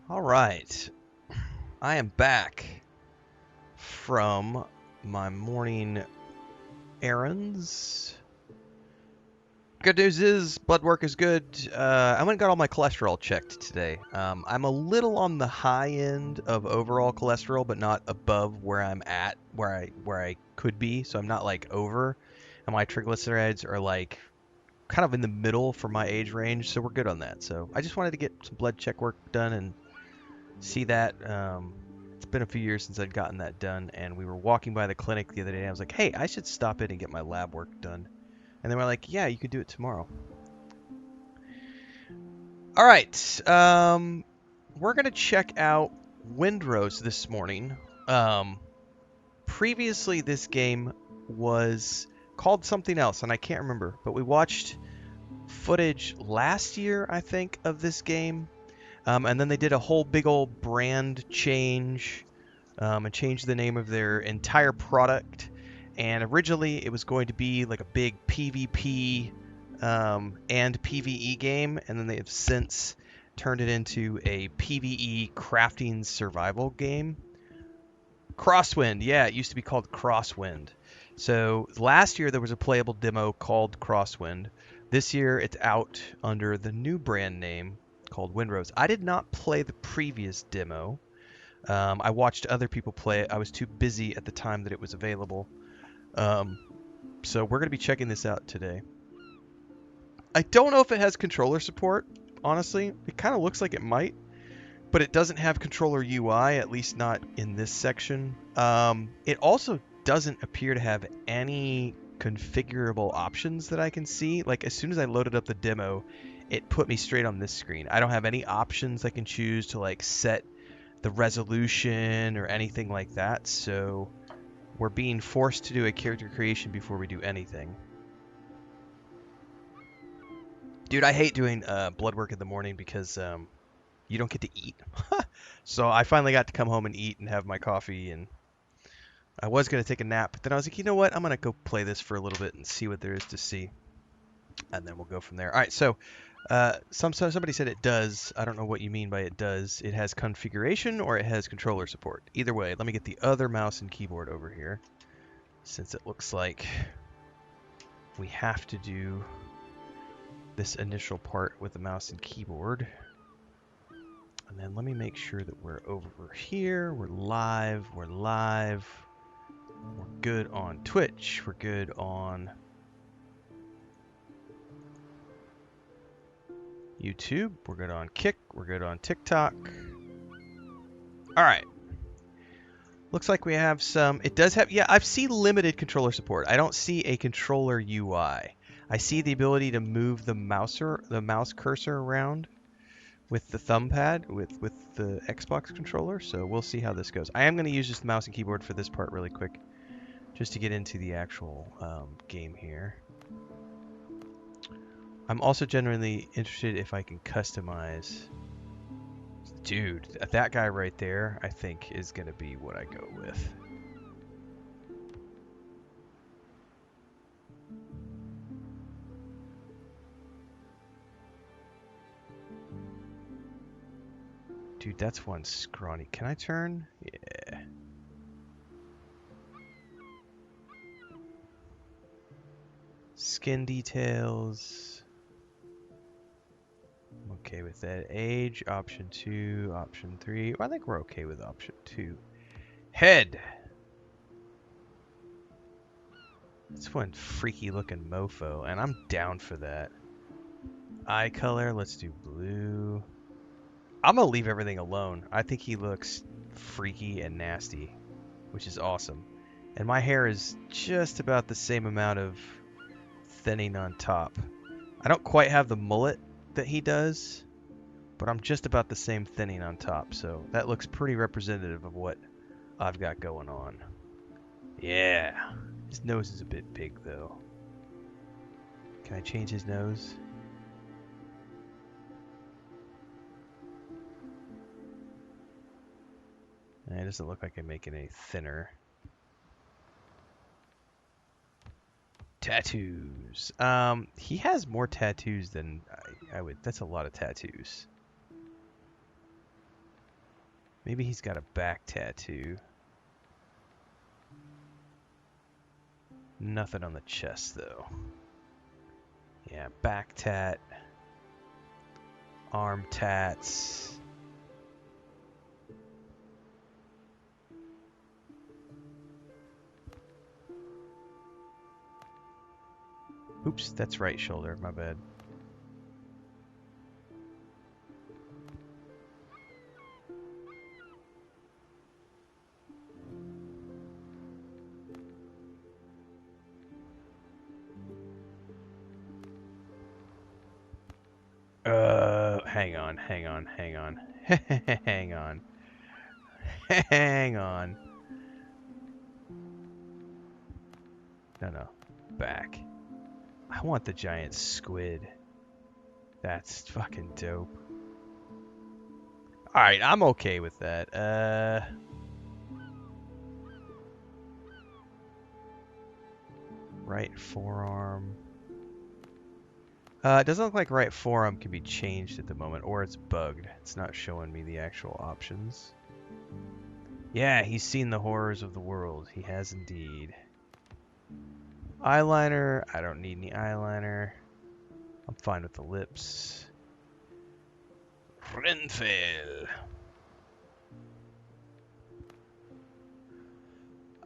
All right, I am back from my morning errands. Good news is blood work is good. I went and got all my cholesterol checked today. I'm a little on the high end of overall cholesterol, but not above where I'm at, where I could be. So I'm not like over, and my triglycerides are like kind of in the middle for my age range. So we're good on that. So I just wanted to get some blood check work done and see that. It's been a few years since I'd gotten that done, and we were walking by the clinic the other day, and I was like, hey, I should stop in and get my lab work done. And they were like, yeah, you could do it tomorrow. All right. We're going to check out Windrose this morning. Previously, this game was called something else, and I can't remember, but we watched footage last year, I think, of this game. And then they did a whole big old brand change and changed the name of their entire product. And originally, it was going to be like a big PvP and PvE game, and then they have since turned it into a PvE crafting survival game. Crosswind, yeah, it used to be called Crosswind. So last year there was a playable demo called Crosswind. This year it's out under the new brand name called Windrose. I did not play the previous demo. I watched other people play it. I was too busy at the time that it was available. Um, so we're going to be checking this out today. I don't know if it has controller support, honestly. It kind of looks like it might, but it doesn't have controller UI, at least not in this section. It also doesn't appear to have any configurable options that I can see. Like, as soon as I loaded up the demo, it put me straight on this screen. I don't have any options I can choose to, like, set the resolution or anything like that, so we're being forced to do a character creation before we do anything. Dude, I hate doing blood work in the morning because you don't get to eat. So I finally got to come home and eat and have my coffee, and I was going to take a nap, but then I was like, you know what? I'm going to go play this for a little bit and see what there is to see, and then we'll go from there. All right, so somebody said it does. I don't know what you mean by it does. It has configuration or it has controller support. Either way, let me get the other mouse and keyboard over here, since it looks like we have to do this initial part with the mouse and keyboard. And then let me make sure that we're over here. We're live. We're live. We're good on Twitch. We're good on YouTube. We're good on Kick. We're good on TikTok. All right. Looks like we have some. It does have. Yeah, I've seen limited controller support. I don't see a controller UI. I see the ability to move the mouse cursor around with the thumb pad with the Xbox controller. So we'll see how this goes. I am going to use just the mouse and keyboard for this part really quick, just to get into the actual game here. I'm also genuinely interested if I can customize. Dude, that guy right there, I think, is going to be what I go with. Dude, that's one scrawny. Can I turn? Yeah. Skin details. I'm okay with that. Age, option 2, option 3. Well, I think we're okay with option 2. Head. This one freaky looking mofo, and I'm down for that. Eye color, let's do blue. I'm gonna leave everything alone. I think he looks freaky and nasty, which is awesome. And my hair is just about the same amount of thinning on top. I don't quite have the mullet that he does, but I'm just about the same thinning on top, so that looks pretty representative of what I've got going on. Yeah. His nose is a bit big, though. Can I change his nose? It doesn't look like I'm making it any thinner. Tattoos. He has more tattoos than I would. That's a lot of tattoos. Maybe he's got a back tattoo. Nothing on the chest, though. Yeah, back tat. Arm tats. Oops, that's right shoulder. My bad. Hang on. Hang on. Hang on. No. Back. I want the giant squid. That's fucking dope. Alright, I'm okay with that. Right forearm. It doesn't look like right forearm can be changed at the moment, or it's bugged. It's not showing me the actual options. Yeah, he's seen the horrors of the world. He has indeed. Eyeliner. I don't need any eyeliner. I'm fine with the lips. Renfail.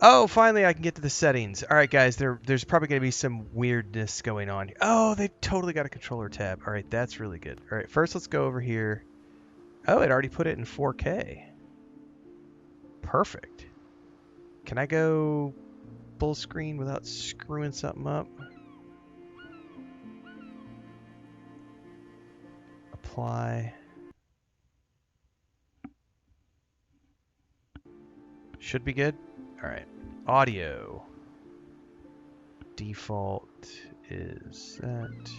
Oh, finally I can get to the settings. All right, guys, there's probably going to be some weirdness going on. Oh, they totally got a controller tab. All right, that's really good. All right, first let's go over here. Oh, it already put it in 4K. Perfect. Can I go full screen without screwing something up? Apply. Should be good. All right. Audio. Default is that.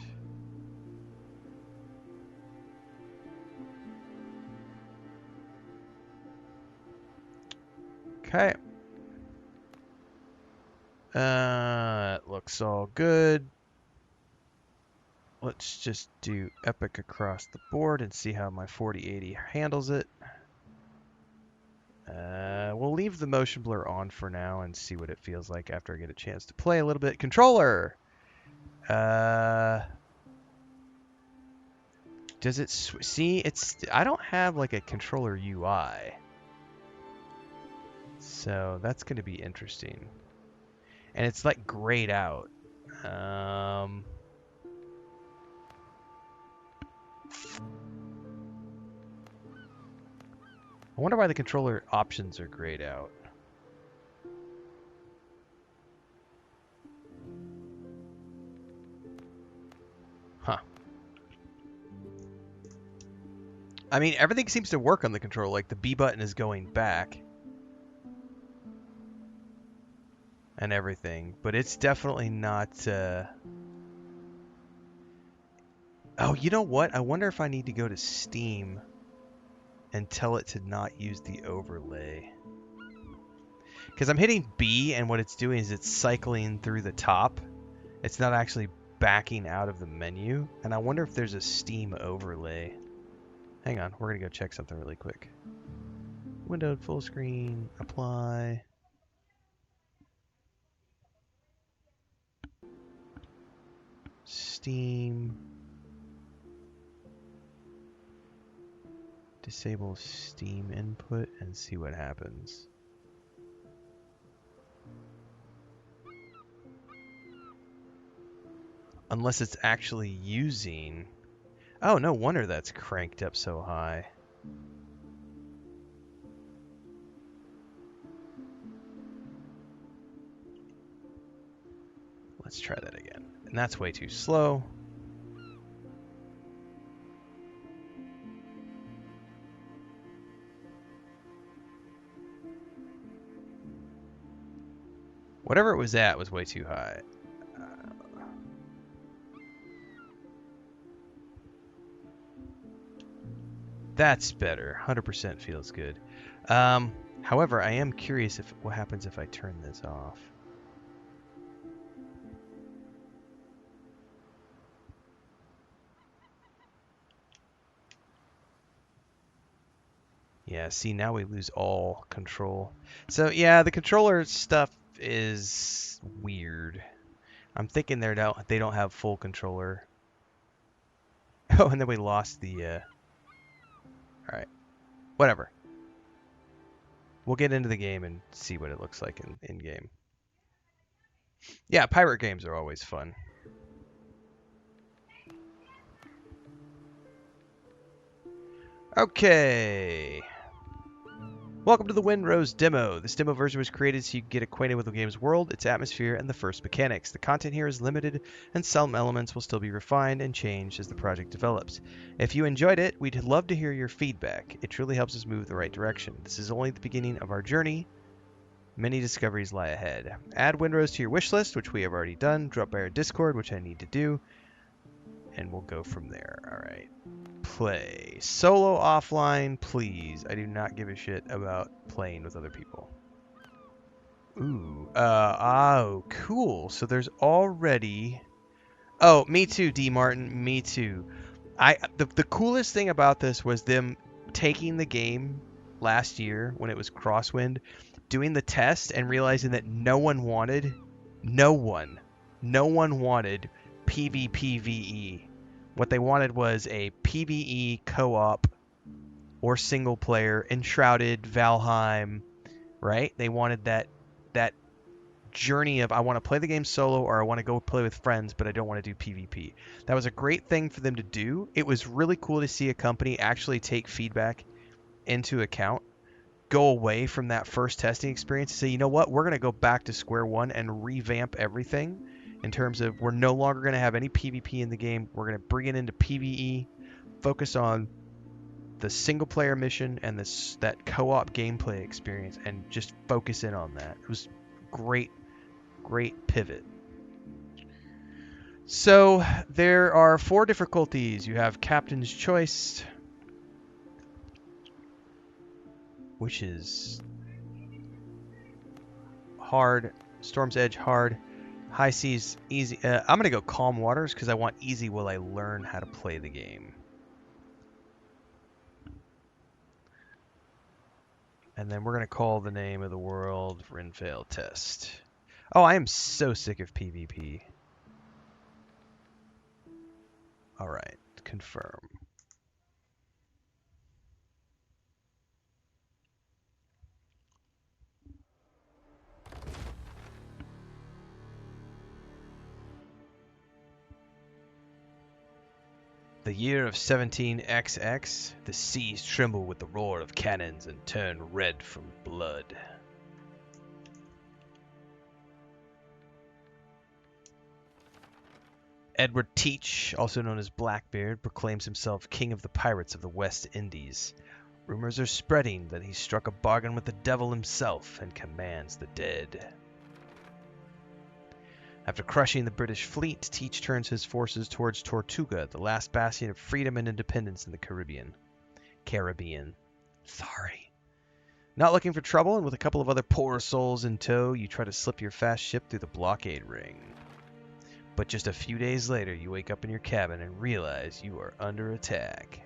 Okay. It looks all good. Let's just do epic across the board and see how my 4080 handles it. We'll leave the motion blur on for now and see what it feels like after I get a chance to play a little bit. Controller! Does it see? I don't have like a controller UI. So that's going to be interesting. And it's like grayed out. I wonder why the controller options are grayed out. Huh. I mean, everything seems to work on the controller. Like the B button is going back. And everything. But it's definitely not... Oh, you know what? I wonder if I need to go to Steam and tell it to not use the overlay. Because I'm hitting B, and what it's doing is it's cycling through the top. It's not actually backing out of the menu. And I wonder if there's a Steam overlay. Hang on, we're going to go check something really quick. Windowed full screen, apply. Steam. Disable Steam input and see what happens. Unless it's actually using... Oh, no wonder that's cranked up so high. Let's try that again. And that's way too slow. Whatever it was at was way too high. That's better. 100% feels good. However, I am curious if what happens if I turn this off. Yeah, see, now we lose all control. So, yeah, the controller stuff is weird. I'm thinking they don't have full controller. Oh, and then we lost the, all right, whatever. We'll get into the game and see what it looks like in game. Yeah, pirate games are always fun. Okay. Welcome to the Windrose demo. This demo version was created so you can get acquainted with the game's world, its atmosphere, and the first mechanics. The content here is limited, and some elements will still be refined and changed as the project develops. If you enjoyed it, we'd love to hear your feedback. It truly helps us move the right direction. This is only the beginning of our journey. Many discoveries lie ahead. Add Windrose to your wish list, which we have already done. Drop by our Discord, which I need to do. And we'll go from there. All right. Play. Solo offline, please. I do not give a shit about playing with other people. Ooh. Oh, cool. So there's already... Oh, me too, D. Martin. Me too. The coolest thing about this was them taking the game last year when it was Crosswind, doing the test and realizing that no one wanted PvPvE. What they wanted was a PvE co-op or single player, Enshrouded, Valheim, right? They wanted that journey of I want to play the game solo or I want to go play with friends, but I don't want to do PvP. That was a great thing for them to do. It was really cool to see a company actually take feedback into account, go away from that first testing experience and say, you know what, we're going to go back to square one and revamp everything in terms of we're no longer going to have any PvP in the game. We're going to bring it into PvE, focus on the single player mission and that co-op gameplay experience and just focus in on that. It was great pivot. So there are 4 difficulties. You have Captain's Choice, which is hard, Storm's Edge hard, High Seas easy. I'm going to go Calm Waters because I want easy while I learn how to play the game. And then we're going to call the name of the world Renfail Test. Oh, I am so sick of PvP. All right, confirm. The year of 17XX, the seas tremble with the roar of cannons and turn red from blood. Edward Teach, also known as Blackbeard, proclaims himself king of the pirates of the West Indies. Rumors are spreading that he struck a bargain with the devil himself and commands the dead. After crushing the British fleet, Teach turns his forces towards Tortuga, the last bastion of freedom and independence in the Caribbean. Sorry. Not looking for trouble, and with a couple of other poor souls in tow, you try to slip your fast ship through the blockade ring. But just a few days later, you wake up in your cabin and realize you are under attack.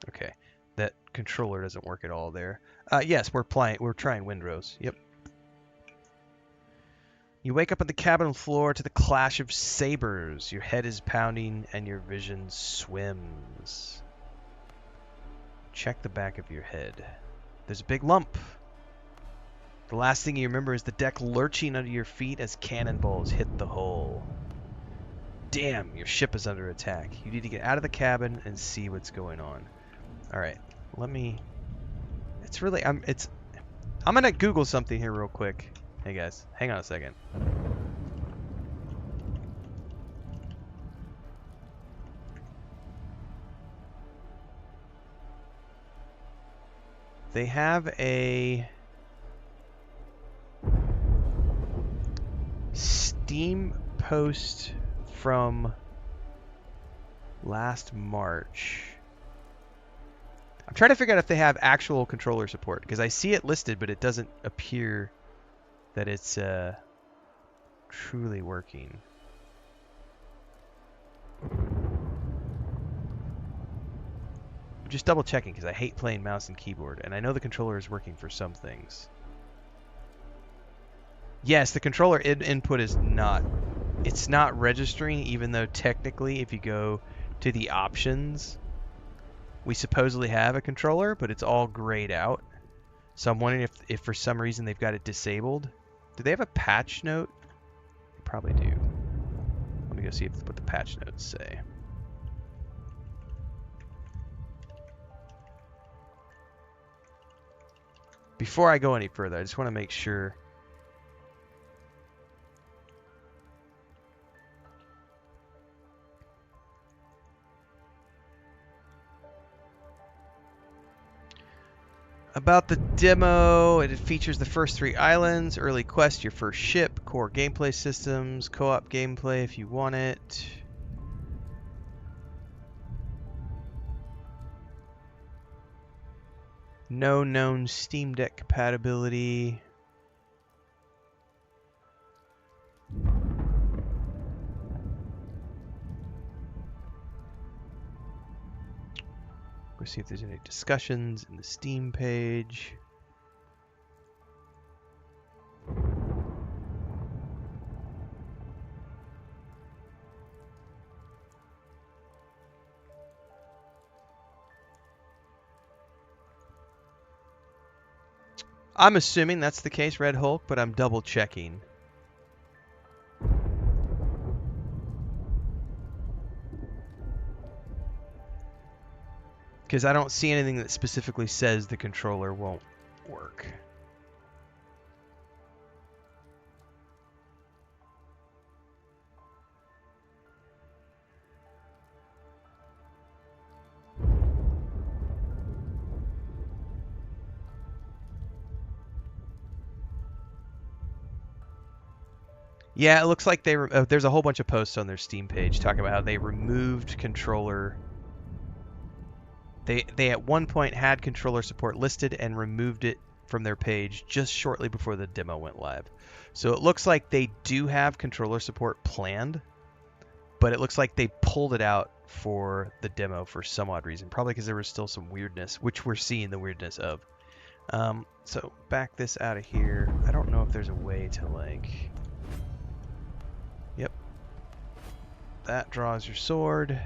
Okay, that controller doesn't work at all there. Yes, we're trying Windrose. Yep. You wake up on the cabin floor to the clash of sabers. Your head is pounding and your vision swims. Check the back of your head. There's a big lump. The last thing you remember is the deck lurching under your feet as cannonballs hit the hull. Damn, your ship is under attack. You need to get out of the cabin and see what's going on. All right, let me. It's really I'm gonna Google something here real quick. Hey guys, hang on a second. They have a Steam post from last March. I'm trying to figure out if they have actual controller support because I see it listed, but it doesn't appear that it's truly working. just double checking because I hate playing mouse and keyboard, and I know the controller is working for some things. Yes, the controller input is not, it's not registering, even though technically if you go to the options, we supposedly have a controller, but it's all grayed out. So I'm wondering if for some reason they've got it disabled. Do they have a patch note? They probably do. Let me go see what the patch notes say. Before I go any further, I just want to make sure. About the demo, it features the first 3 islands, early quest, your first ship, core gameplay systems, co-op gameplay if you want it. No known Steam Deck compatibility. Go see if there's any discussions in the Steam page. I'm assuming that's the case, Red Hulk, but I'm double checking. Because I don't see anything that specifically says the controller won't work. Yeah, it looks like there's a whole bunch of posts on their Steam page talking about how they removed controller. They at one point had controller support listed and removed it from their page just shortly before the demo went live. So it looks like they do have controller support planned, but it looks like they pulled it out for the demo for some odd reason. Probably because there was still some weirdness, which we're seeing the weirdness of. So back this out of here. I don't know if there's a way to like... Yep. That draws your sword.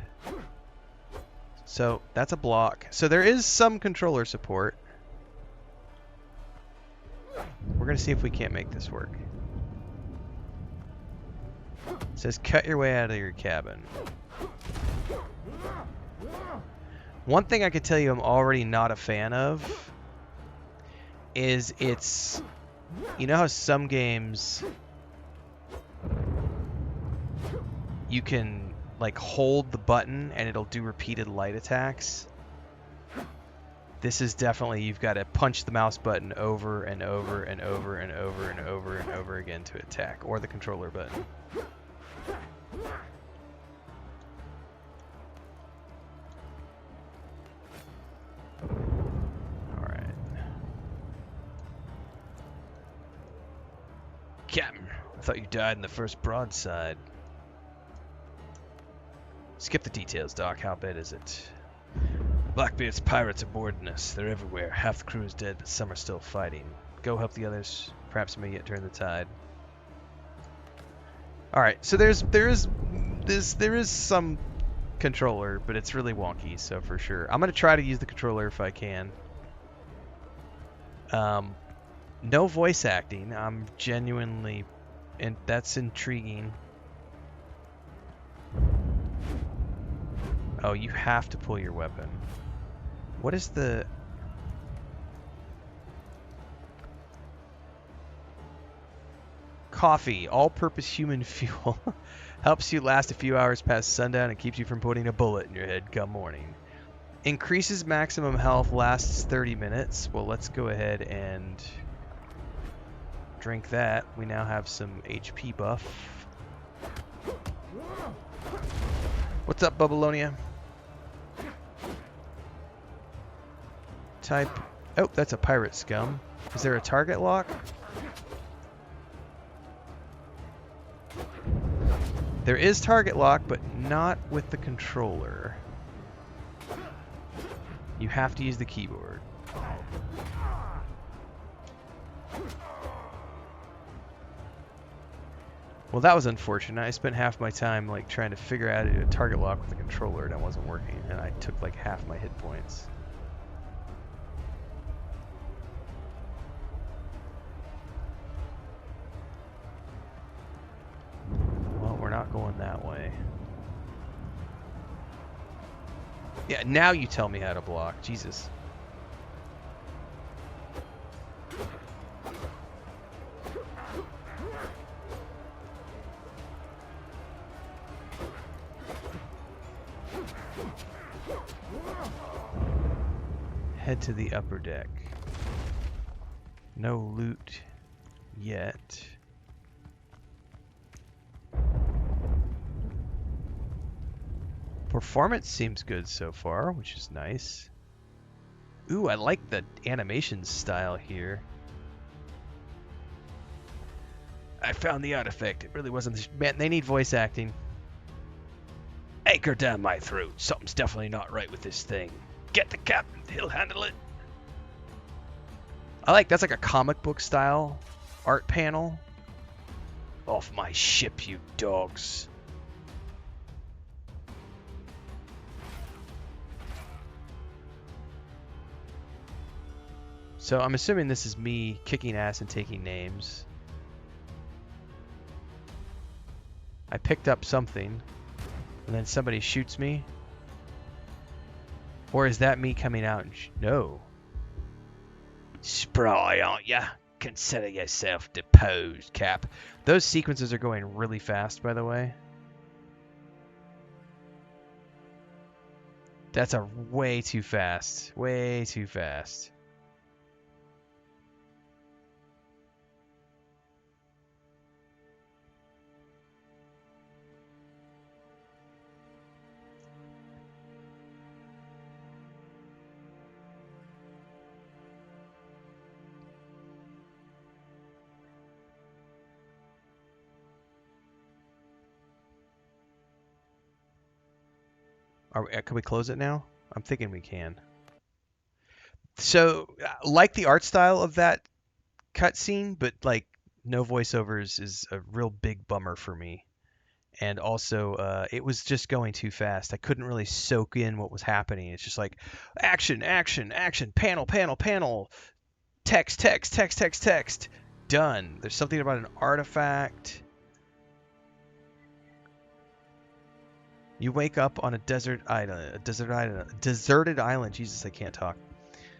So that's a block. So there is some controller support. We're going to see if we can't make this work. It says cut your way out of your cabin. One thing I could tell you I'm already not a fan of is it's... You know how some games you can like hold the button and it'll do repeated light attacks? This is definitely, you've got to punch the mouse button over and over and over and over and over and over again to attack, or the controller button. Alright. Captain, I thought you died in the first broadside. Skip the details, Doc. How bad is it? Blackbeard's pirates are boarding us. They're everywhere. Half the crew is dead, but some are still fighting. Go help the others. Perhaps may yet turn the tide. Alright, so there is some controller, but it's really wonky, so for sure. I'm going to try to use the controller if I can. No voice acting. I'm genuinely... and that's intriguing. Oh, you have to pull your weapon. What is the... Coffee, all-purpose human fuel. Helps you last a few hours past sundown and keeps you from putting a bullet in your head come morning. Increases maximum health, lasts 30 minutes. Well, let's go ahead and drink that. We now have some HP buff. What's up, Babylonia? Type... Oh, that's a pirate scum. Is there a target lock? There is target lock, but not with the controller. You have to use the keyboard. Well, that was unfortunate. I spent half my time like trying to figure out how to do a target lock with the controller, and it wasn't working, and I took like half my hit points. Well, we're not going that way. Yeah, now you tell me how to block. Jesus. Head to the upper deck. No loot yet. Performance seems good so far, which is nice. Ooh, I like the animation style here. I found the artifact. It really wasn't... Man, they need voice acting. Anchor down my throat. Something's definitely not right with this thing. Get the captain. He'll handle it. I like... That's like a comic book style art panel. Off my ship, you dogs. So I'm assuming this is me kicking ass and taking names. I picked up something, and then somebody shoots me. Or is that me coming out and no. Spry, aren't ya? Consider yourself deposed, Cap. Those sequences are going really fast, by the way. That's a way too fast. Way too fast. Can we close it now? I'm thinking we can. So, like the art style of that cutscene, but like no voiceovers is a real big bummer for me. And also, it was just going too fast. I couldn't really soak in what was happening. It's just like action, action, action, panel, panel, panel, text, text, text, text, text. Done. There's something about an artifact. You wake up on a deserted island. Jesus, I can't talk.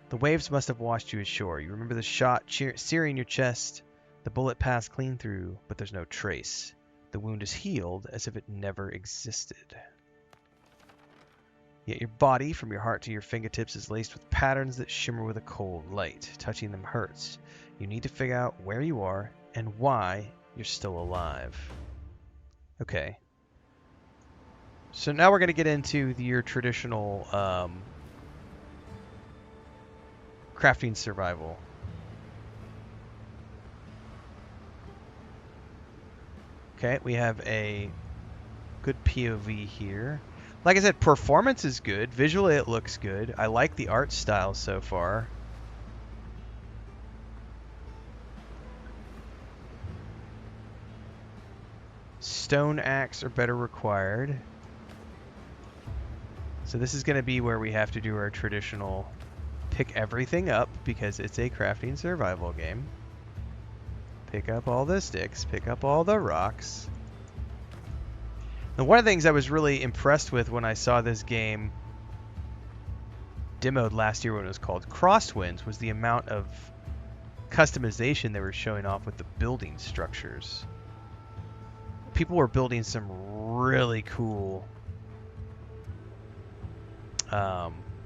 The waves must have washed you ashore. You remember the shot searing your chest. The bullet passed clean through, but there's no trace. The wound is healed as if it never existed. Yet your body, from your heart to your fingertips, is laced with patterns that shimmer with a cold light. Touching them hurts. You need to figure out where you are and why you're still alive. Okay. So now we're going to get into your traditional crafting survival. Okay, we have a good POV here. Like I said, performance is good. Visually, it looks good. I like the art style so far. Stone axe are better required. So this is going to be where we have to do our traditional pick everything up because it's a crafting survival game. Pick up all the sticks, pick up all the rocks. Now, one of the things I was really impressed with when I saw this game demoed last year when it was called Crosswinds was the amount of customization they were showing off with the building structures. People were building some really cool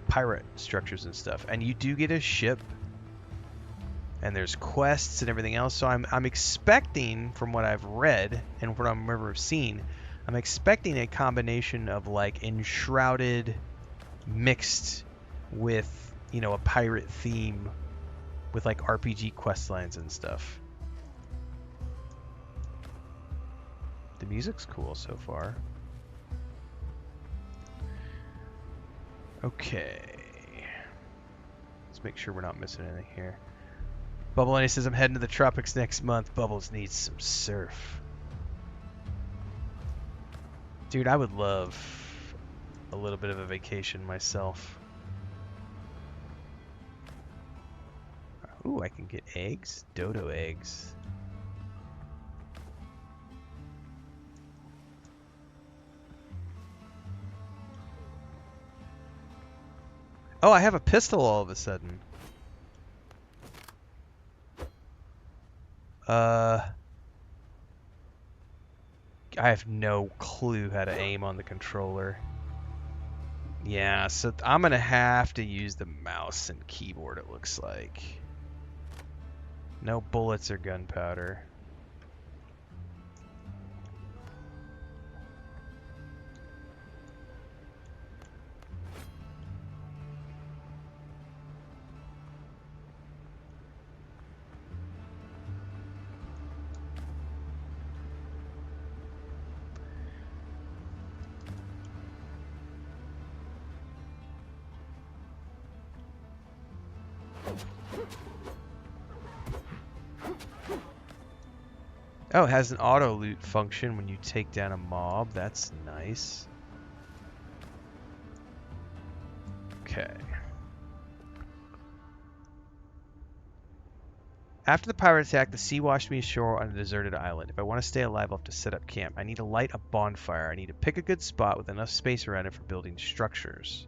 pirate structures and stuff, and you do get a ship, and there's quests and everything else. So I'm expecting, from what I've read and what I remember seeing, I'm expecting a combination of like Enshrouded mixed with, you know, a pirate theme with like RPG quest lines and stuff. The music's cool so far. Okay. Let's make sure we're not missing anything here. Bubble Annie says, I'm heading to the tropics next month. Bubbles needs some surf. Dude, I would love a little bit of a vacation myself. Ooh, I can get eggs? Dodo eggs. Oh, I have a pistol all of a sudden. I have no clue how to aim on the controller. Yeah, so I'm gonna have to use the mouse and keyboard, it looks like. No bullets or gunpowder. Oh, it has an auto loot function when you take down a mob. That's nice. Okay. After the pirate attack, the sea washed me ashore on a deserted island. If I want to stay alive, I'll have to set up camp. I need to light a bonfire. I need to pick a good spot with enough space around it for building structures.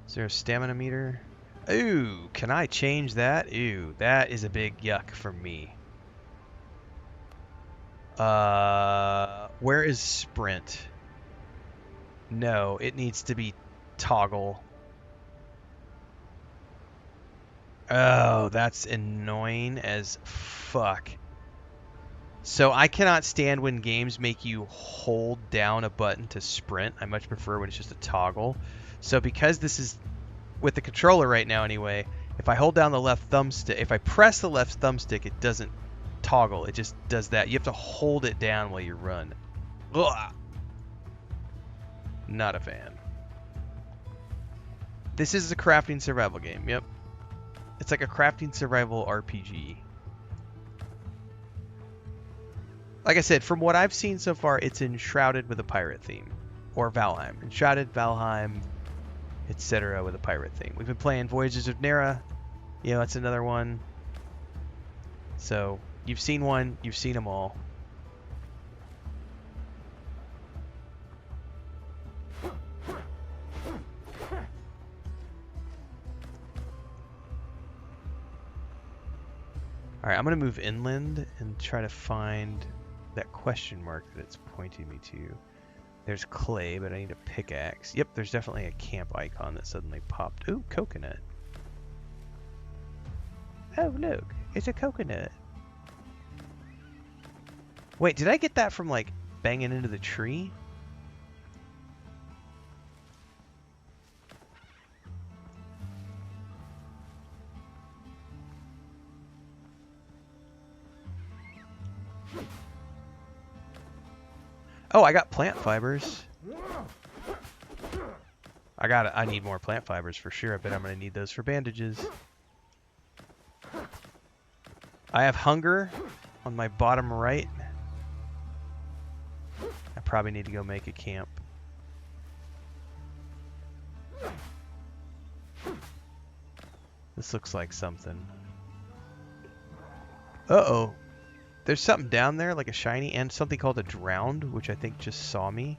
Is there a stamina meter? Ooh, can I change that? Ooh, that is a big yuck for me. Where is sprint? No, it needs to be toggle. Oh, that's annoying as fuck. So I cannot stand when games make you hold down a button to sprint. I much prefer when it's just a toggle. So because this is with the controller right now anyway, if I hold down the left thumbstick, if I press the left thumbstick, it doesn't toggle. It just does that. You have to hold it down while you run. Ugh. Not a fan. This is a crafting survival game. Yep. It's like a crafting survival RPG. Like I said, from what I've seen so far, it's enshrouded with a pirate theme. Or Valheim. Enshrouded, Valheim, etc. with a pirate theme. We've been playing Voyages of Nera. You know, that's another one. So, you've seen one, you've seen them all. Alright, I'm going to move inland and try to find that question mark that it's pointing me to. There's clay, but I need a pickaxe. Yep, there's definitely a camp icon that suddenly popped. Ooh, coconut. Oh, look, it's a coconut. Wait, did I get that from, like, banging into the tree? Oh, I got plant fibers. I need more plant fibers for sure. I bet I'm gonna need those for bandages. I have hunger on my bottom right. I probably need to go make a camp. This looks like something. Uh-oh. There's something down there, like a shiny, and something called a drowned, which I think just saw me.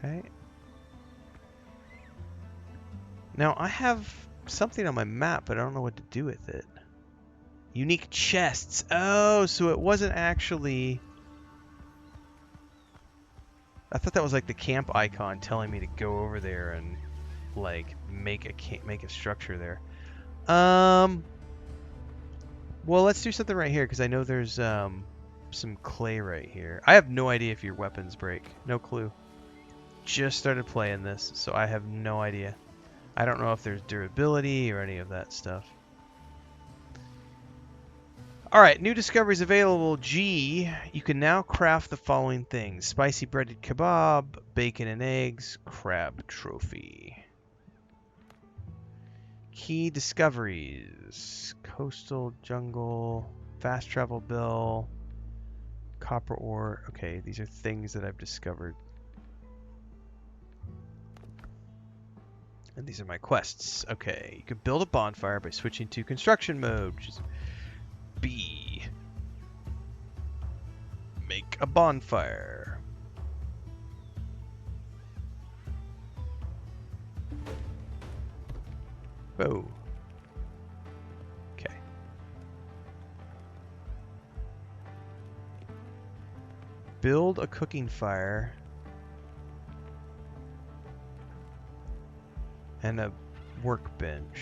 Okay. Now, I have something on my map, but I don't know what to do with it. Unique chests. Oh, so it wasn't actually... I thought that was like the camp icon telling me to go over there and like make a structure there. Well, let's do something right here because I know there's some clay right here. I have no idea if your weapons break. No clue. Just started playing this, so I have no idea. I don't know if there's durability or any of that stuff. Alright, new discoveries available. G, you can now craft the following things. Spicy breaded kebab, bacon and eggs, crab trophy. Key discoveries. Coastal jungle, fast travel bill, copper ore. Okay, these are things that I've discovered. And these are my quests. Okay, you can build a bonfire by switching to construction mode, which is B. Make a bonfire. Whoa. Okay. Build a cooking fire. And a workbench.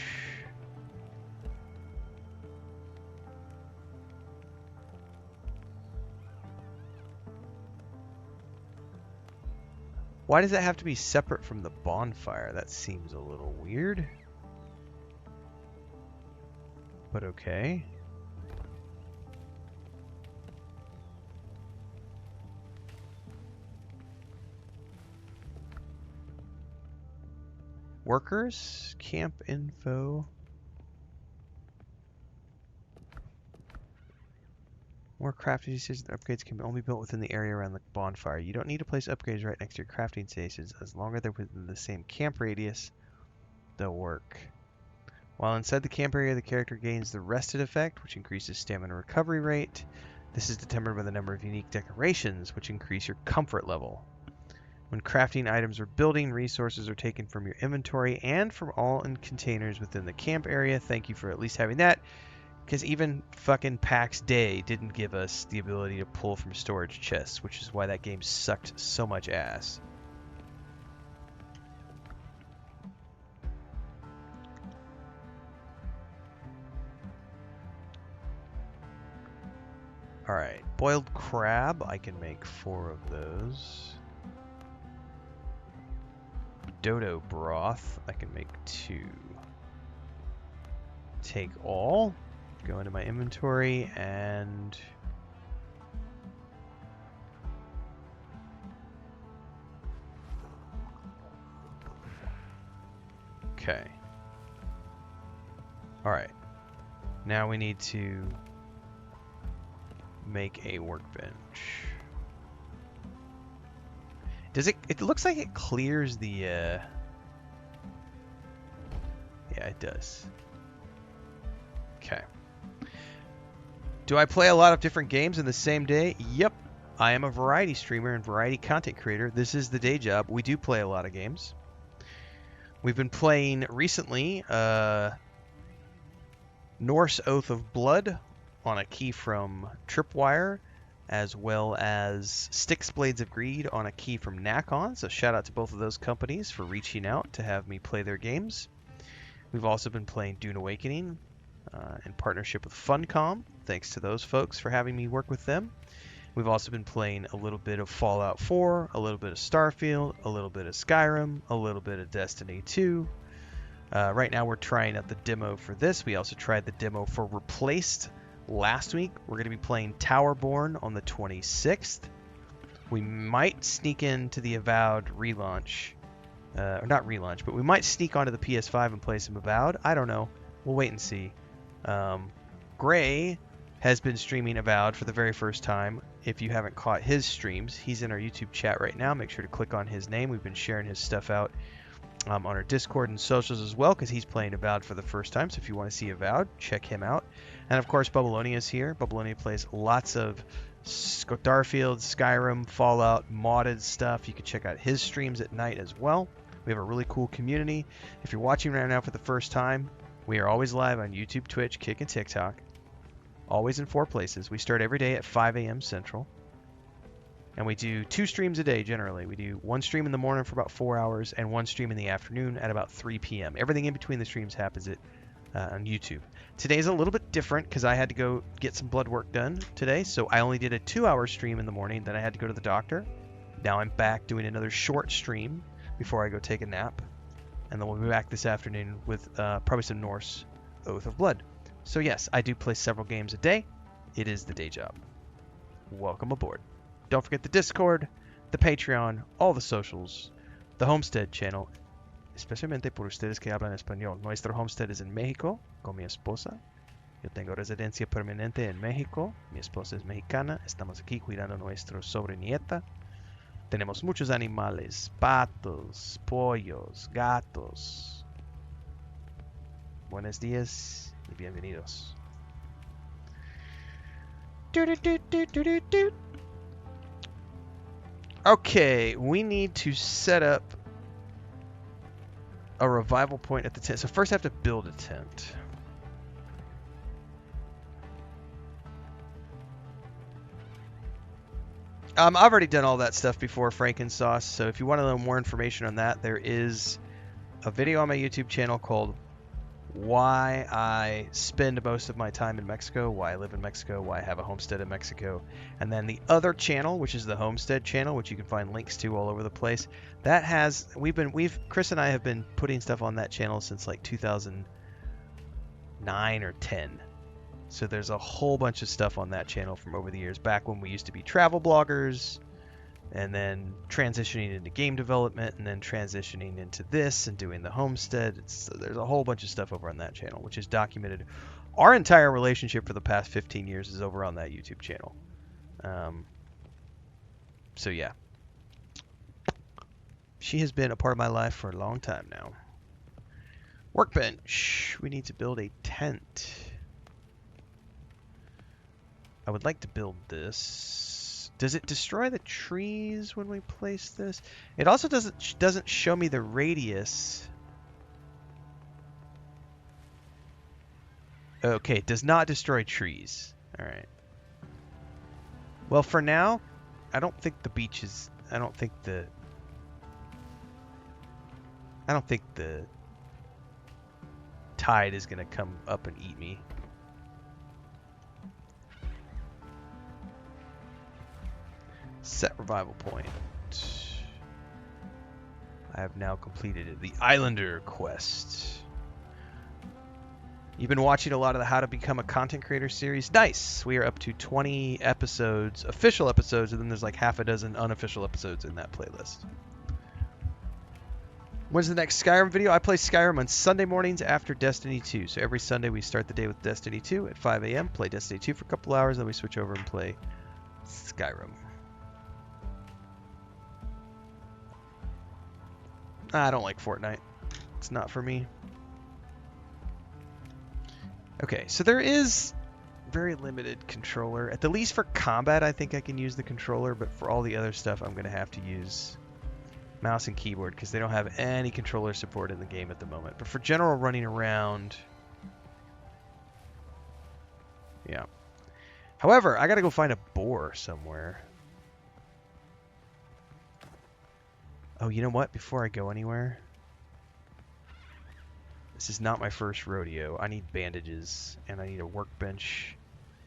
Why does that have to be separate from the bonfire? That seems a little weird. But okay. Workers, camp info. More crafting stations and upgrades can only be built within the area around the bonfire. You don't need to place upgrades right next to your crafting stations. As long as they're within the same camp radius, they'll work. While inside the camp area, the character gains the rested effect, which increases stamina recovery rate. This is determined by the number of unique decorations, which increase your comfort level. When crafting items or building, resources are taken from your inventory and from all in containers within the camp area. Thank you for at least having that, because even fucking PAX Day didn't give us the ability to pull from storage chests, which is why that game sucked so much ass. Alright, boiled crab, I can make 4 of those. Dodo broth, I can make 2. Take all, go into my inventory, and okay. Alright, now we need to make a workbench. Does it looks like it clears the yeah, it does. Okay. Do I play a lot of different games in the same day? Yep. I am a variety streamer and variety content creator. This is the day job. We do play a lot of games. We've been playing recently Norse Oath of Blood on a key from Tripwire, as well as Styx Blades of Greed on a key from Nakon. So shout out to both of those companies for reaching out to have me play their games. We've also been playing Dune Awakening in partnership with Funcom. Thanks to those folks for having me work with them. We've also been playing a little bit of Fallout 4, a little bit of Starfield, a little bit of Skyrim, a little bit of Destiny 2. Right now we're trying out the demo for this. We also tried the demo for Replaced last week. We're going to be playing Towerborn on the 26th. We might sneak into the Avowed relaunch. Or not relaunch, but we might sneak onto the PS5 and play some Avowed. I don't know. We'll wait and see. Gray has been streaming Avowed for the very first time. If you haven't caught his streams, he's in our YouTube chat right now. Make sure to click on his name. We've been sharing his stuff out on our Discord and socials as well, because he's playing Avowed for the first time. So if you want to see Avowed, check him out. And of course, Bubbleonia is here. Bubbleonia plays lots of Starfield, Skyrim, Fallout, modded stuff. You can check out his streams at night as well. We have a really cool community. If you're watching right now for the first time, we are always live on YouTube, Twitch, Kick, and TikTok. Always in 4 places. We start every day at 5 a.m. Central. And we do 2 streams a day generally. We do 1 stream in the morning for about 4 hours and 1 stream in the afternoon at about 3 p.m. Everything in between the streams happens on YouTube. Today's a little bit different because I had to go get some blood work done today. So I only did a 2-hour stream in the morning. Then I had to go to the doctor. Now I'm back doing another short stream before I go take a nap. And then we'll be back this afternoon with probably some Norse Oath of Blood. So yes, I do play several games a day. It is the day job. Welcome aboard. Don't forget the Discord, the Patreon, all the socials, the Homestead channel, especialmente por ustedes que hablan español. Nuestro homestead is in Mexico con mi esposa. Yo tengo residencia permanente en México. Mi esposa es mexicana. Estamos aquí cuidando a nuestra sobrinieta. Tenemos muchos animales, patos, pollos, gatos. Buenos días y bienvenidos. Okay, we need to set up a revival point at the tent. So first I have to build a tent. I've already done all that stuff before, Frankensauce, so if you want to know more information on that, there is a video on my YouTube channel called Why I Spend Most of My Time in Mexico, Why I Live in Mexico, Why I Have a Homestead in Mexico. And then the other channel, which is the Homestead channel, which you can find links to all over the place. That has, Chris and I have been putting stuff on that channel since like 2009 or 10. So there's a whole bunch of stuff on that channel from over the years, back when we used to be travel bloggers, and then transitioning into game development, and then transitioning into this and doing the homestead. There's a whole bunch of stuff over on that channel, which is documented. Our entire relationship for the past 15 years is over on that YouTube channel. So yeah. She has been a part of my life for a long time now. Workbench. We need to build a tent. I would like to build this. Does it destroy the trees when we place this? It also doesn't show me the radius. Okay, it does not destroy trees. All right. Well, for now, I don't think the beach is. I don't think the tide is gonna come up and eat me. Set revival point. I have now completed the Islander quest. You've been watching a lot of the How to Become a Content Creator series. Nice! We are up to 20 episodes, official episodes, and then there's like half a dozen unofficial episodes in that playlist. When's the next Skyrim video? I play Skyrim on Sunday mornings after Destiny 2. So every Sunday we start the day with Destiny 2 at 5 a.m., play Destiny 2 for a couple hours, then we switch over and play Skyrim. I don't like Fortnite. It's not for me. Okay, so there is very limited controller. At the least for combat, I think I can use the controller, but for all the other stuff, I'm going to have to use mouse and keyboard because they don't have any controller support in the game at the moment. But for general running around, yeah. However, I got to go find a boar somewhere. Oh, you know what? Before I go anywhere, this is not my first rodeo. I need bandages, and I need a workbench.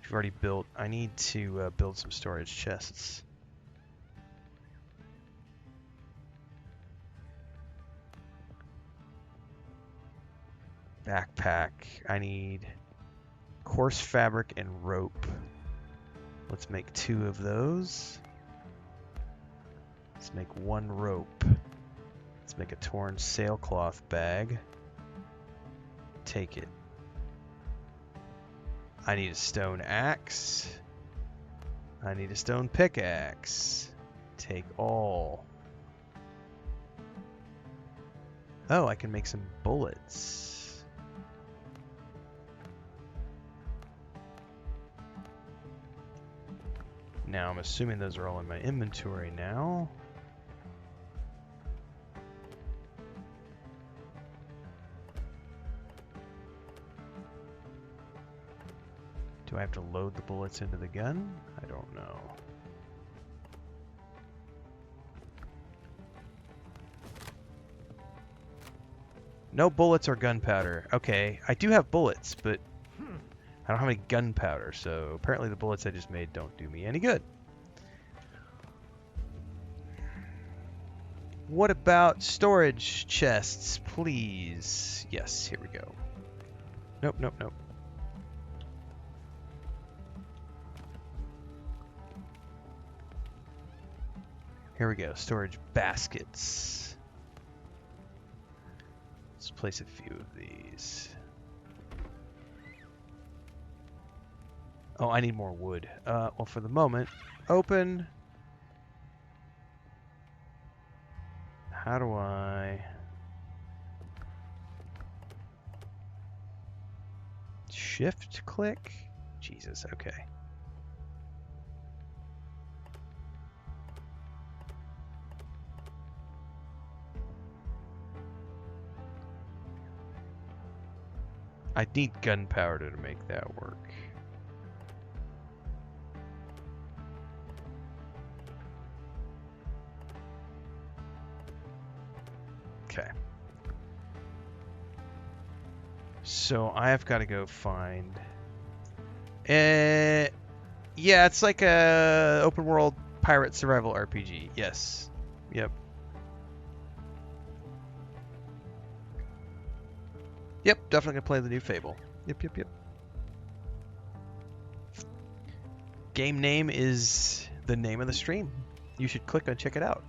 I've already built. I need to build some storage chests. Backpack. I need coarse fabric and rope. Let's make 2 of those. Let's make 1 rope. Let's make a torn sailcloth bag. Take it. I need a stone axe. I need a stone pickaxe. Take all. Oh, I can make some bullets. Now I'm assuming those are all in my inventory now. Do I have to load the bullets into the gun? I don't know. No bullets or gunpowder. Okay, I do have bullets, but I don't have any gunpowder, so apparently the bullets I just made don't do me any good. What about storage chests, please? Yes, here we go. Nope, nope, nope. Here we go, storage baskets. Let's place a few of these. Oh, I need more wood. Well, for the moment, open. How do I... Shift click? Jesus, okay. I need gunpowder to make that work. Okay. So I've got to go find... yeah, it's like a open world pirate survival RPG. Yes. Yep. Yep, definitely gonna play the new Fable. Yep, yep, yep. Game name is the name of the stream. You should click and check it out.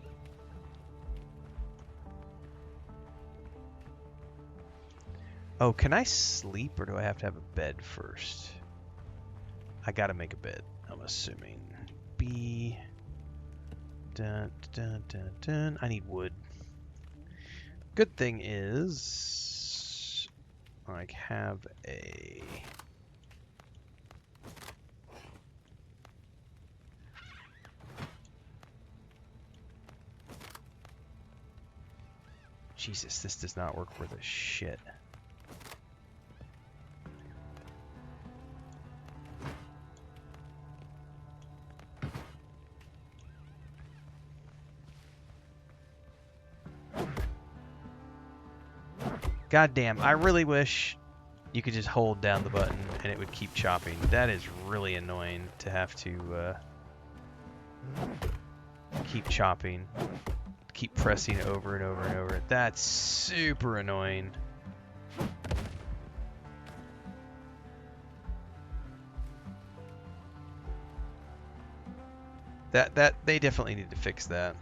Oh, can I sleep or do I have to have a bed first? I gotta make a bed, I'm assuming. B. Dun, dun, dun, dun. I need wood. Good thing is, I have a... Jesus, this does not work worth a shit. God damn, I really wish you could just hold down the button and it would keep chopping. That is really annoying to have to keep chopping. Keep pressing over and over and over. That's super annoying. That they definitely need to fix that.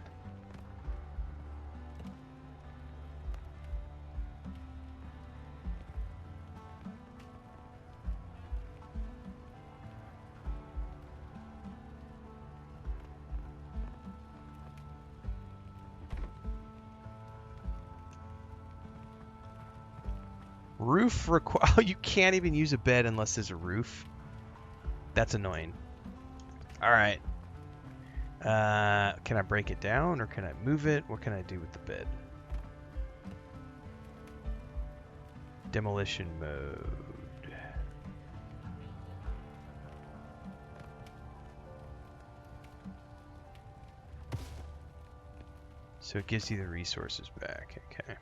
Roof require... Oh, you can't even use a bed unless there's a roof. That's annoying. Alright. Can I break it down or can I move it? What can I do with the bed? Demolition mode. So it gives you the resources back. Okay.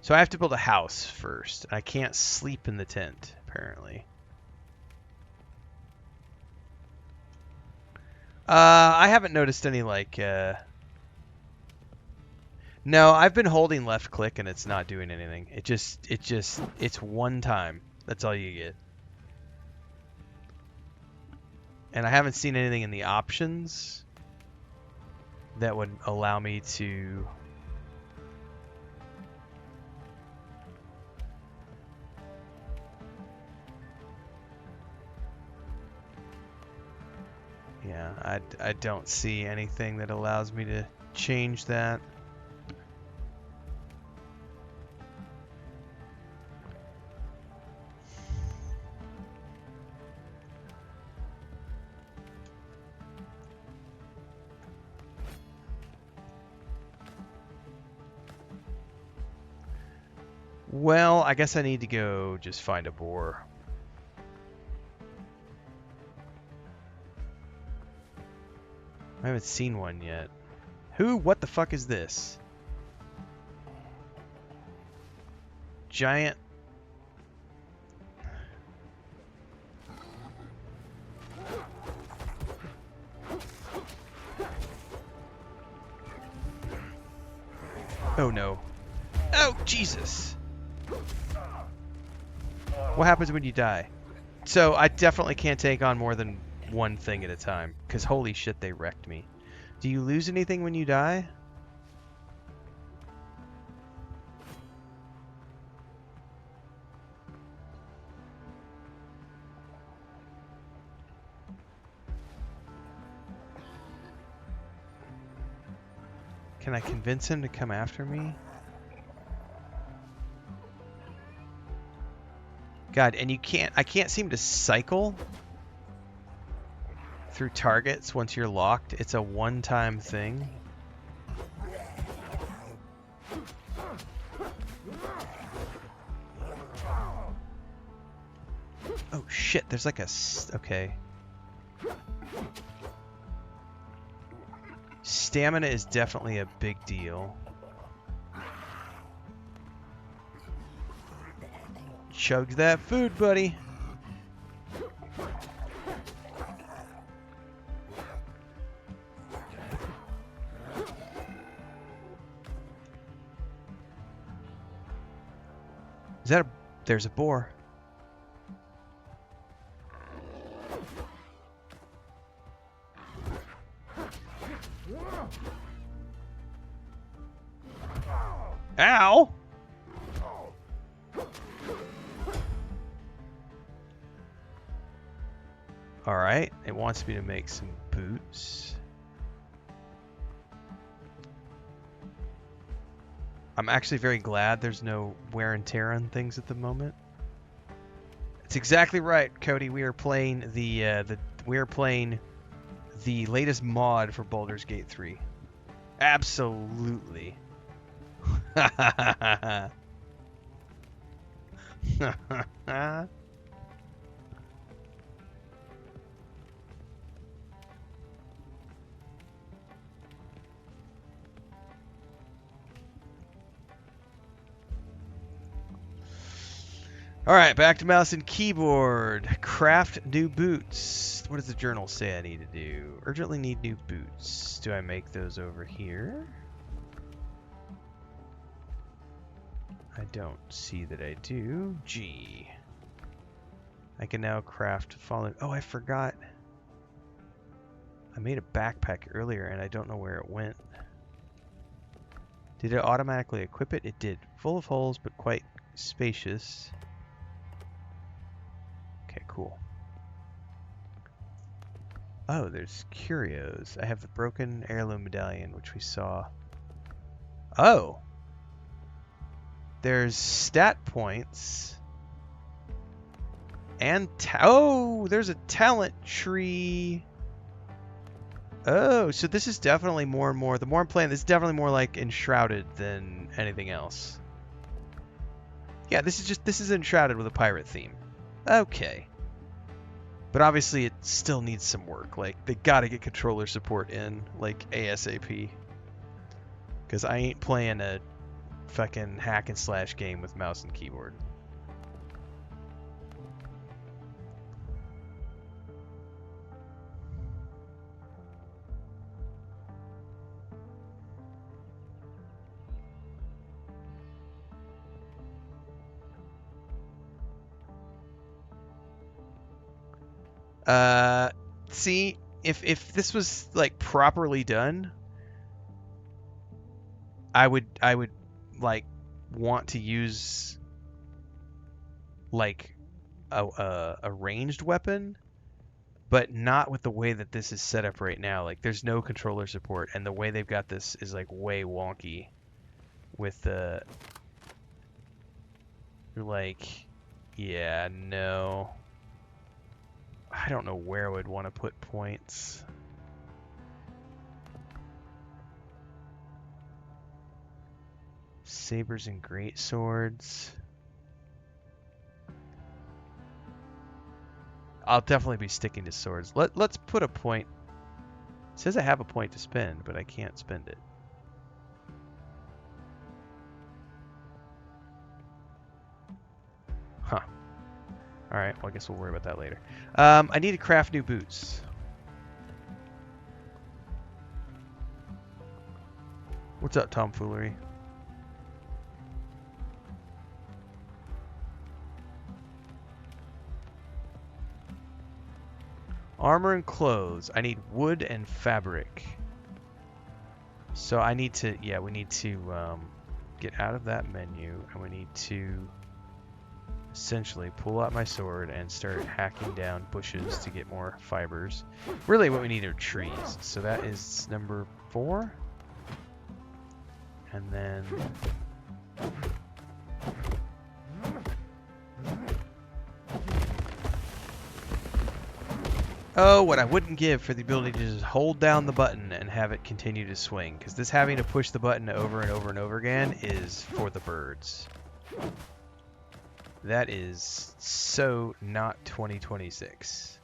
So I have to build a house first. I can't sleep in the tent, apparently. I haven't noticed any, like, No, I've been holding left click and it's not doing anything. It's one time. That's all you get. And I haven't seen anything in the options that would allow me to... Yeah, I don't see anything that allows me to change that. Well, I guess I need to go just find a boar. I haven't seen one yet. Who? What the fuck is this? giant... Oh no. Oh, Jesus! What happens when you die? So I definitely can't take on more than one thing at a time, because holy shit, they wrecked me. Do you lose anything when you die? Can I convince him to come after me? God, and I can't seem to cycle through targets once you're locked. It's a one-time thing. Oh shit, there's like a... Okay. Stamina is definitely a big deal. Chug that food, buddy. Is that a... There's a boar. Ow! Alright, it wants me to make some boots. I'm actually very glad there's no wear and tear on things at the moment. It's exactly right, Cody. We are playing the latest mod for Baldur's Gate 3. Absolutely. Alright, back to mouse and keyboard. Craft new boots. What does the journal say I need to do? Urgently need new boots. Do I make those over here? I don't see that I do. G. I can now craft fallen... Oh, I forgot. I made a backpack earlier and I don't know where it went. Did it automatically equip it? It did. Full of holes, but quite spacious. Okay, cool. Oh, there's curios. I have the broken heirloom medallion, which we saw. Oh! There's stat points. And oh, there's a talent tree. Oh, so this is definitely more and more. The more I'm playing, this is definitely more like Enshrouded than anything else. Yeah, this is Enshrouded with a pirate theme. Okay. But obviously it still needs some work. Like, they gotta get controller support in, like, ASAP. Because I ain't playing a fucking hack and slash game with mouse and keyboard. See, if this was like properly done, I would like want to use like a ranged weapon, but not with the way that this is set up right now. Like, there's no controller support, and the way they've got this is like way wonky with the like, yeah, no. I don't know where I would want to put points. Sabers and great swords. I'll definitely be sticking to swords. Let's put a point. It says I have a point to spend, but I can't spend it. Huh. Alright, well I guess we'll worry about that later. I need to craft new boots. What's up, tomfoolery? Armor and clothes. I need wood and fabric. So I need to, yeah, we need to get out of that menu, and we need to essentially pull out my sword and start hacking down bushes to get more fibers. Really what we need are trees. So that is number 4. And then oh, what I wouldn't give for the ability to just hold down the button and have it continue to swing, because this having to push the button over and over and over again is for the birds. That is so not 2026.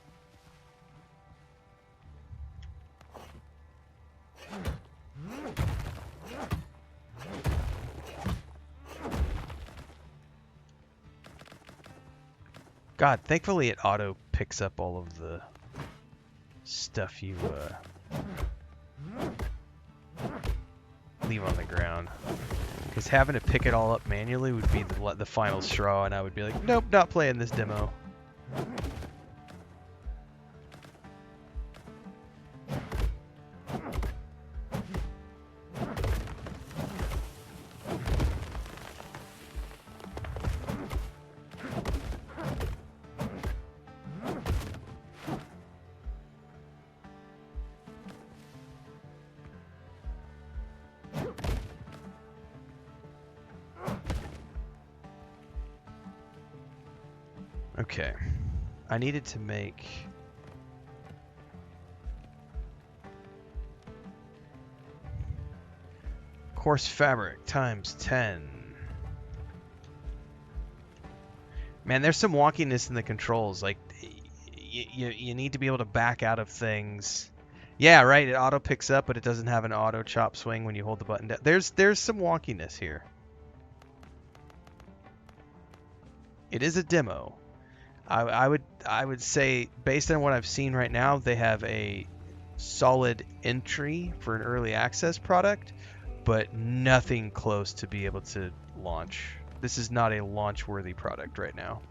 God, thankfully it auto picks up all of the stuff you leave on the ground. Because having to pick it all up manually would be the final straw, and I would be like, nope, not playing this demo. Okay, I needed to make coarse fabric times 10. Man, there's some wonkiness in the controls. Like, you need to be able to back out of things. Yeah, right. It auto picks up, but it doesn't have an auto chop swing when you hold the button down. There's some wonkiness here. It is a demo. I would say, based on what I've seen right now, they have a solid entry for an early access product, but nothing close to be able to launch. This is not a launch-worthy product right now.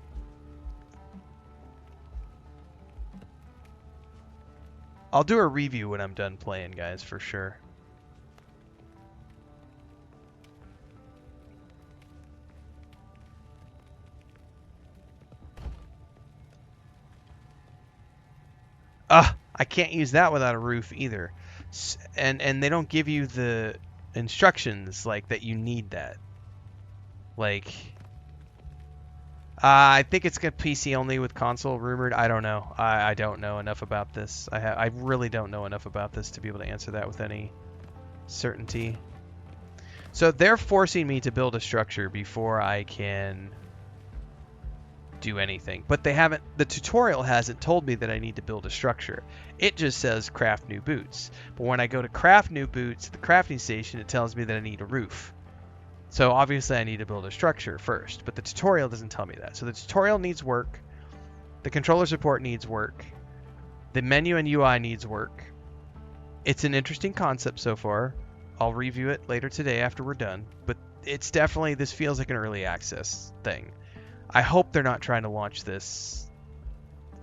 I'll do a review when I'm done playing, guys, for sure. I can't use that without a roof either. And they don't give you the instructions like that you need that. Like, I think it's got PC only with console rumored. I don't know. I don't know enough about this. I really don't know enough about this to be able to answer that with any certainty. So they're forcing me to build a structure before I can do anything, but they haven't, the tutorial hasn't told me that I need to build a structure. It just says craft new boots. But when I go to craft new boots at the crafting station, it tells me that I need a roof. So obviously I need to build a structure first, but the tutorial doesn't tell me that. So the tutorial needs work. The controller support needs work. The menu and UI needs work. It's an interesting concept so far. I'll review it later today after we're done, but it's definitely, this feels like an early access thing. I hope they're not trying to launch this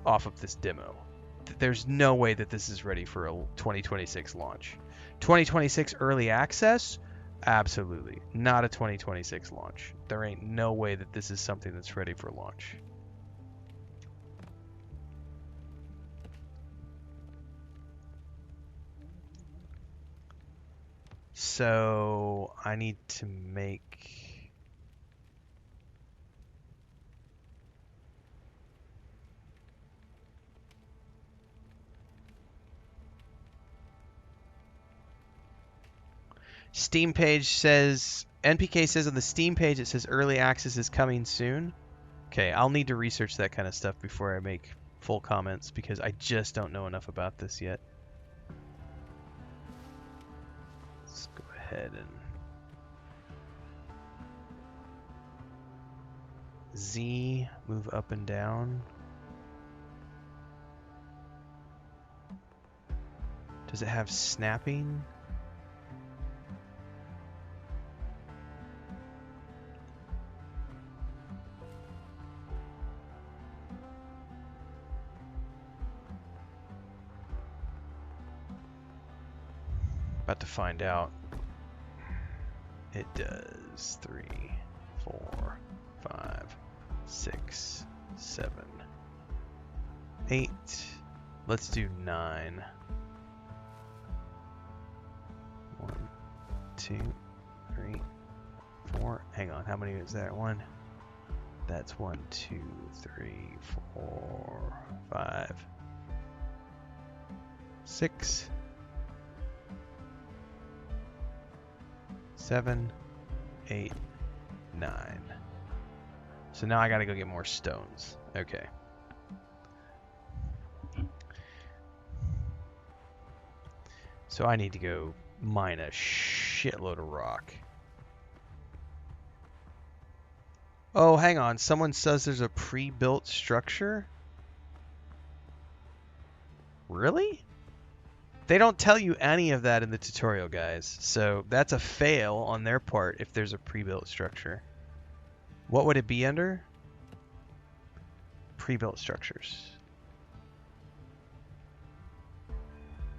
off of this demo. There's no way that this is ready for a 2026 launch. 2026 early access? Absolutely. Not a 2026 launch. There ain't no way that this is something that's ready for launch. So I need to make... Steam page says, NPK says on the Steam page it says early access is coming soon. Okay, I'll need to research that kind of stuff before I make full comments because I just don't know enough about this yet. Let's go ahead and... Z, move up and down. Does it have snapping? About to find out. It does 3, 4, 5, 6, 7, 8. Let's do 9. 1, 2, 3, 4. Hang on, how many is that? 1. That's 1, 2, 3, 4, 5, 6, 7, 8, 9. So now I gotta go get more stones. Okay. So I need to go mine a shitload of rock. Oh, hang on. Someone says there's a pre-built structure? Really? They don't tell you any of that in the tutorial, guys. So that's a fail on their part if there's a pre-built structure. What would it be under? Pre-built structures.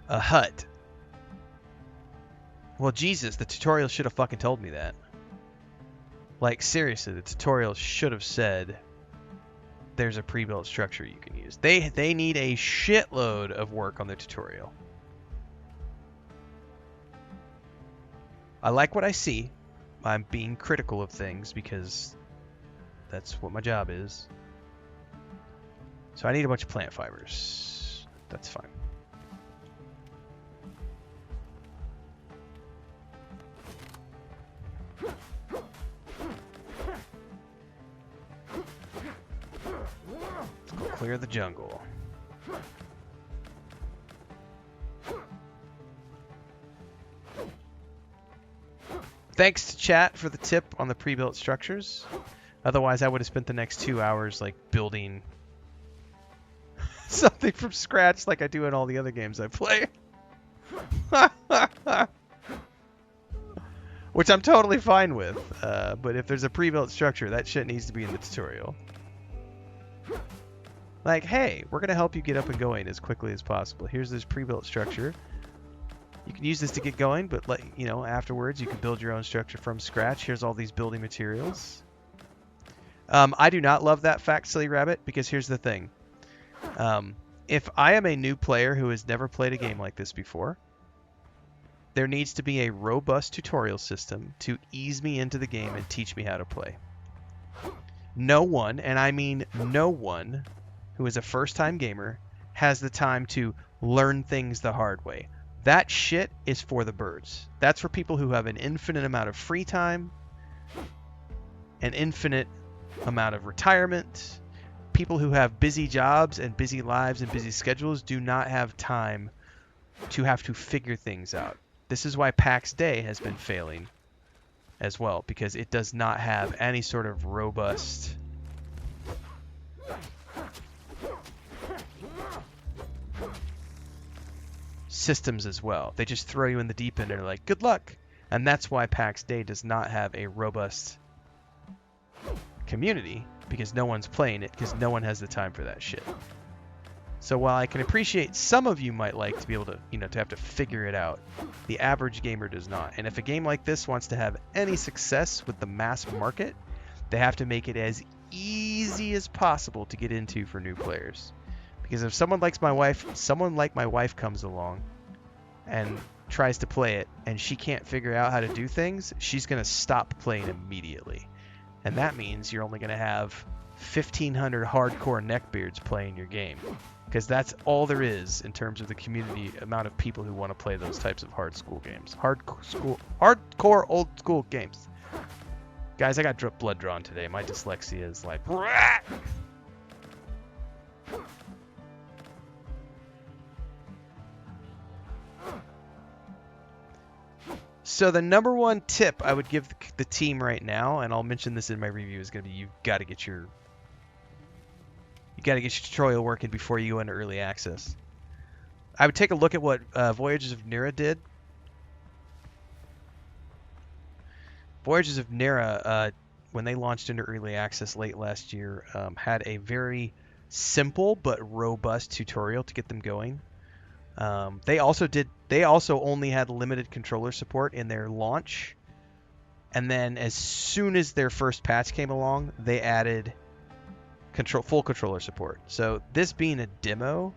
A hut. Well, Jesus, the tutorial should have fucking told me that. Like, seriously, the tutorial should have said there's a pre-built structure you can use. They need a shitload of work on the tutorial. I like what I see. I'm being critical of things because that's what my job is. So I need a bunch of plant fibers. That's fine. Let's go clear the jungle. Thanks to chat for the tip on the pre-built structures. Otherwise, I would have spent the next 2 hours like building something from scratch like I do in all the other games I play. Which I'm totally fine with. But if there's a pre-built structure, that shit needs to be in the tutorial. Like, hey, we're going to help you get up and going as quickly as possible. Here's this pre-built structure. You can use this to get going, but afterwards you can build your own structure from scratch. Here's all these building materials. I do not love that fact, Silly Rabbit, because here's the thing. If I am a new player who has never played a game like this before, there needs to be a robust tutorial system to ease me into the game and teach me how to play. No one, and I mean no one, who is a first-time gamer has the time to learn things the hard way. That shit is for the birds. That's for people who have an infinite amount of free time, an infinite amount of retirement. People who have busy jobs and busy lives and busy schedules do not have time to have to figure things out. This is why PAX Day has been failing as well, because it does not have any sort of robust systems as well. They just throw you in the deep end and are like, good luck. And that's why PAX Day does not have a robust community, because no one's playing it, because no one has the time for that shit. So while I can appreciate some of you might like to be able to, to have to figure it out, the average gamer does not. And if a game like this wants to have any success with the mass market, they have to make it as easy as possible to get into for new players. Because if someone like my wife comes along and tries to play it and she can't figure out how to do things, she's going to stop playing immediately. And that means you're only going to have 1,500 hardcore neckbeards playing your game. Because that's all there is in terms of the community amount of people who want to play those types of hardcore old school games. Guys, I got blood drawn today. My dyslexia is like... So the number one tip I would give the team right now, and I'll mention this in my review, is going to be you've got to get your tutorial working before you go into early access. I would take a look at what Voyages of Nira did. Voyages of Nira, when they launched into early access late last year, had a very simple but robust tutorial to get them going. They also only had limited controller support in their launch, and then as soon as their first patch came along, they added full controller support. So this being a demo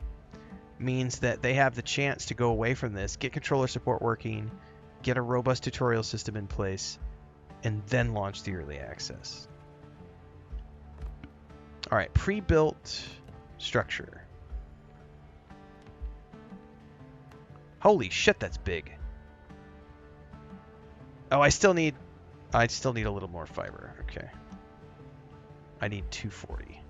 means that they have the chance to go away from this, get controller support working, get a robust tutorial system in place, and then launch the early access. All right, pre-built structure. Holy shit, that's big. Oh, I still need a little more fiber. Okay. I need 240.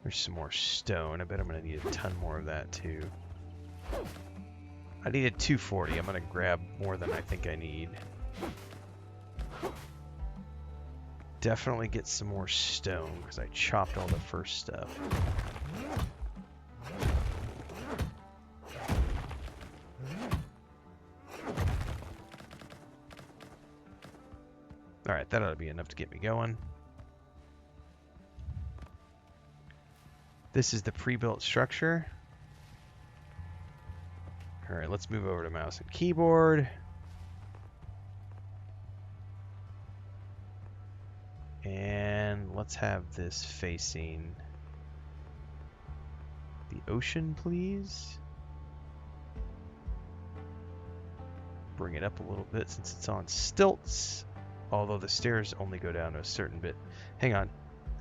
There's some more stone. I bet I'm going to need a ton more of that too. I needed 240. I'm going to grab more than I think I need. Definitely get some more stone because I chopped all the first stuff. Alright, that ought to be enough to get me going. This is the pre-built structure. Alright, let's move over to mouse and keyboard. And let's have this facing the ocean, please. Bring it up a little bit since it's on stilts. Although the stairs only go down to a certain bit. Hang on.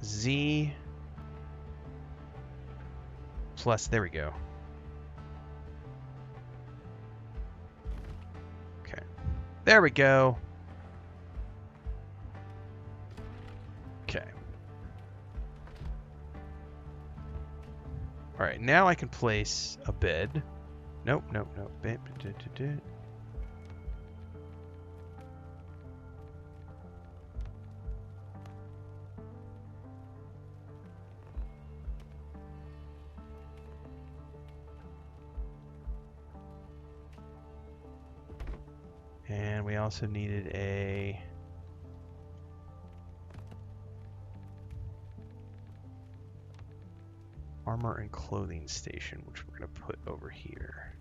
Z plus, there we go. Okay. There we go. Okay. Alright, now I can place a bed. Nope, nope, nope. And we also needed a armor and clothing station, which we're going to put over here.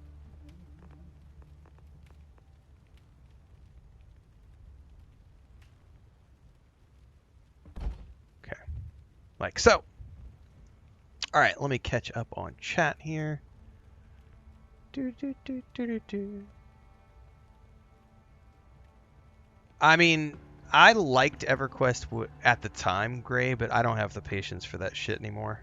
Okay, like so. All right, let me catch up on chat here. I mean, I liked EverQuest at the time, Gray, but I don't have the patience for that shit anymore.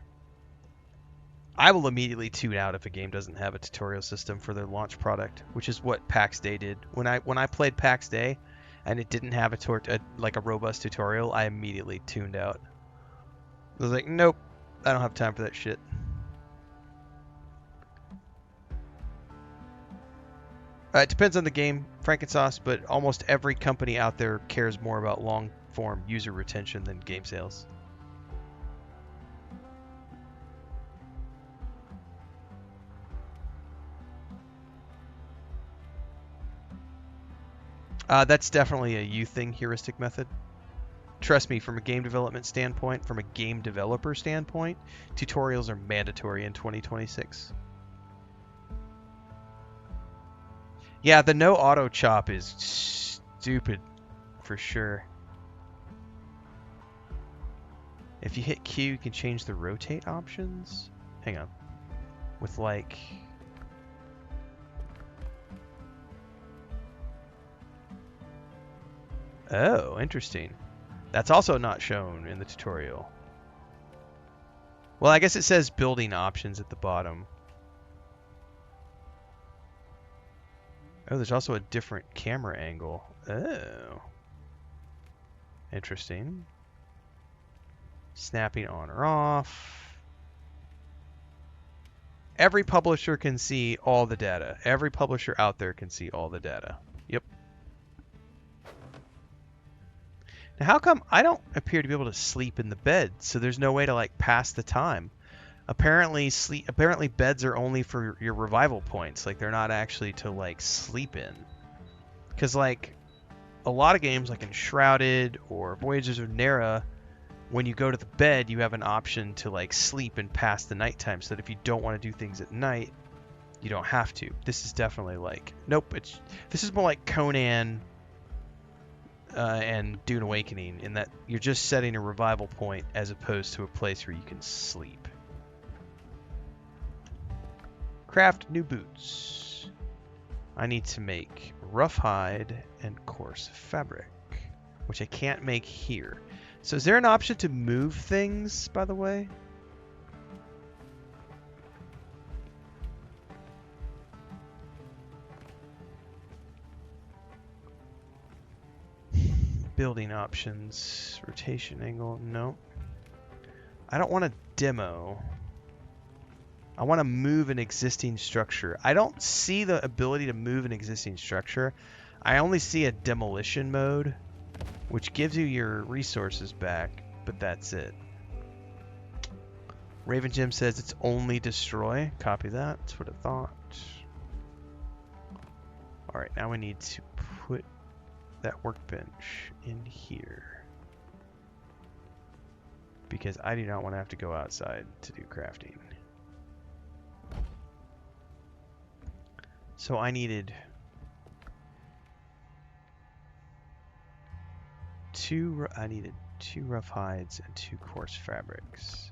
I will immediately tune out if a game doesn't have a tutorial system for their launch product, which is what PAX Day did. When I played PAX Day and it didn't have a robust tutorial, I immediately tuned out. I was like, nope, I don't have time for that shit. It depends on the game, Frankensauce, but almost every company out there cares more about long-form user retention than game sales. That's definitely a you thing, heuristic method. Trust me, from a game development standpoint, from a game developer standpoint, tutorials are mandatory in 2026. Yeah, the no auto chop is stupid for sure. If you hit Q, you can change the rotate options. Hang on. With like... Oh, interesting. That's also not shown in the tutorial. Well, I guess it says building options at the bottom. Oh, there's also a different camera angle. Oh. Interesting. Snapping on or off. Every publisher can see all the data. Every publisher out there can see all the data. Yep. Now, how come I don't appear to be able to sleep in the bed? So there's no way to like pass the time. Apparently beds are only for your revival points. Like they're not actually to like sleep in. Cuz like a lot of games like Enshrouded or Voyages of Nera, when you go to the bed, you have an option to like sleep and pass the nighttime so that if you don't want to do things at night, you don't have to. This is definitely like, nope, this is more like Conan and Dune Awakening in that you're just setting a revival point as opposed to a place where you can sleep. Craft new boots. I need to make rough hide and coarse fabric, which I can't make here. So is there an option to move things, by the way? Building options, rotation angle, no. I don't want a demo. I want to move an existing structure. I don't see the ability to move an existing structure. I only see a demolition mode, which gives you your resources back, but that's it. Raven Jim says it's only destroy. Copy that. That's what I thought. All right, now we need to put that workbench in here because I do not want to have to go outside to do crafting. So I needed two rough hides and 2 coarse fabrics.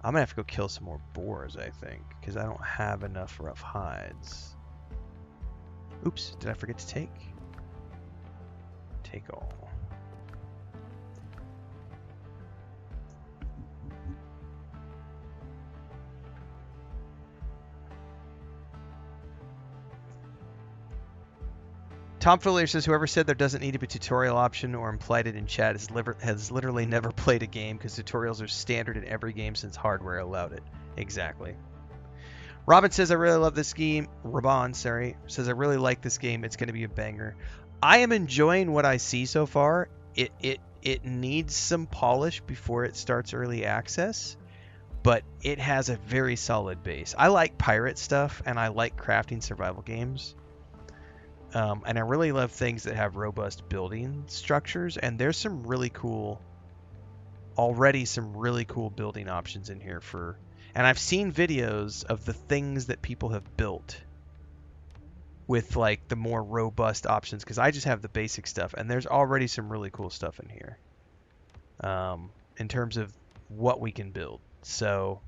I'm gonna have to go kill some more boars, I think, because I don't have enough rough hides. Oops, did I forget to take? Take all. Tom Follier says, whoever said there doesn't need to be a tutorial option or implied it in chat has literally never played a game because tutorials are standard in every game since hardware allowed it. Exactly. Robin says, I really love this game. Raban, sorry, says, I really like this game. It's going to be a banger. I am enjoying what I see so far. It needs some polish before it starts early access, but it has a very solid base. I like pirate stuff, and I like crafting survival games. And I really love things that have robust building structures, and there's some really cool building options in here and I've seen videos of the things that people have built with like the more robust options, because I just have the basic stuff, and there's already some really cool stuff in here in terms of what we can build. So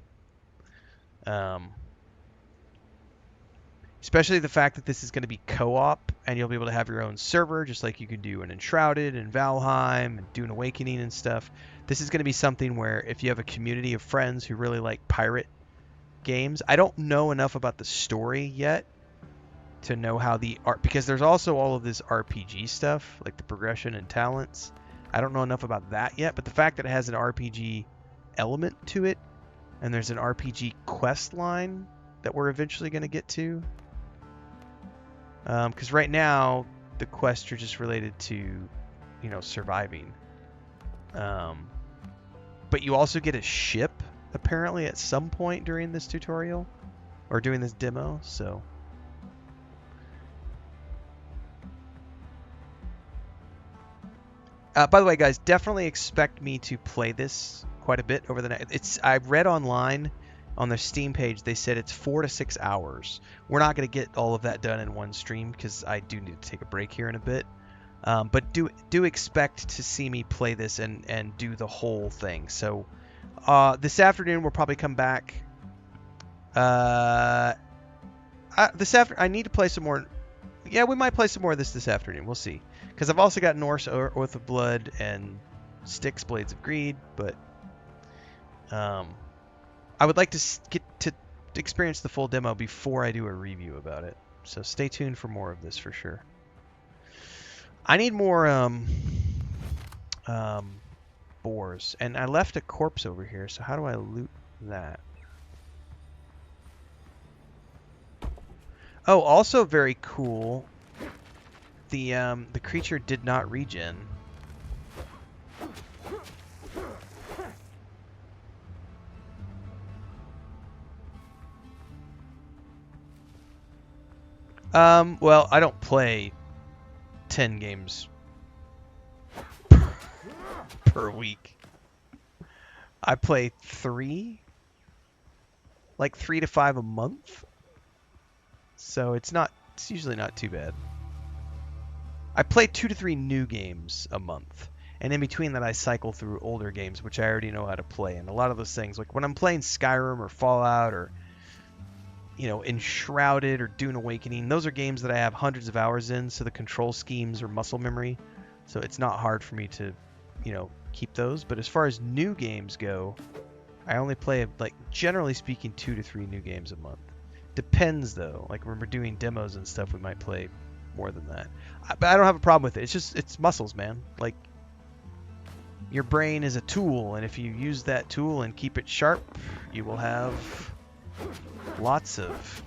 especially the fact that this is going to be co-op, and you'll be able to have your own server, just like you can do in Enshrouded and Valheim and Dune Awakening and stuff. This is going to be something where if you have a community of friends who really like pirate games, I don't know enough about the story yet to know how the art, because there's also all of this RPG stuff, like the progression and talents. I don't know enough about that yet, but the fact that it has an RPG element to it, and there's an RPG quest line that we're eventually going to get to. Because right now the quests are just related to, surviving. But you also get a ship apparently at some point during this tutorial or during this demo. So by the way, guys, definitely expect me to play this quite a bit over the next. I read online on their Steam page, they said it's 4 to 6 hours. We're not going to get all of that done in one stream because I do need to take a break here in a bit. But do expect to see me play this and do the whole thing. So this afternoon we'll probably come back I need to play some more. Yeah, we might play some more of this afternoon. We'll see. Because I've also got Norse Oath of Blood and Styx Blades of Greed, but I would like to get to experience the full demo before I do a review about it. So stay tuned for more of this for sure. I need more boars, and I left a corpse over here. So how do I loot that? Oh, also very cool. The creature did not regen. Well, I don't play 10 games per week. I play 3, like 3 to 5 a month. So it's usually not too bad. I play 2 to 3 new games a month. And in between that, I cycle through older games, which I already know how to play. And a lot of those things, like when I'm playing Skyrim or Fallout or, Enshrouded or Dune Awakening, those are games that I have hundreds of hours in, so the control schemes are muscle memory. So it's not hard for me to, keep those. But as far as new games go, I only play, like, generally speaking, 2 to 3 new games a month. Depends, though. Like, when we're doing demos and stuff, we might play more than that. But I don't have a problem with it. It's muscles, man. Like, your brain is a tool, and if you use that tool and keep it sharp, you will have lots of...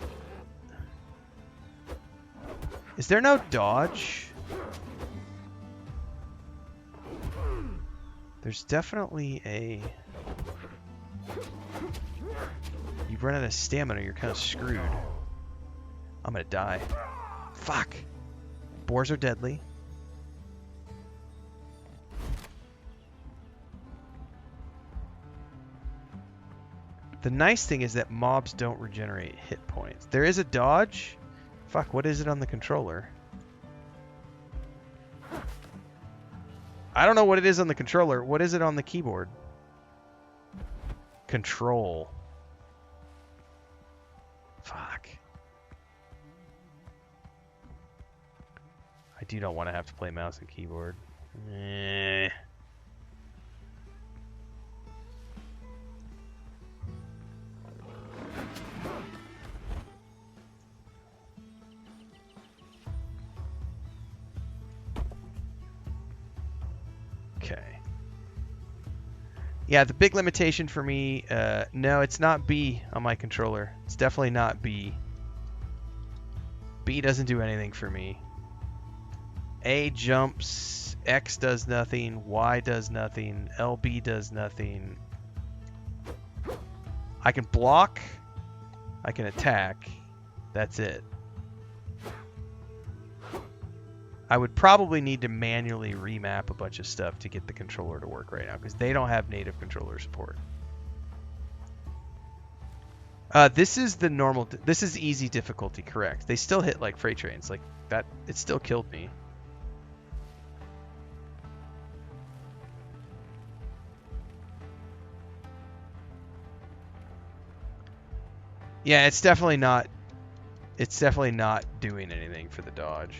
Is there no dodge? There's definitely a... You run out of stamina, you're kind of screwed. I'm gonna die. Fuck. Boars are deadly. The nice thing is that mobs don't regenerate hit points. There is a dodge. Fuck, what is it on the controller? I don't know what it is on the controller. What is it on the keyboard? Control. Fuck. I do not want to have to play mouse and keyboard. Eh. Okay. Yeah, the big limitation for me, no, it's not B on my controller. It's definitely not B. B doesn't do anything for me. A jumps, X does nothing, Y does nothing, LB does nothing. I can block, I can attack, that's it. I would probably need to manually remap a bunch of stuff to get the controller to work right now, because they don't have native controller support. This is the normal, this is easy difficulty, correct. They still hit like freight trains, like that, it still killed me. Yeah, it's definitely not doing anything for the dodge.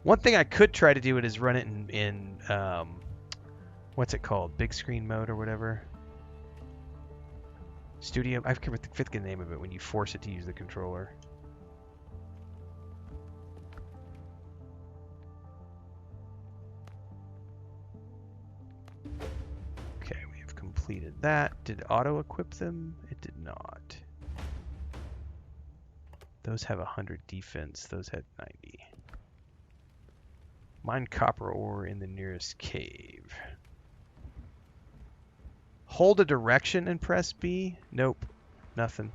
One thing I could try to do it is run it in what's it called? Big screen mode or whatever. Studio, I forget the name of it when you force it to use the controller. Okay, we have completed that. Did auto equip them? It did not. Those have 100 defense, those had 90. Mine copper ore in the nearest cave. Hold a direction and press B? Nope. Nothing.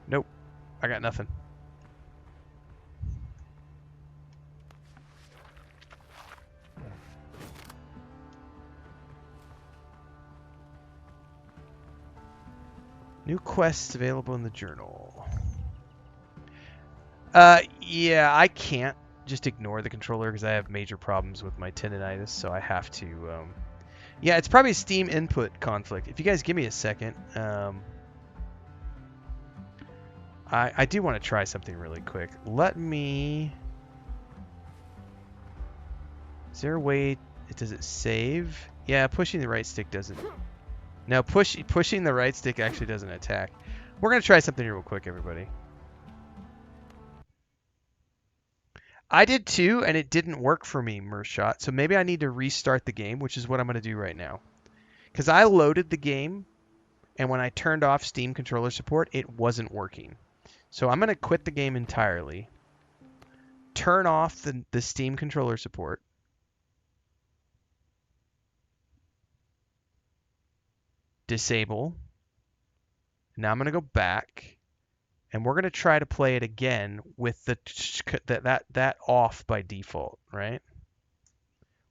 Nope. I got nothing. New quests available in the journal. Yeah, I can't just ignore the controller because I have major problems with my tendinitis, so I have to, yeah, it's probably a Steam input conflict. If you guys give me a second, I do want to try something really quick. Let me... Is there a way... Does it save? Yeah, pushing the right stick doesn't... No, pushing the right stick actually doesn't attack. We're going to try something real quick, everybody. I did too, and it didn't work for me, Mershot. So maybe I need to restart the game, which is what I'm going to do right now. Because I loaded the game, and when I turned off Steam controller support, it wasn't working. So I'm going to quit the game entirely. Turn off the Steam controller support. Disable. Now I'm going to go back, and we're going to try to play it again with that off by default, right?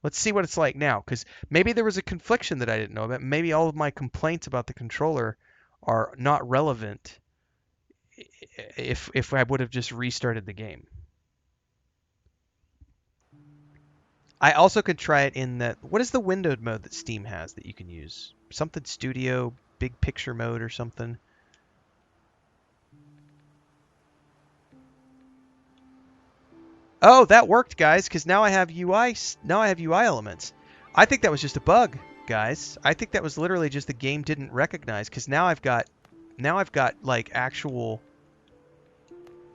Let's see what it's like now, because maybe there was a confliction that I didn't know about. Maybe all of my complaints about the controller are not relevant if I would have just restarted the game. I also could try it in that... What is the windowed mode that Steam has that you can use? Something Studio, Big Picture mode or something? Oh, that worked, guys, because now I have UI. Now I have UI elements. I think that was just a bug, guys. I think that was literally just the game didn't recognize, because now I've got like actual...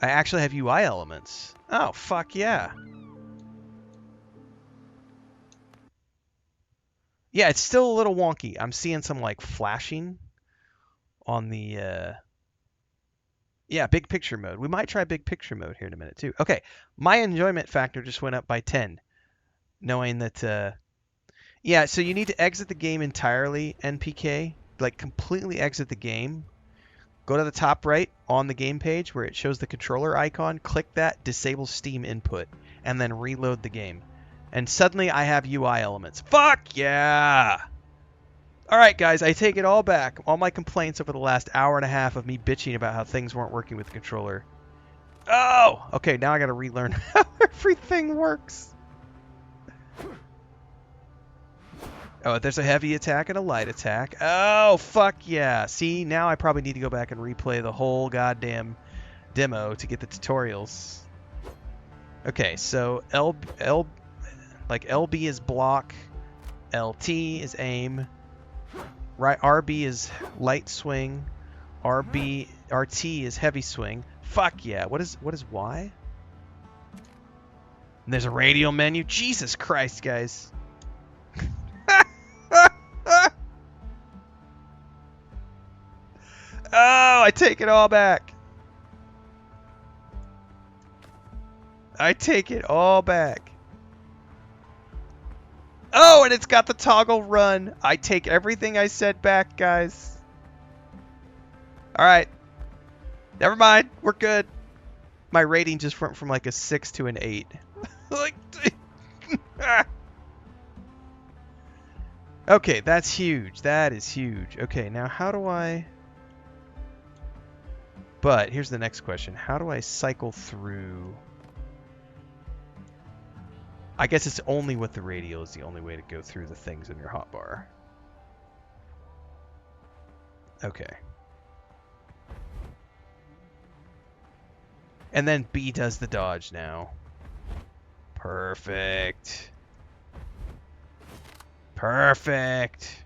I actually have UI elements. Oh, fuck yeah. Yeah, it's still a little wonky. I'm seeing some like flashing on the yeah, big picture mode. We might try big picture mode here in a minute too. Okay, my enjoyment factor just went up by 10, knowing that yeah, so you need to exit the game entirely, NPK, like completely exit the game. Go to the top right on the game page where it shows the controller icon, click that, disable Steam input, and then reload the game. And suddenly I have UI elements. Fuck yeah! Alright guys, I take it all back. All my complaints over the last hour and a half of me bitching about how things weren't working with the controller. Oh! Okay, now I gotta relearn how everything works. Oh, there's a heavy attack and a light attack. Oh, fuck yeah. See, now I probably need to go back and replay the whole goddamn demo to get the tutorials. Okay, so like LB is block, LT is aim, right? RB is light swing, RT is heavy swing. Fuck yeah. What is Y? And there's a radial menu. Jesus Christ, guys. Oh, I take it all back. I take it all back. Oh, and it's got the toggle run. I take everything I said back, guys. All right. Never mind. We're good. My rating just went from like a 6 to an 8. Like, okay, that's huge. That is huge. Okay, now how do I... But here's the next question. How do I cycle through... I guess it's only with the radial is the only way to go through the things in your hotbar. Okay. And then B does the dodge now. Perfect. Perfect.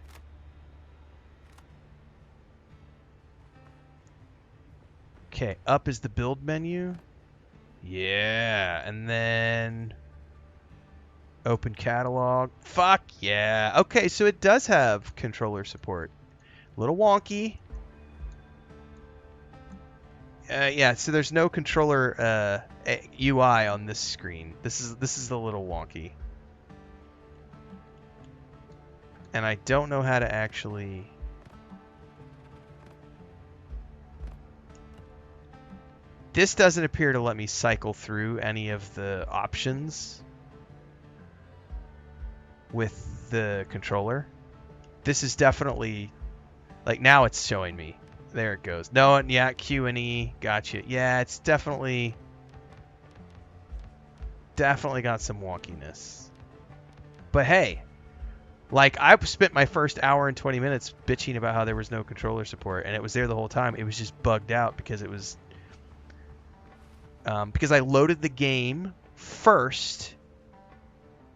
Okay, up is the build menu. Yeah, and then open catalog. Fuck yeah. Okay, so it does have controller support. A little wonky. Yeah, so there's no controller UI on this screen. This is a little wonky. And I don't know how to actually... This doesn't appear to let me cycle through any of the options with the controller. This is definitely... Like, now it's showing me. There it goes. No, yeah, Q and E. Gotcha. Yeah, it's definitely got some wonkiness. But hey, like I spent my first hour and 20 minutes bitching about how there was no controller support, and it was there the whole time. It was just bugged out because it was because I loaded the game first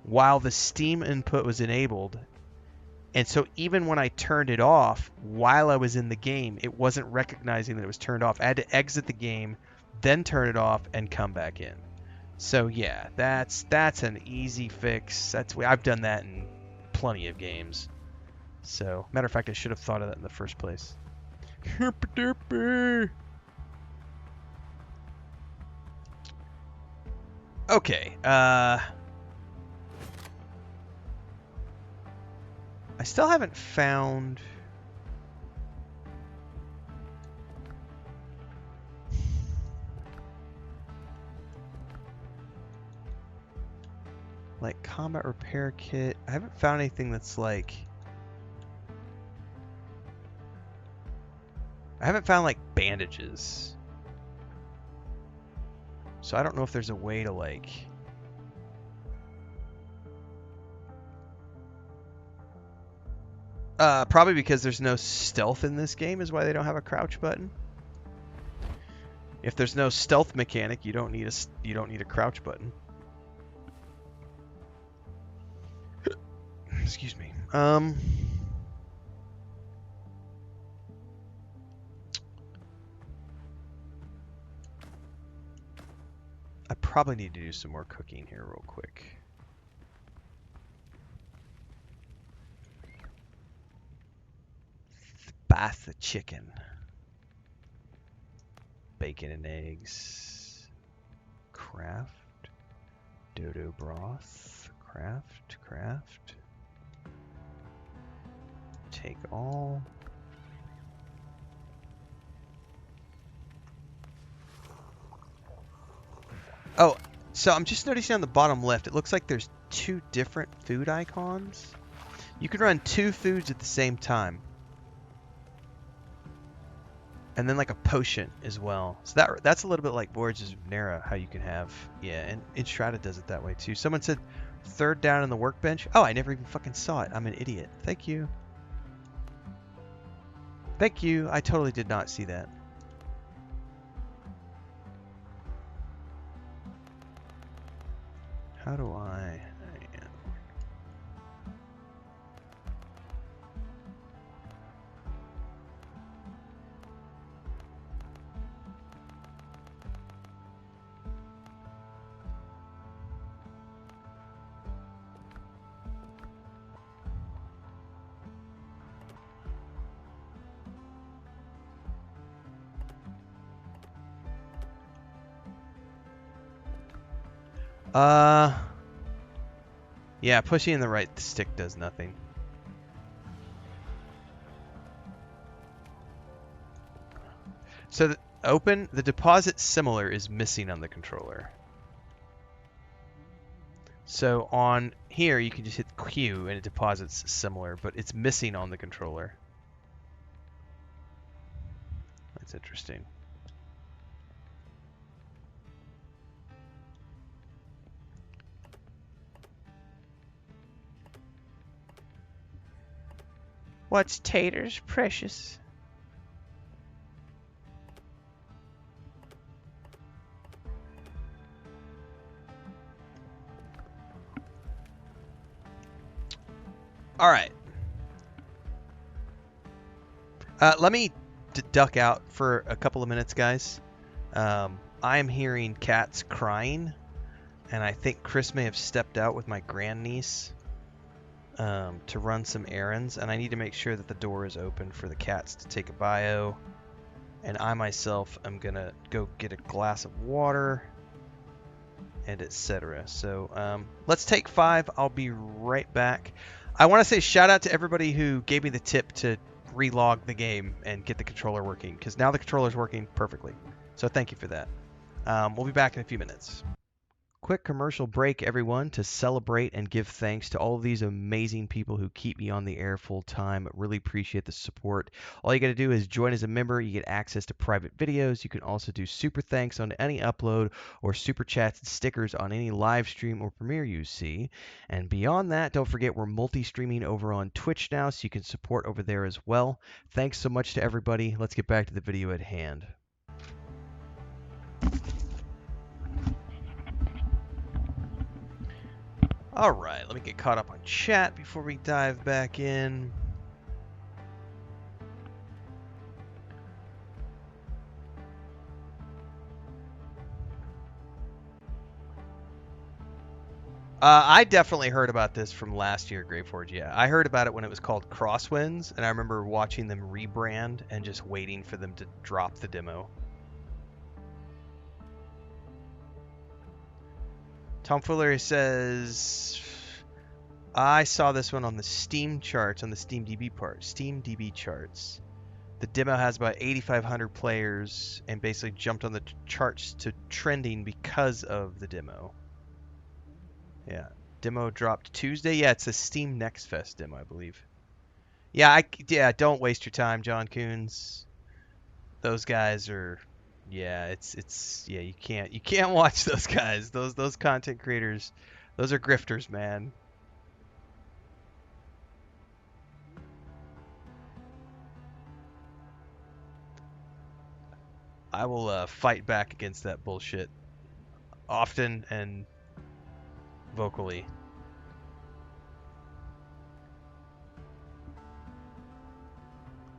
while the Steam input was enabled. And so even when I turned it off while I was in the game, it wasn't recognizing that it was turned off. I had to exit the game, then turn it off and come back in. So yeah, that's an easy fix. I've done that in plenty of games. So matter of fact, I should have thought of that in the first place. Okay. I still haven't found... like combat repair kit. I haven't found anything that's like... I haven't found like bandages. So I don't know if there's a way to like... probably because there's no stealth in this game is why they don't have a crouch button. If there's no stealth mechanic, you don't need a crouch button. Excuse me. I probably need to do some more cooking here real quick. Bath the chicken. Bacon and eggs. Craft. Dodo broth. Craft. Take all. Oh, so I'm just noticing on the bottom left, it looks like there's 2 different food icons. You can run 2 foods at the same time. And then like a potion as well. So that's a little bit like Voyages of Nera, how you can have... Yeah, and Enstrata does it that way too. Someone said 3rd down in the workbench. Oh, I never even fucking saw it. I'm an idiot. Thank you. Thank you. I totally did not see that. How do I... Yeah, pushing the right stick does nothing. So the deposit similar is missing on the controller. So on here you can just hit Q and it deposits similar, but it's missing on the controller. That's interesting. What's taters, precious? All right. Let me duck out for a couple of minutes, guys. I'm hearing cats crying, and I think Chris may have stepped out with my grandniece to run some errands, and I need to make sure that the door is open for the cats to take a bio. And I myself am gonna go get a glass of water and etc. So let's take 5. I'll be right back. I want to say shout out to everybody who gave me the tip to relog the game and get the controller working, because now the controller's working perfectly. So thank you for that. We'll be back in a few minutes. Quick quick commercial break, everyone, to celebrate and give thanks to all of these amazing people who keep me on the air full time. Really appreciate the support. All you got to do is join as a member. You get access to private videos. You can also do super thanks on any upload or super chats and stickers on any live stream or premiere you see. And beyond that, don't forget we're multi-streaming over on Twitch now, so you can support over there as well. Thanks so much to everybody. Let's get back to the video at hand. All right, let me get caught up on chat before we dive back in. I definitely heard about this from last year, Greyforge. Yeah, I heard about it when it was called Crosswinds, and I remember watching them rebrand and just waiting for them to drop the demo. Tom Fuller says, I saw this one on the Steam charts, on the SteamDB charts. The demo has about 8,500 players and basically jumped on the charts to trending because of the demo. Yeah. Demo dropped Tuesday. Yeah, it's a Steam Next Fest demo, I believe. Yeah, don't waste your time, John Coons. Those guys are, yeah, yeah, you can't watch those guys. Those content creators, those are grifters, man. I will fight back against that bullshit often and vocally.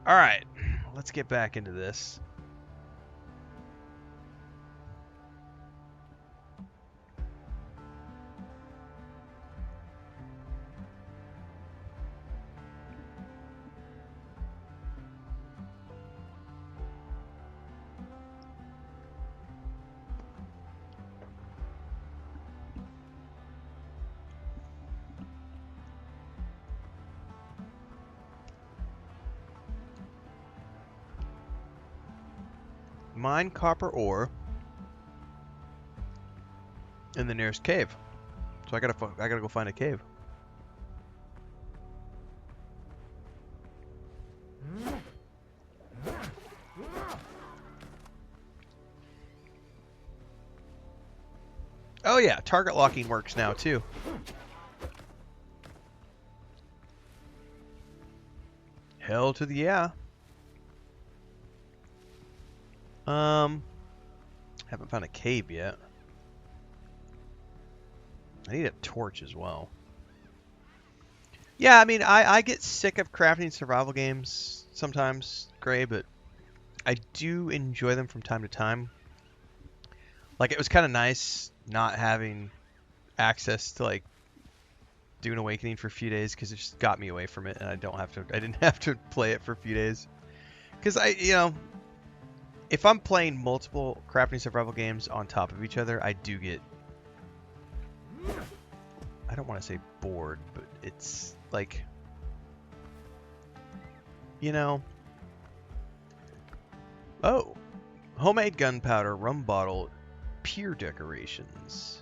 All right, let's get back into this. Mine copper ore in the nearest cave. So I gotta go find a cave. Oh yeah, target locking works now too. Hell to the yeah. Haven't found a cave yet. I need a torch as well. Yeah, I mean, I get sick of crafting survival games sometimes, Gray, but I do enjoy them from time to time. Like, it was kind of nice not having access to, like, Dune Awakening for a few days, because it just got me away from it, and I didn't have to play it for a few days. Because if I'm playing multiple crafting survival games on top of each other, I do get, I don't want to say bored, but it's like, oh, homemade gunpowder, rum bottle, pier decorations.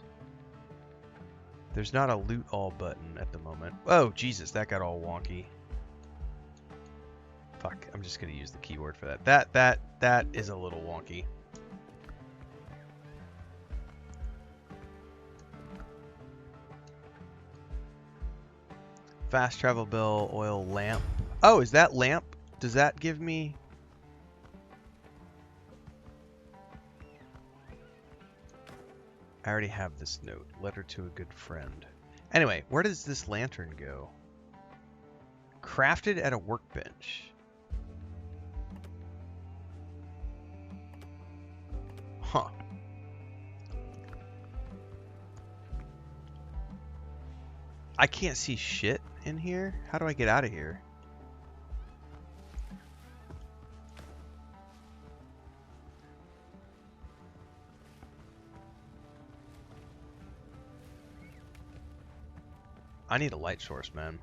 There's not a loot all button at the moment. Oh, Jesus, that got all wonky. Fuck, I'm just going to use the keyboard for that. That is a little wonky. Fast travel bell, oil lamp. Oh, is that lamp? Does that give me... I already have this note. Letter to a good friend. Anyway, where does this lantern go? Crafted at a workbench. Huh. I can't see shit in here. How do I get out of here? I need a light source, man.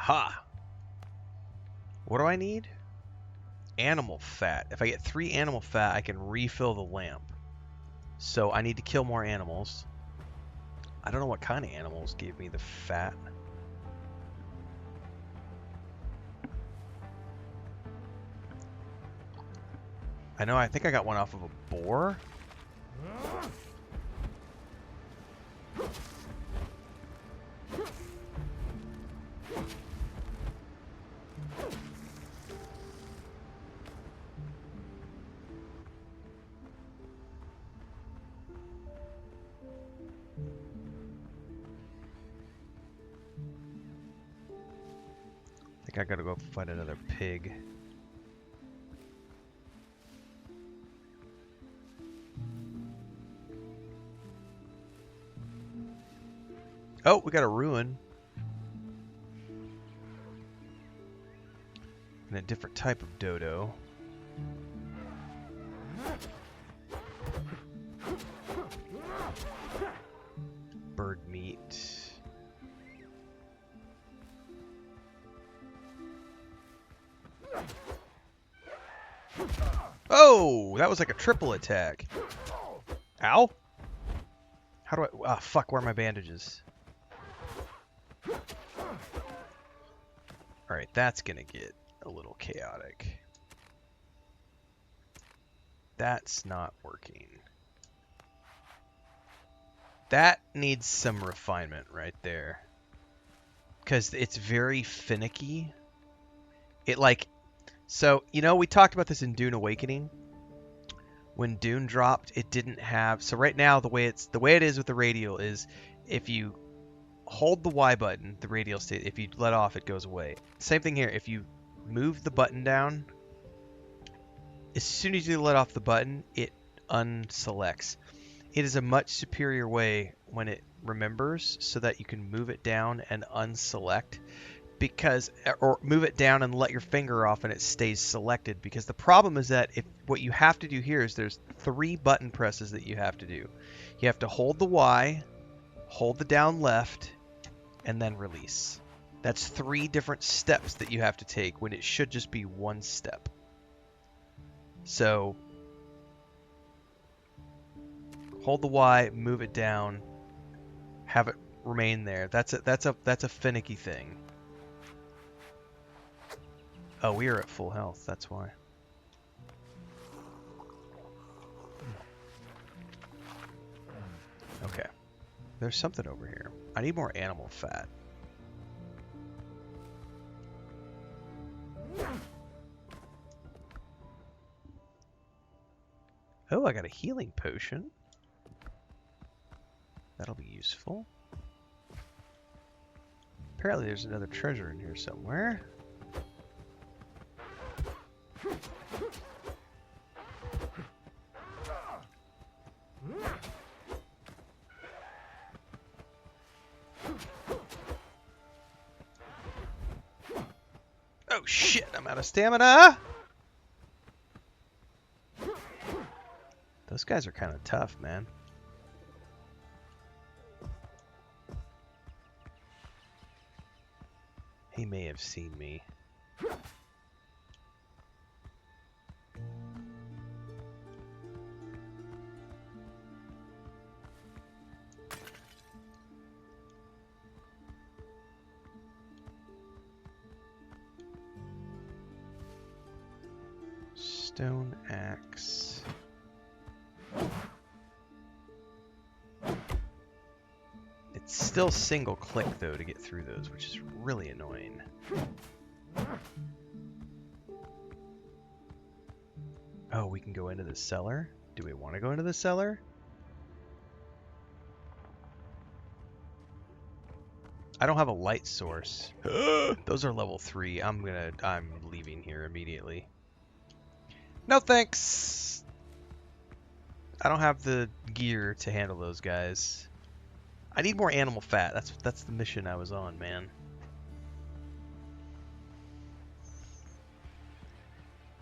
Aha! What do I need? Animal fat. If I get 3 animal fat, I can refill the lamp. So I need to kill more animals. I don't know what kind of animals gave me the fat. I think I got one off of a boar. I think I gotta go find another pig. Oh, we got a ruin. And a different type of dodo. Bird meat. Oh, that was like a triple attack. Ow. How do I... Ah, fuck, where are my bandages? Alright, that's gonna get a little chaotic. That's not working. That needs some refinement right there. Because it's very finicky. It like... So, you know, we talked about this in Dune Awakening. When Dune dropped, it didn't have... So right now, the way it is with the radial is if you hold the Y button, the radial stays. If you let off, it goes away. Same thing here. If you move the button down, as soon as you let off the button, it unselects. It is a much superior way when it remembers so that you can move it down and unselect. Or move it down and let your finger off and it stays selected, because the problem is that if what you have to do here is there's 3 button presses that you have to do. You have to hold the Y, hold the down left, and then release. That's 3 different steps that you have to take when it should just be 1 step. So hold the Y, move it down, have it remain there. That's a finicky thing. Oh, we are at full health, that's why. Okay. There's something over here. I need more animal fat. Oh, I got a healing potion. That'll be useful. Apparently there's another treasure in here somewhere. Oh shit, I'm out of stamina! Those guys are kind of tough, man. He may have seen me. Stone axe. It's still single click though to get through those, which is really annoying. Oh, we can go into the cellar? Do we want to go into the cellar? I don't have a light source. Those are level 3. I'm leaving here immediately. No thanks! I don't have the gear to handle those guys. I need more animal fat. That's the mission I was on, man.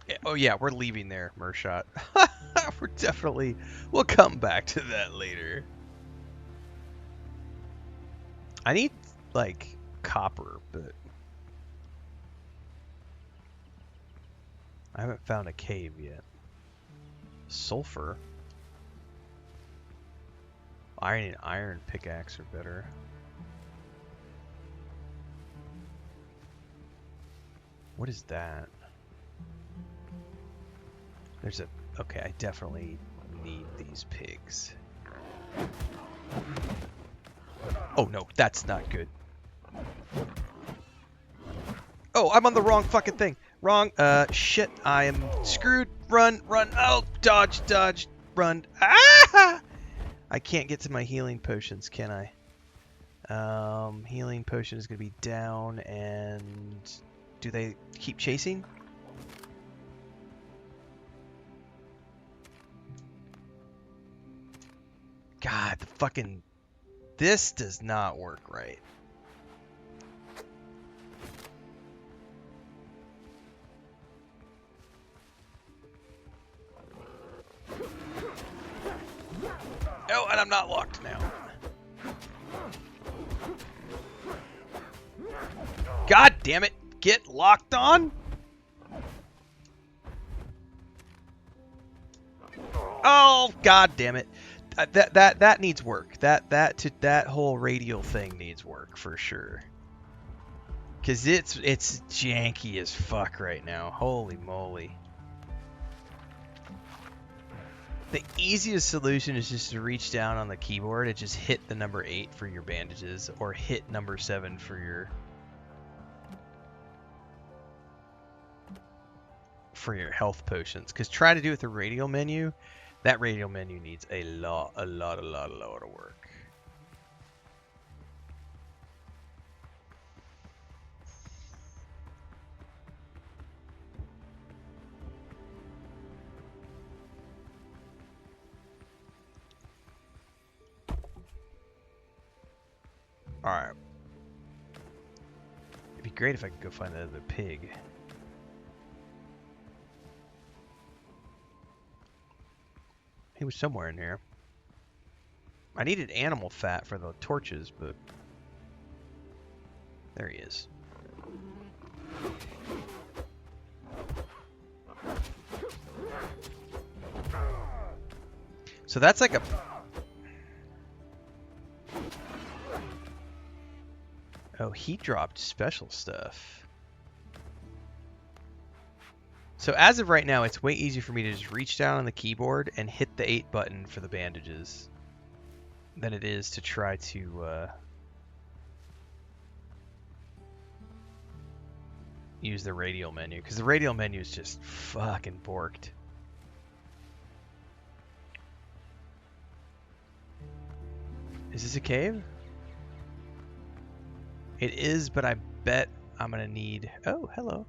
Yeah, oh yeah, we're leaving there, Mershot. We'll come back to that later. I need, like, copper, but... I haven't found a cave yet. Sulfur. Iron and iron pickaxe are better. What is that? There's a... Okay, I definitely need these pigs. Oh no, that's not good. Oh, I'm on the wrong fucking thing. Wrong. Shit, I am screwed. Run, run. Oh, dodge, dodge, run. Ah! I can't get to my healing potions, can I? Healing potion is going to be down, and do they keep chasing? God, the fucking... This does not work right. Oh, and I'm not locked now. God damn it! Get locked on! Oh, god damn it! That needs work. That whole radial thing needs work for sure. Cause it's janky as fuck right now. Holy moly! The easiest solution is just to reach down on the keyboard and just hit the number 8 for your bandages, or hit number 7 for your health potions. Because try to do it with the radial menu. That radial menu needs a lot of work. Alright. It'd be great if I could go find the other pig. He was somewhere in here. I needed animal fat for the torches, but... There he is. So that's like a... Oh, he dropped special stuff. So as of right now, it's way easier for me to just reach down on the keyboard and hit the 8 button for the bandages than it is to try to use the radial menu, because the radial menu is just fucking borked. Is this a cave? It is, but I bet I'm gonna need... Oh, hello.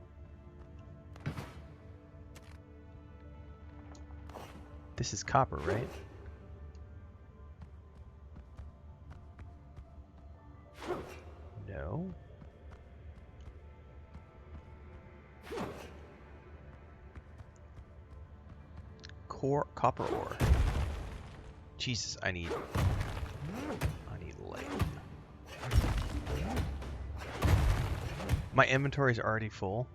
This is copper, right? No. Copper ore. Jesus, I need light. My inventory is already full.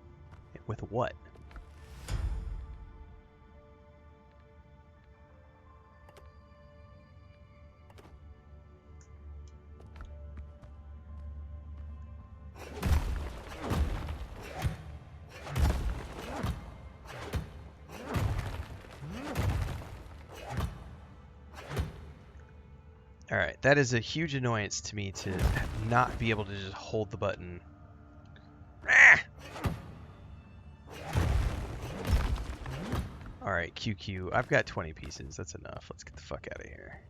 With what? Alright, that is a huge annoyance to me to not be able to just hold the button. Ah! Alright, QQ. I've got 20 pieces. That's enough. Let's get the fuck out of here.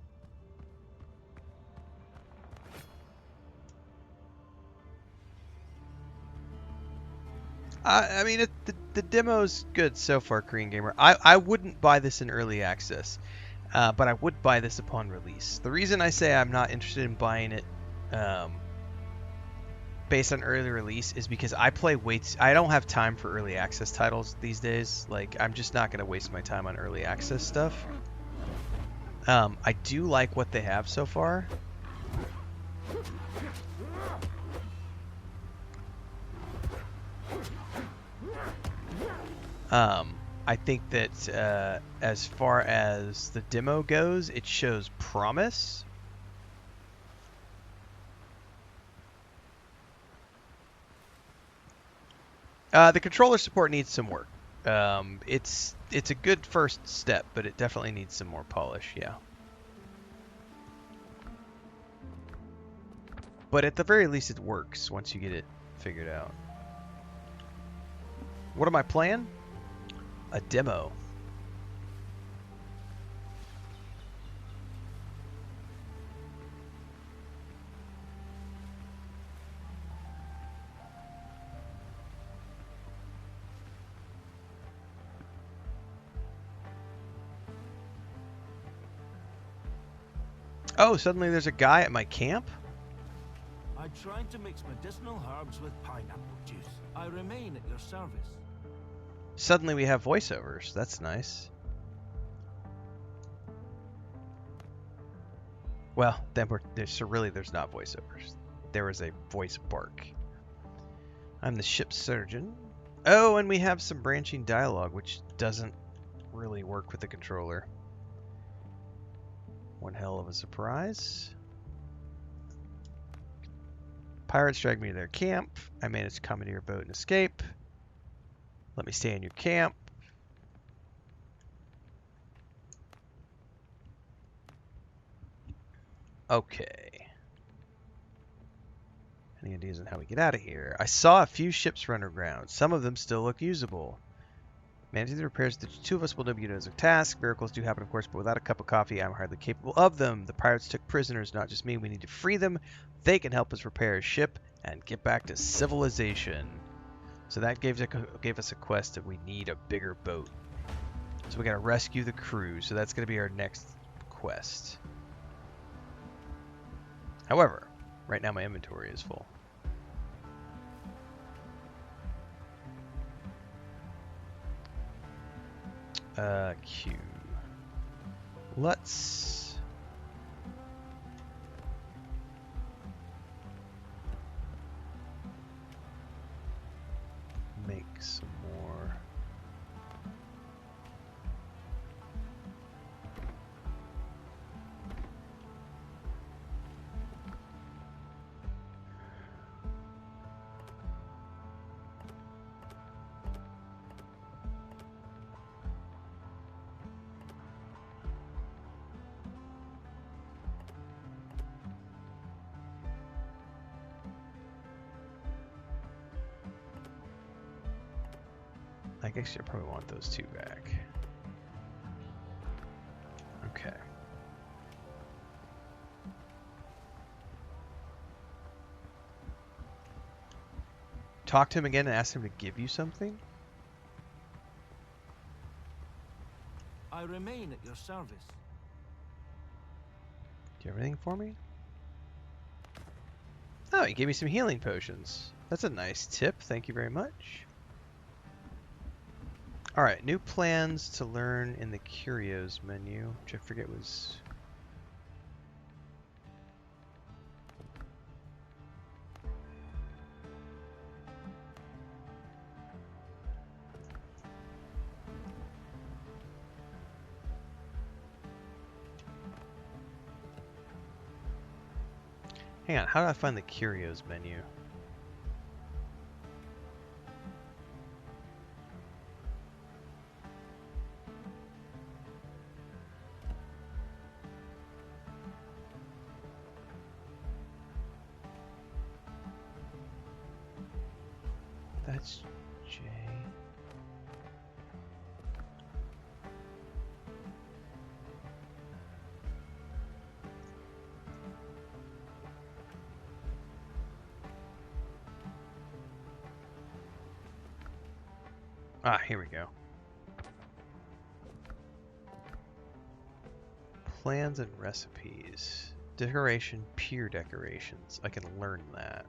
I mean, the demo's good so far, Korean Gamer. I wouldn't buy this in early access. But I would buy this upon release. The reason I say I'm not interested in buying it based on early release is because I don't have time for early access titles these days. Like, I'm just not going to waste my time on early access stuff. I do like what they have so far. I think that as far as the demo goes, it shows promise. The controller support needs some work. It's a good first step, but it definitely needs some more polish, yeah. But at the very least, it works once you get it figured out. What am I playing? A demo. Oh, suddenly there's a guy at my camp? I tried to mix medicinal herbs with pineapple juice. I remain at your service. Suddenly we have voiceovers. That's nice. Well, then there's not voiceovers. There is a voice bark. I'm the ship's surgeon. Oh, and we have some branching dialogue, which doesn't really work with the controller. One hell of a surprise. Pirates dragged me to their camp. I managed to commandeer your boat and escape. Let me stay in your camp. Okay. Any ideas on how we get out of here? I saw a few ships run aground. Some of them still look usable. Managing the repairs, the two of us will know you as a task. Miracles do happen, of course, but without a cup of coffee, I'm hardly capable of them. The pirates took prisoners, not just me. We need to free them. They can help us repair a ship and get back to civilization. So that gave us a quest that we need a bigger boat. So we gotta rescue the crew. So that's gonna be our next quest. However, right now my inventory is full. Q. Let's make some more. I guess you probably want those two back. Okay. Talk to him again and ask him to give you something? I remain at your service. Do you have anything for me? Oh, he gave me some healing potions. That's a nice tip. Thank you very much. Alright, new plans to learn in the Curios menu, which I forget was... Hang on, how do I find the Curios menu? That's J. Ah, here we go. Plans and recipes. Decoration, pier decorations. I can learn that.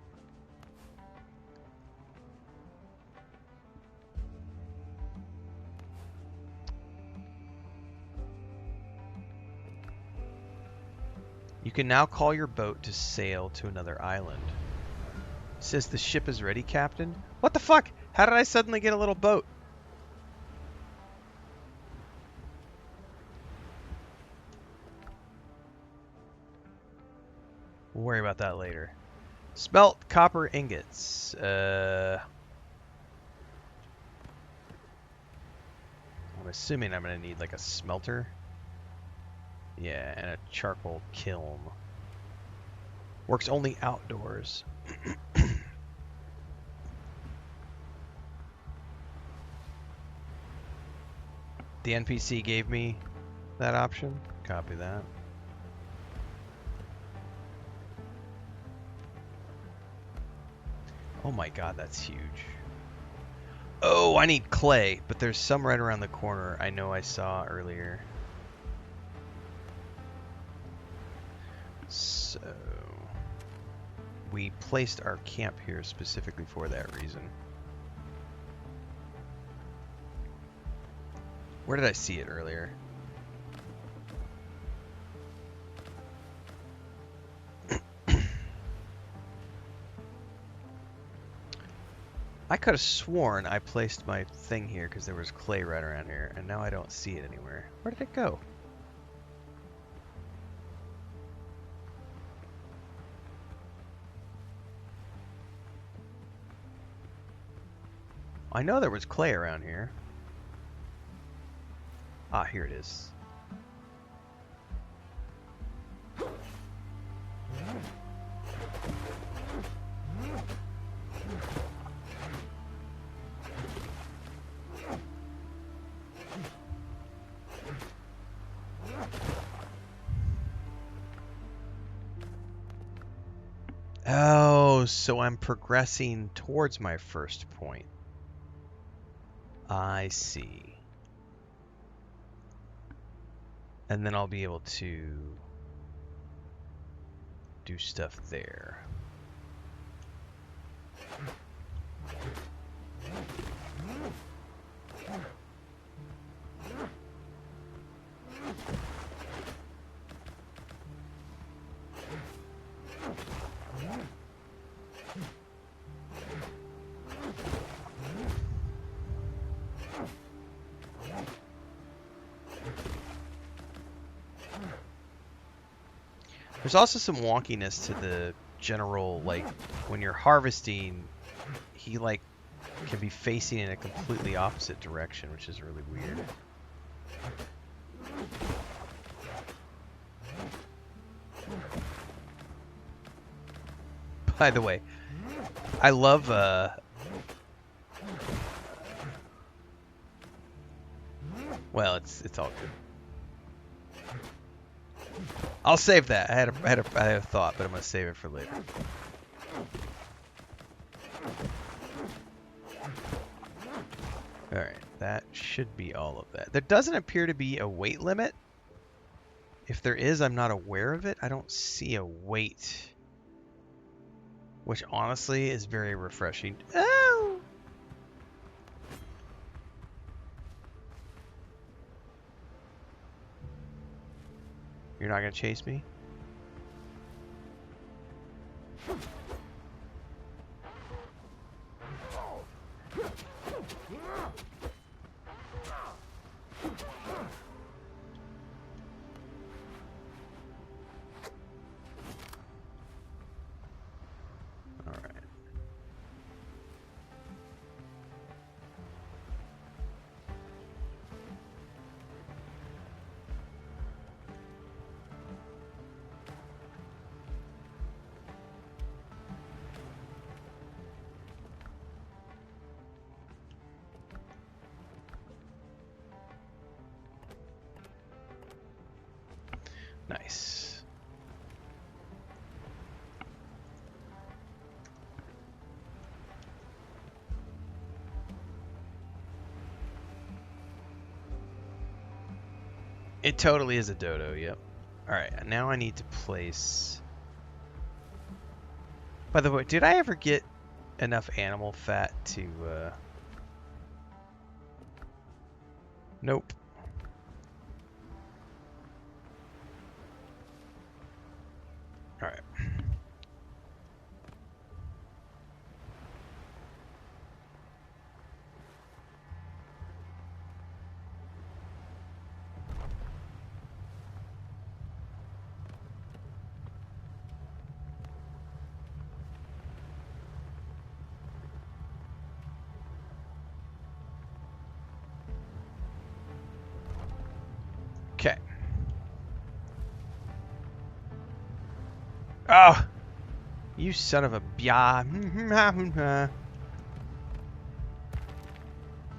You can now call your boat to sail to another island. It says the ship is ready, Captain. What the fuck? How did I suddenly get a little boat? We'll worry about that later. Smelt copper ingots. I'm assuming I'm going to need like a smelter. Yeah, and a charcoal kiln. Works only outdoors. The NPC gave me that option. Copy that. Oh my god, that's huge. Oh, I need clay, but there's some right around the corner I know I saw earlier. So we placed our camp here specifically for that reason. Where did I see it earlier? I could have sworn I placed my thing here because there was clay right around here, and now I don't see it anywhere. Where did it go? I know there was clay around here. Ah, here it is. Oh, so I'm progressing towards my first point. I see. And then I'll be able to do stuff there. There's also some wonkiness to the general, like, when you're harvesting, he, like, can be facing in a completely opposite direction, which is really weird. By the way, I love, well, it's all good. I'll save that. I had a thought, but I'm gonna save it for later. All right, that should be all of that. There doesn't appear to be a weight limit. If there is, I'm not aware of it. I don't see a weight, which honestly is very refreshing. Oh! You're not gonna chase me? Nice. It totally is a dodo, yep. Alright, now I need to place... By the way, did I ever get enough animal fat to... Nope. Alright. Oh! You son of a bia.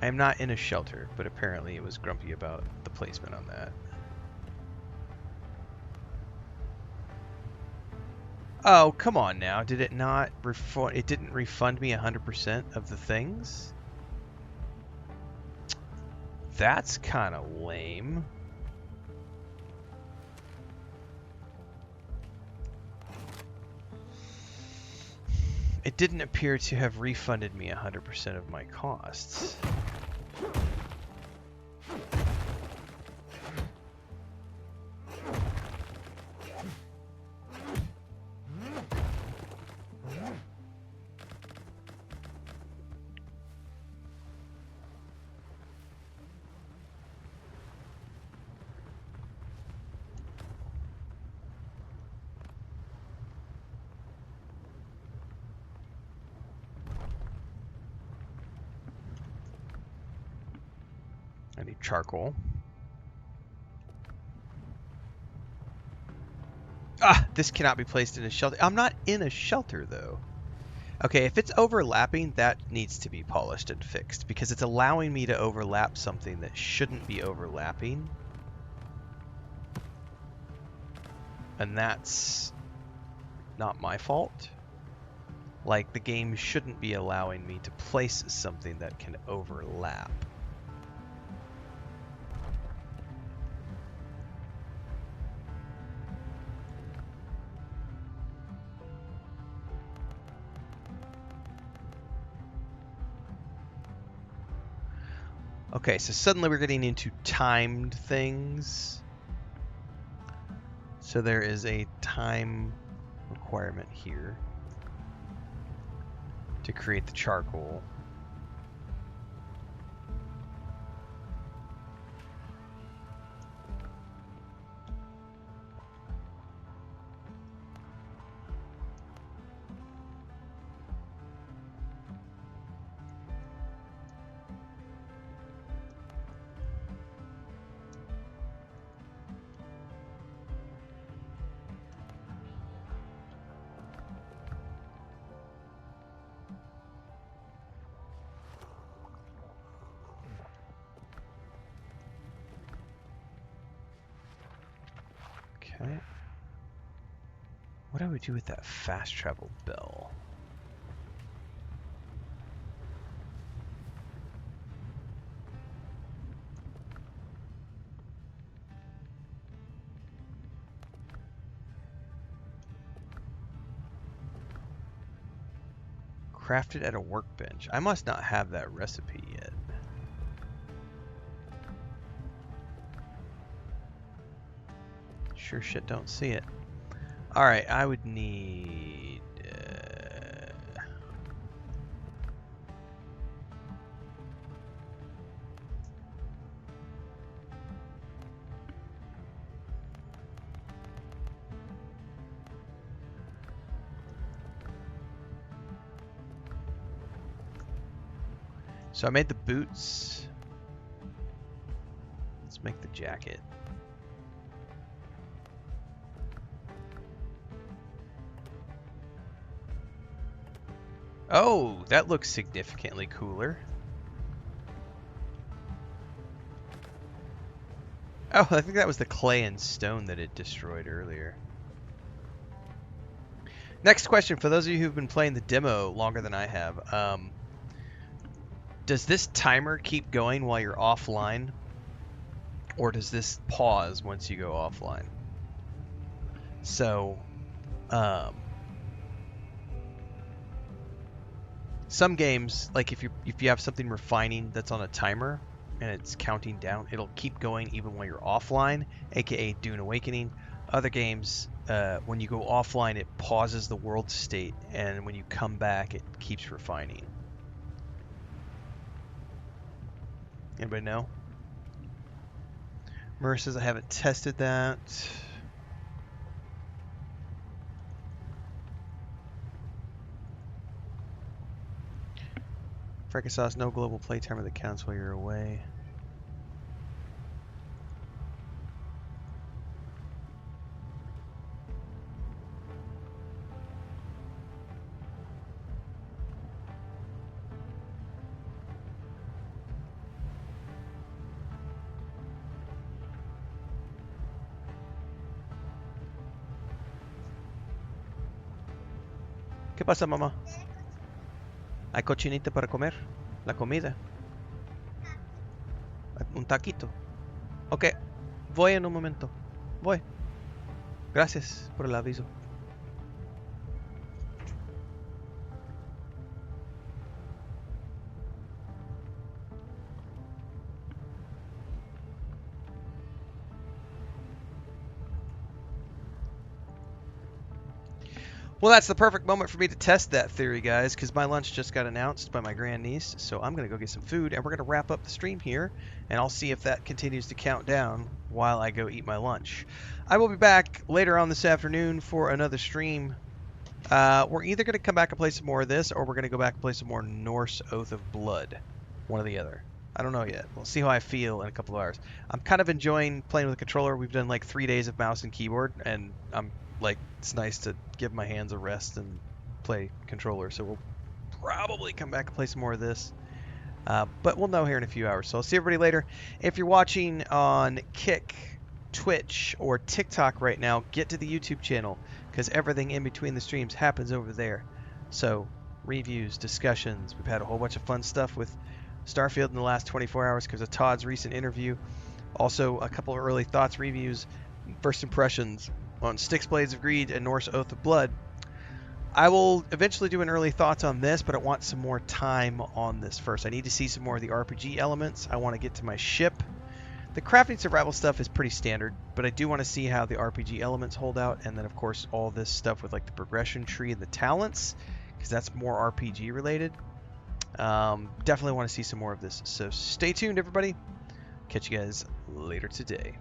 I am not in a shelter, but apparently it was grumpy about the placement on that. Oh, come on now. Did it not refund? It didn't refund me 100% of the things? That's kind of lame. It didn't appear to have refunded me 100% of my costs. I need charcoal. Ah, this cannot be placed in a shelter. I'm not in a shelter, though. Okay, if it's overlapping, that needs to be polished and fixed, because it's allowing me to overlap something that shouldn't be overlapping. And that's not my fault. Like, the game shouldn't be allowing me to place something that can overlap. Okay, so suddenly we're getting into timed things. So there is a time requirement here to create the charcoal. Okay. What do we do with that fast travel bell? Crafted at a workbench. I must not have that recipe yet. Sure shit don't see it. Alright, I would need... So I made the boots. Let's make the jacket. Oh, that looks significantly cooler. Oh, I think that was the clay and stone that it destroyed earlier. Next question, for those of you who've been playing the demo longer than I have, does this timer keep going while you're offline? Or does this pause once you go offline? So, some games, like if you have something refining that's on a timer and it's counting down, it'll keep going even when you're offline, aka Dune Awakening. Other games, when you go offline, it pauses the world state, and when you come back, it keeps refining. Anybody know? Murr says I haven't tested that. Fracasauce, no global play timer that counts while you're away. ¿Qué pasa, mamá? ¿Hay cochinita para comer? La comida. Un taquito. Ok, voy en un momento. Voy. Gracias por el aviso. Well, that's the perfect moment for me to test that theory, guys, because my lunch just got announced by my grandniece. So I'm going to go get some food, and we're going to wrap up the stream here, and I'll see if that continues to count down while I go eat my lunch. I will be back later on this afternoon for another stream. We're either going to come back and play some more of this, or we're going to go back and play some more Norse Oath of Blood. One or the other. I don't know yet. We'll see how I feel in a couple of hours. I'm kind of enjoying playing with the controller. We've done like 3 days of mouse and keyboard, and I'm like, it's nice to give my hands a rest and play controller. So we'll probably come back and play some more of this. But we'll know here in a few hours. So I'll see everybody later. If you're watching on Kick, Twitch, or TikTok right now, get to the YouTube channel because everything in between the streams happens over there. So reviews, discussions. We've had a whole bunch of fun stuff with Starfield in the last 24 hours because of Todd's recent interview. Also, a couple of early thoughts, reviews, first impressions on Styx Blades of Greed and Norse Oath of Blood. I will eventually do an early thoughts on this, but I want some more time on this first. I need to see some more of the RPG elements. I want to get to my ship. The crafting survival stuff is pretty standard, but I do want to see how the RPG elements hold out, and then of course all this stuff with like the progression tree and the talents, because that's more RPG related. Definitely want to see some more of this. So stay tuned, everybody. Catch you guys later today.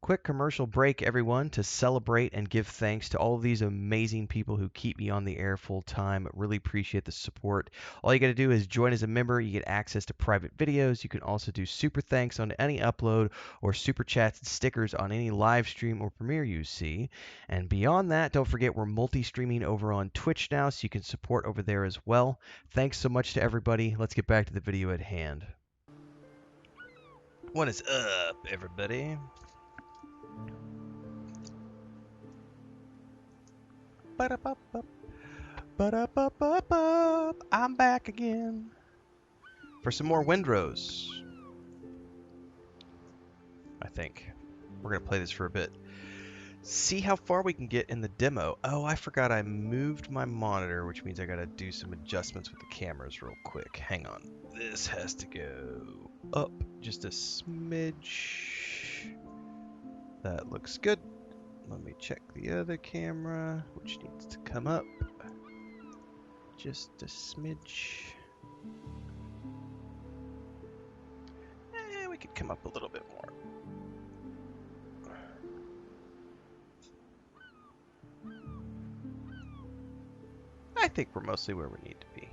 Quick commercial break, everyone, to celebrate and give thanks to all of these amazing people who keep me on the air full time. Really appreciate the support. All you got to do is join as a member. You get access to private videos. You can also do super thanks on any upload or super chats and stickers on any live stream or premiere you see. And beyond that, don't forget we're multi-streaming over on Twitch now, so you can support over there as well. Thanks so much to everybody. Let's get back to the video at hand. What is up, everybody? I'm back again for some more Windrose. I think we're gonna play this for a bit. See how far we can get in the demo. Oh, I forgot I moved my monitor, which means I gotta do some adjustments with the cameras real quick. Hang on. This has to go up just a smidge. That looks good. Let me check the other camera, which needs to come up just a smidge. We could come up a little bit more. I think we're mostly where we need to be.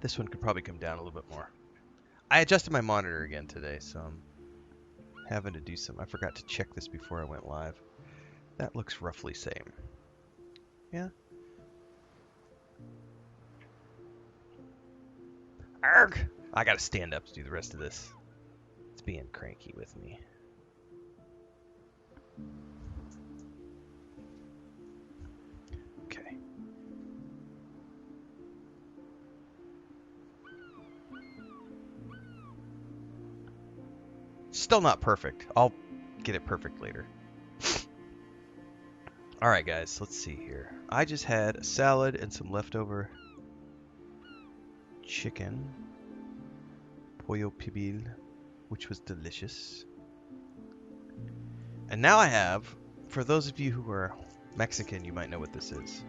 This one could probably come down a little bit more. I adjusted my monitor again today, so I'm having to do some. I forgot to check this before I went live. That looks roughly same. Yeah. Arg! I gotta stand up to do the rest of this. It's being cranky with me. Okay. Still not perfect. I'll get it perfect later. Alright guys, let's see here. I just had a salad and some leftover chicken. Pollo pibil, which was delicious. And now I have, for those of you who are Mexican, you might know what this is.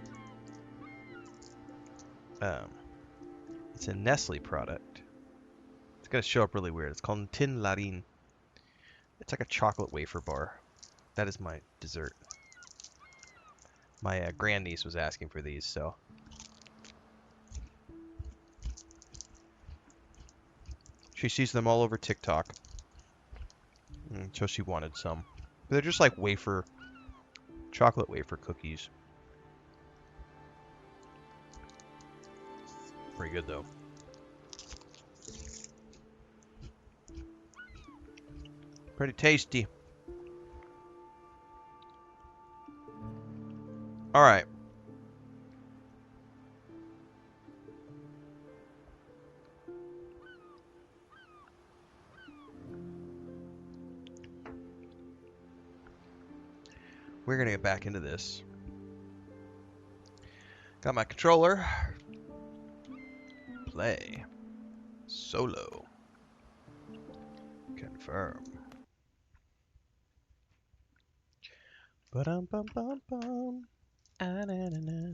It's a Nestle product. It's going to show up really weird. It's called Tin Larin. It's like a chocolate wafer bar. That is my dessert. My grandniece was asking for these, so. She sees them all over TikTok. So she wanted some. But they're just like wafer, chocolate wafer cookies. Pretty good though. Pretty tasty. All right. We're going to get back into this. Got my controller. Play. Solo. Confirm. Ba-dum-bum-bum-bum. Ah-na-na-na.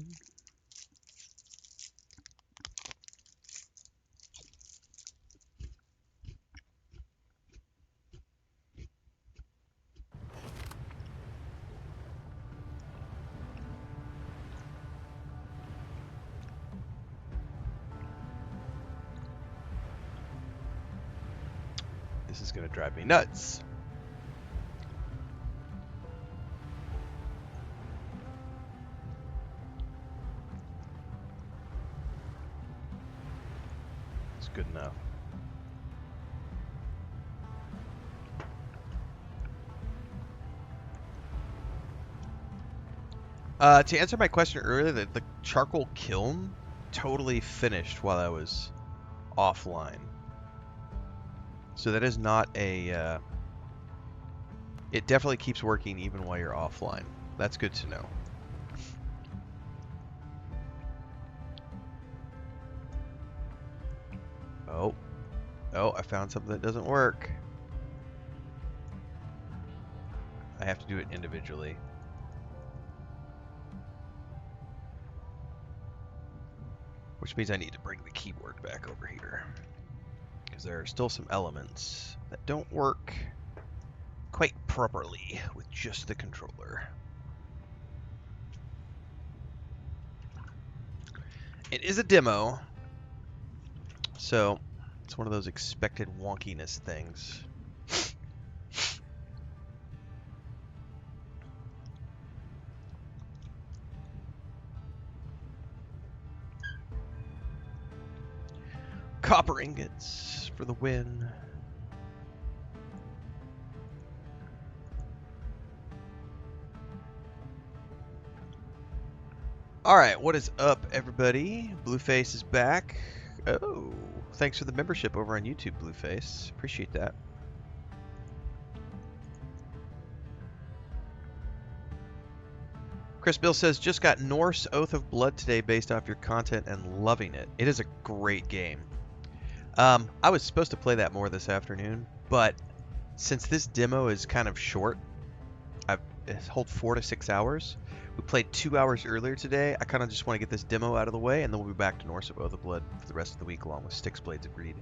This is going to drive me nuts. It's good enough. To answer my question earlier, the charcoal kiln totally finished while I was offline. So that is not a... it definitely keeps working even while you're offline. That's good to know. Oh, I found something that doesn't work. I have to do it individually. Which means I need to bring the keyboard back over here. Because there are still some elements that don't work quite properly with just the controller. It is a demo, so it's one of those expected wonkiness things. Copper ingots for the win. Alright, what is up, everybody? Blueface is back. Oh, thanks for the membership over on YouTube, Blueface. Appreciate that. Chris Bill says, just got Norse Oath of Blood today based off your content and loving it. It is a great game. I was supposed to play that more this afternoon, but since this demo is kind of short, it holds 4 to 6 hours. We played 2 hours earlier today. I kind of just want to get this demo out of the way, and then we'll be back to Norse Oath of Blood for the rest of the week, along with Styx Blades of Greed.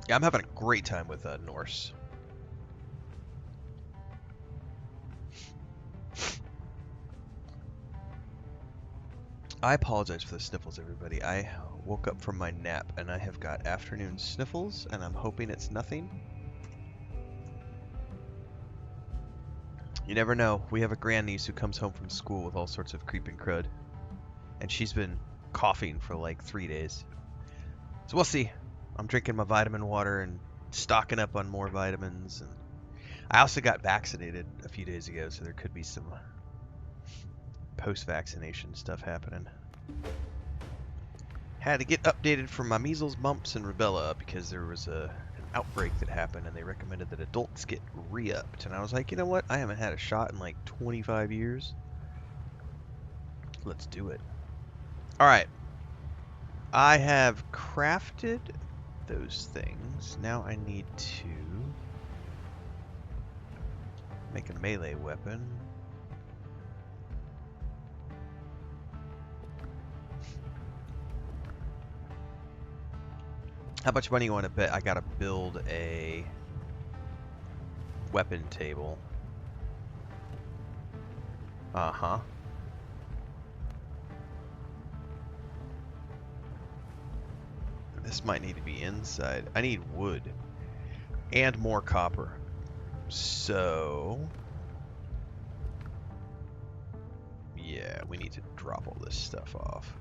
Yeah, I'm having a great time with Norse. I apologize for the sniffles, everybody. I woke up from my nap, and I have got afternoon sniffles, and I'm hoping it's nothing. You never know. We have a grandniece who comes home from school with all sorts of creeping crud. And she's been coughing for like 3 days. So we'll see. I'm drinking my vitamin water and stocking up on more vitamins. And I also got vaccinated a few days ago, so there could be some post-vaccination stuff happening. Had to get updated for my measles, mumps, and rubella because there was an outbreak that happened, and they recommended that adults get re-upped. And I was like, you know what? I haven't had a shot in like 25 years. Let's do it. All right. I have crafted those things. Now I need to make a melee weapon. How much money you want to bet I gotta build a weapon table? Uh-huh. This might need to be inside. I need wood and more copper. So yeah, we need to drop all this stuff off.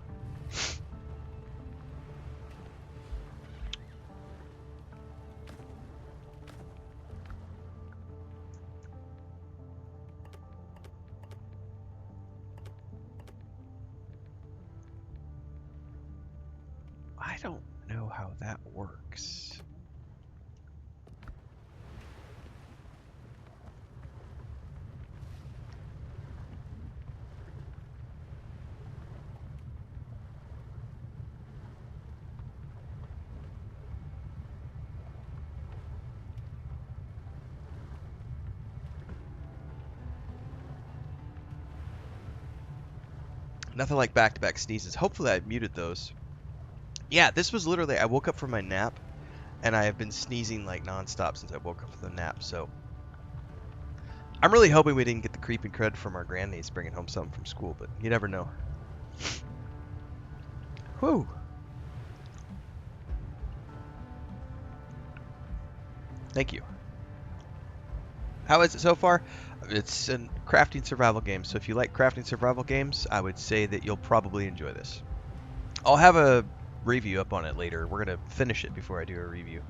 I don't know how that works. Nothing like back-to-back sneezes. Hopefully I muted those. Yeah, this was literally, I woke up from my nap, and I have been sneezing like nonstop since I woke up from the nap, so I'm really hoping we didn't get the creeping cred from our grandniece bringing home something from school, but you never know. Whew. Thank you. How is it so far? It's a crafting survival game, so if you like crafting survival games, I would say that you'll probably enjoy this. I'll have a review up on it later. We're going to finish it before I do a review.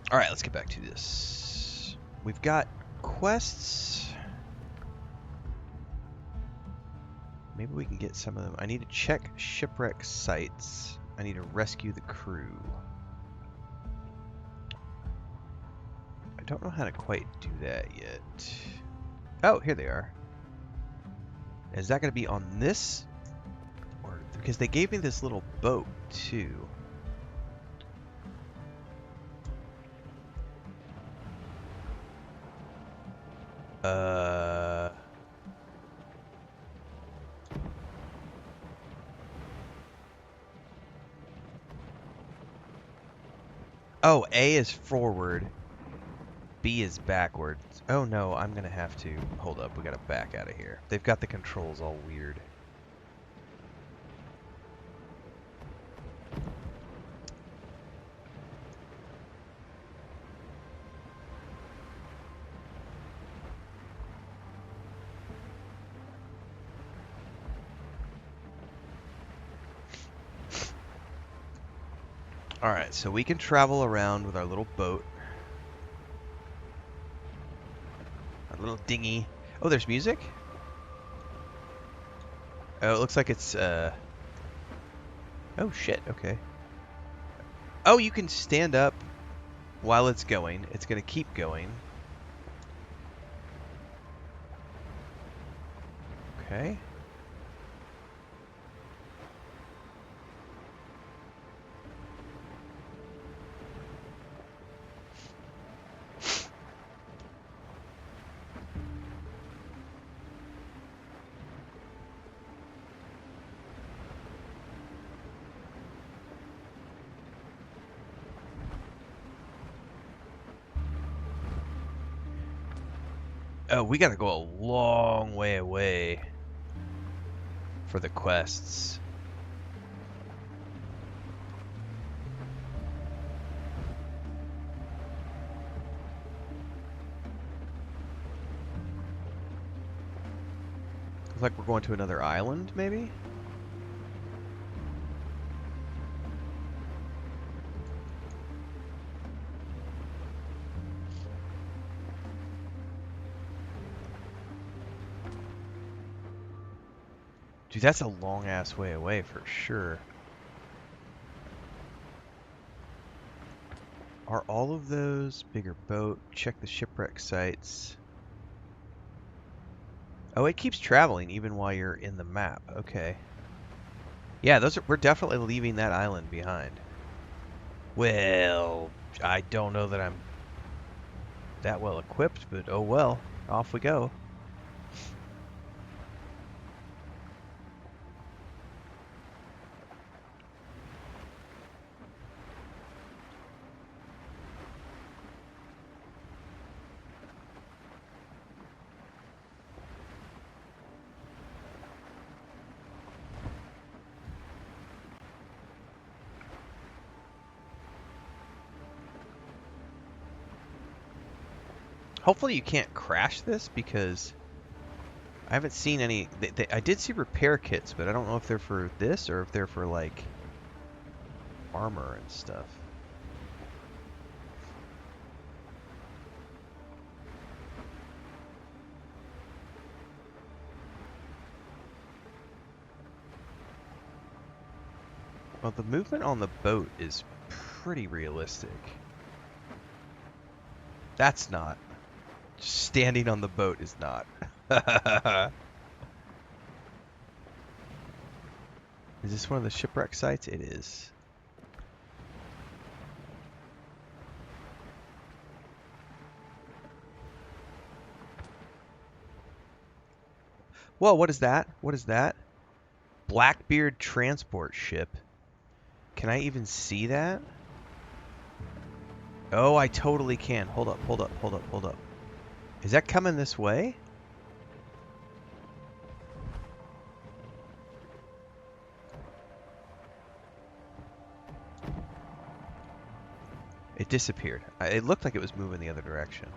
Alright, let's get back to this. We've got quests. Maybe we can get some of them. I need to check shipwreck sites. I need to rescue the crew. I don't know how to quite do that yet. Oh, here they are. Is that going to be on this? Or because they gave me this little boat too. Oh, A is forward. B is backwards. Oh no, I'm gonna have to... Hold up, we gotta back out of here. They've got the controls all weird. Alright, so we can travel around with our little boat. Our little dinghy. Oh, there's music? Oh, it looks like it's, Oh, shit, okay. Oh, you can stand up while it's going. It's gonna keep going. Okay. Oh, we gotta go a long way away for the quests. Looks like we're going to another island, maybe? Dude, that's a long-ass way away for sure. Are all of those bigger boat? Check the shipwreck sites. Oh, it keeps traveling even while you're in the map. Okay. Yeah, we're definitely leaving that island behind. Well, I don't know that I'm that well equipped, but oh well. Off we go. Hopefully you can't crash this because I haven't seen any... I did see repair kits, but I don't know if they're for this or if they're for, like, armor and stuff. Well, the movement on the boat is pretty realistic. That's not. Just standing on the boat is not. Is this one of the shipwreck sites? It is. Whoa, what is that? What is that? Blackbeard transport ship. Can I even see that? Oh, I totally can. Hold up, hold up, hold up, hold up. Is that coming this way? It disappeared. It looked like it was moving the other direction.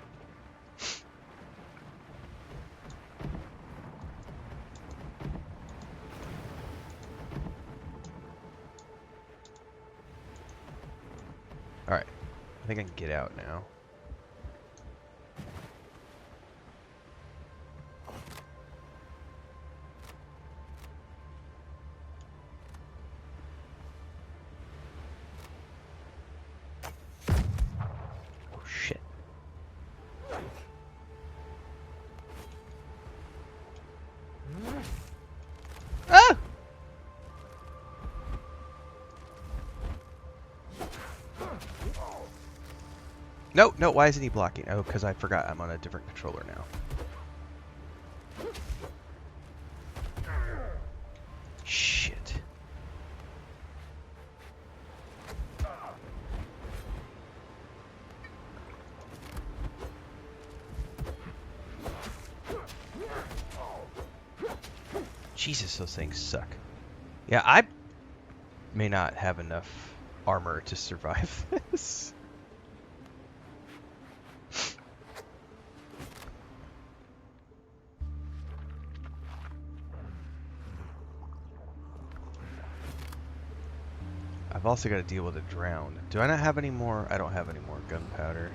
Alright. I think I can get out now. Oh, shit. Ah! No, no, why isn't he blocking? Oh, because I forgot I'm on a different controller now. Shit. Jesus, those things suck. Yeah, I may not have enough armor to survive this. I've also got to deal with a drown. Do I not have any more? I don't have any more gunpowder.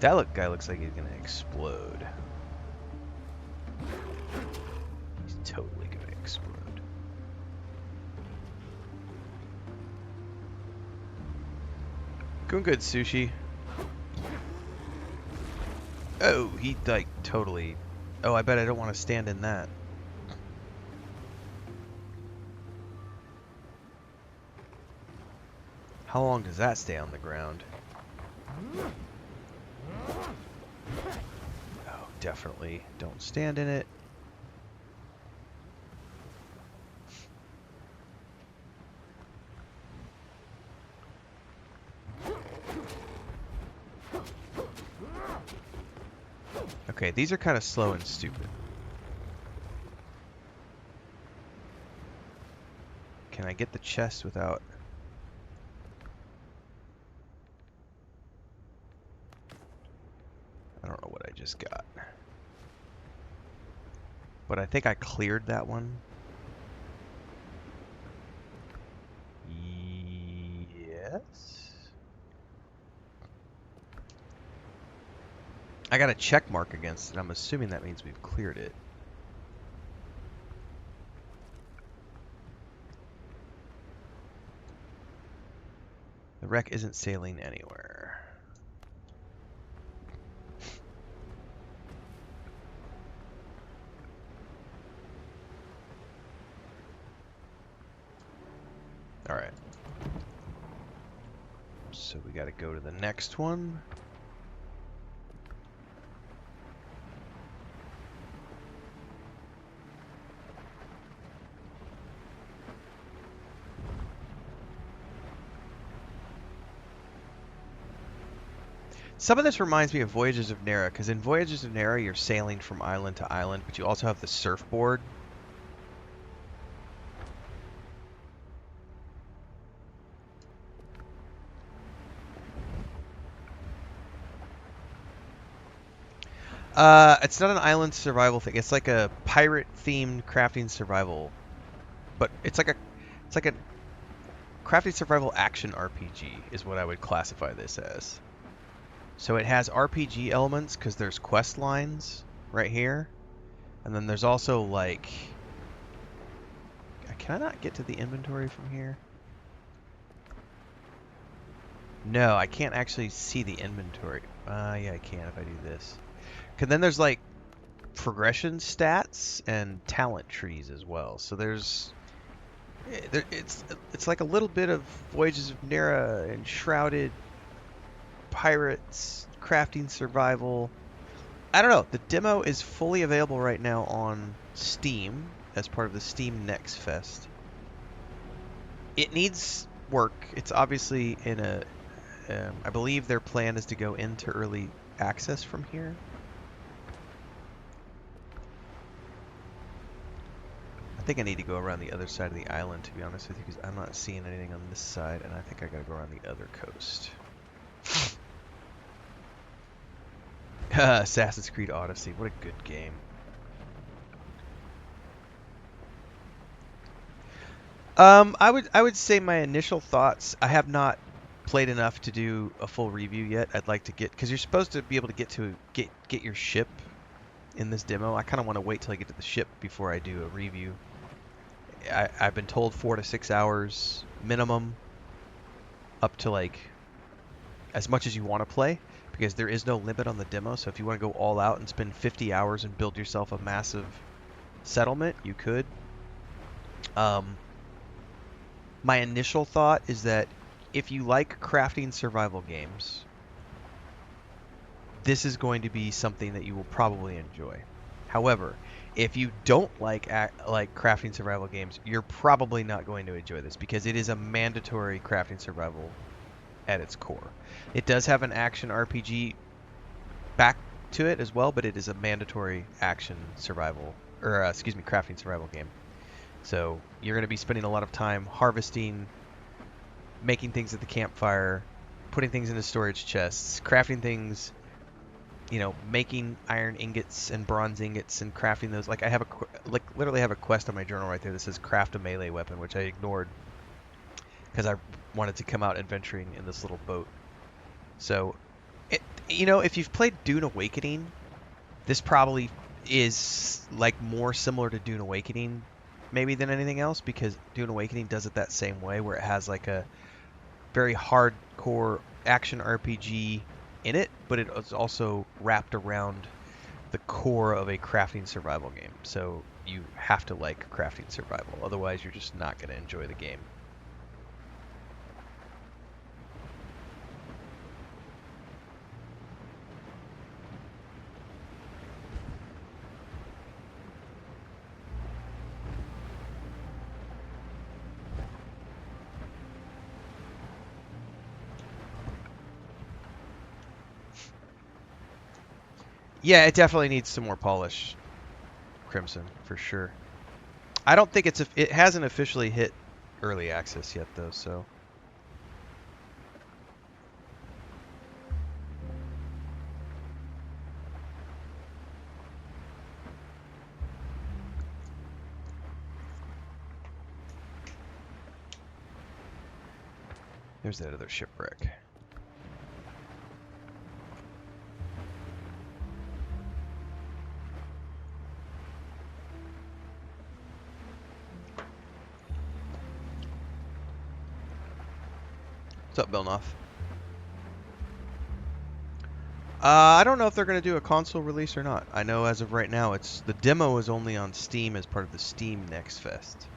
That guy looks like he's gonna explode. He's totally gonna explode. Going good, Sushi. Oh, he like totally... Oh, I bet I don't want to stand in that. How long does that stay on the ground? Oh, definitely don't stand in it. Okay, these are kind of slow and stupid. Can I get the chest without... I don't know what I just got. But I think I cleared that one. Yes? I got a check mark against it. I'm assuming that means we've cleared it. The wreck isn't sailing anywhere. Alright. So we gotta go to the next one. Some of this reminds me of Voyages of Nera, because in Voyages of Nera you're sailing from island to island, but you also have the surfboard. It's not an island survival thing. It's like a pirate-themed crafting survival, but it's like a crafting survival action RPG is what I would classify this as. So it has RPG elements because there's quest lines right here, and then there's also like I Can I not get to the inventory from here? No, I can't actually see the inventory. Yeah, I can if I do this. Cause then there's like progression stats and talent trees as well. So there's it's like a little bit of Voyages of Nera and Shrouded, Pirates, Crafting Survival. I don't know. The demo is fully available right now on Steam as part of the Steam Next Fest. It needs work. It's obviously in a I believe their plan is to go into early access from here. I think I need to go around the other side of the island, to be honest with you, because I'm not seeing anything on this side, and I think I gotta go around the other coast. Assassin's Creed Odyssey, what a good game. I would say my initial thoughts. I have not played enough to do a full review yet. I'd like to get, because you're supposed to be able to get your ship in this demo. I kind of want to wait till I get to the ship before I do a review. I've been told 4 to 6 hours minimum, up to like as much as you want to play, because there is no limit on the demo. So if you want to go all out and spend 50 hours and build yourself a massive settlement, you could. My initial thought is that if you like crafting survival games, this is going to be something that you will probably enjoy. However, if you don't like crafting survival games, you're probably not going to enjoy this, because it is a mandatory crafting survival at its core. It does have an action RPG back to it as well, but it is a mandatory action survival, or excuse me, crafting survival game. So you're going to be spending a lot of time harvesting, making things at the campfire, putting things into storage chests, crafting things, making iron ingots and bronze ingots and crafting those. Like I have literally have a quest on my journal right there that says craft a melee weapon, which I ignored because I wanted to come out adventuring in this little boat. So, if you've played Dune Awakening, this probably is like more similar to Dune Awakening maybe than anything else, because Dune Awakening does it that same way, where it has like a very hardcore action RPG in it, but it is also wrapped around the core of a crafting survival game. So you have to like crafting survival, otherwise you're just not going to enjoy the game. Yeah, it definitely needs some more polish, Crimson, for sure. I don't think it hasn't officially hit early access yet, though, so. There's that other shipwreck. What's up, Belnoff? I don't know if they're going to do a console release or not. I know as of right now, the demo is only on Steam as part of the Steam Next Fest.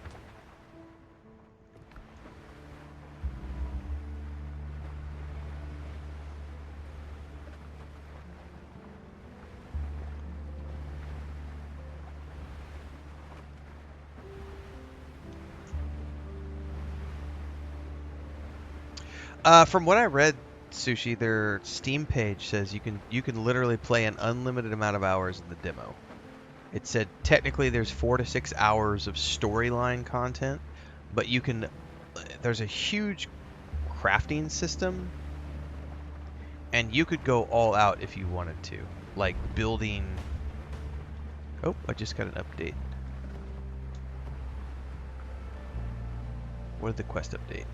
From what I read, Sushi, their Steam page says you can literally play an unlimited amount of hours in the demo. It said technically there's 4 to 6 hours of storyline content, but there's a huge crafting system, and you could go all out if you wanted to, like building. Oh, I just got an update. What did the quest update?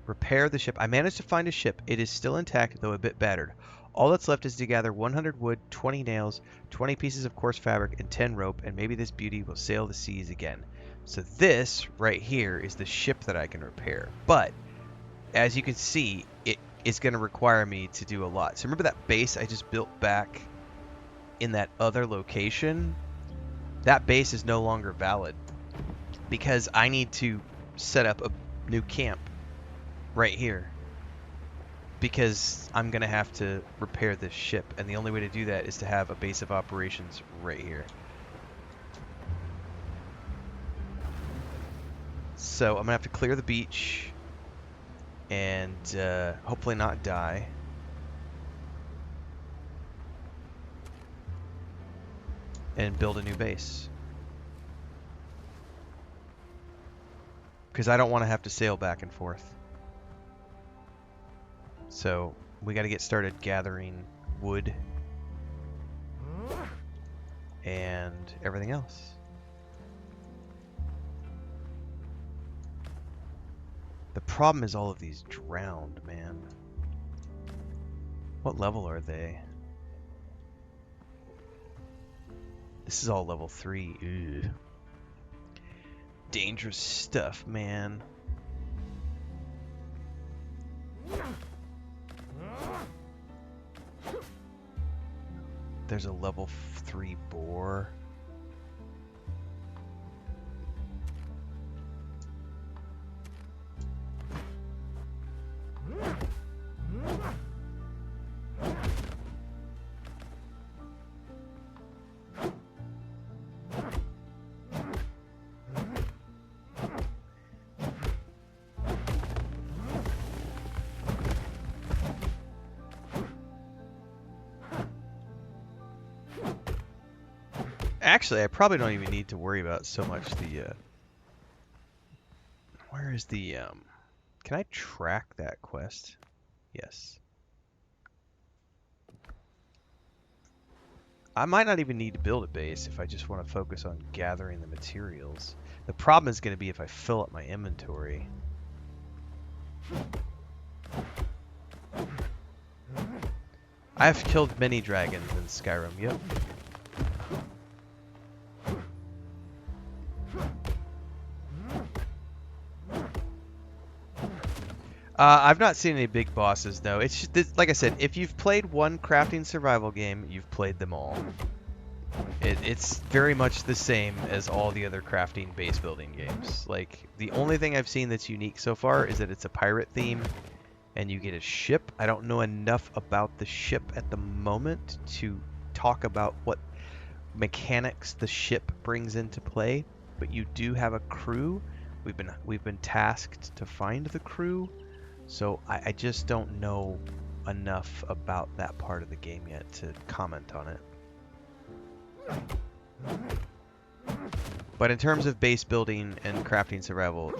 Repair the ship. I managed to find a ship. It is still intact, though a bit battered. All that's left is to gather 100 wood, 20 nails, 20 pieces of coarse fabric, and 10 rope, and maybe this beauty will sail the seas again. So this right here is the ship that I can repair. But as you can see, it is going to require me to do a lot. So remember that base I just built back in that other location? That base is no longer valid because I need to set up a new camp right here because I'm going to have to repair this ship, and the only way to do that is to have a base of operations right here. So I'm going to have to clear the beach and hopefully not die. And build a new base. Because I don't want to have to sail back and forth. So we got to get started gathering wood and everything else. The problem is all of these drowned, man. What level are they? This is all level 3. Ew. Dangerous stuff, man. There's a level 3 boar. Actually, I probably don't even need to worry about so much the, where is the, can I track that quest? Yes. I might not even need to build a base if I just want to focus on gathering the materials. The problem is going to be if I fill up my inventory. I've killed many dragons in Skyrim, yep. I've not seen any big bosses, though. It's just, like I said, if you've played one crafting survival game, you've played them all. It's very much the same as all the other crafting base building games. Like, the only thing I've seen that's unique so far is that it's a pirate theme, and you get a ship. I don't know enough about the ship at the moment to talk about what mechanics the ship brings into play, but you do have a crew. We've been tasked to find the crew. So I just don't know enough about that part of the game yet to comment on it. But in terms of base building and crafting survival,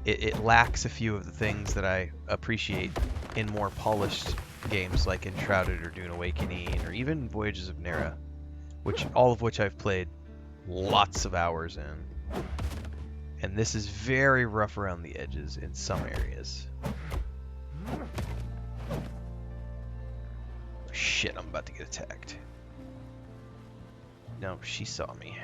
it lacks a few of the things that I appreciate in more polished games like Enshrouded or Dune Awakening or even Voyages of Nera, all of which I've played lots of hours in. And this is very rough around the edges in some areas. Shit, I'm about to get attacked. No, she saw me.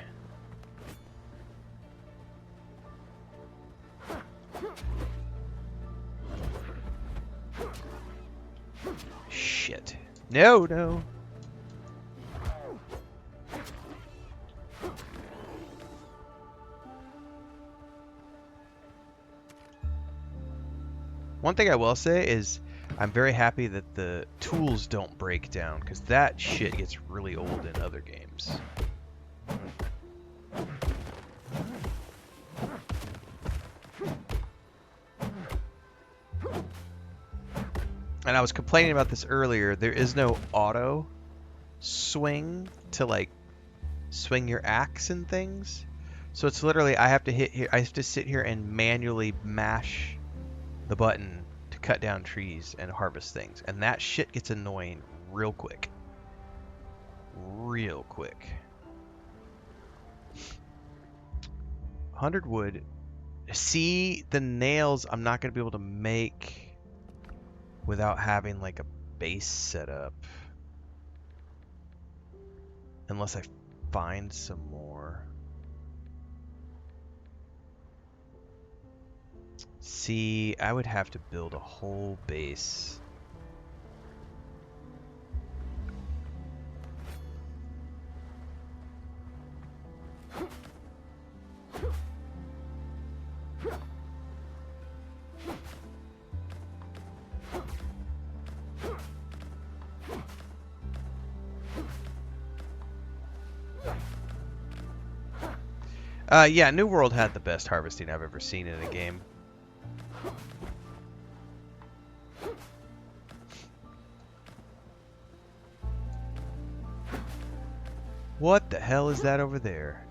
Shit. No, no. One thing I will say is I'm very happy that the tools don't break down, because that shit gets really old in other games. And I was complaining about this earlier. There is no auto swing to like swing your axe and things. So it's literally I have to sit here and manually mash the button to cut down trees and harvest things. And that shit gets annoying real quick. Real quick. 100 wood. See, the nails I'm not going to be able to make without having like a base set up. Unless I find some more. See, I would have to build a whole base. Yeah, New World had the best harvesting I've ever seen in a game. What the hell is that over there?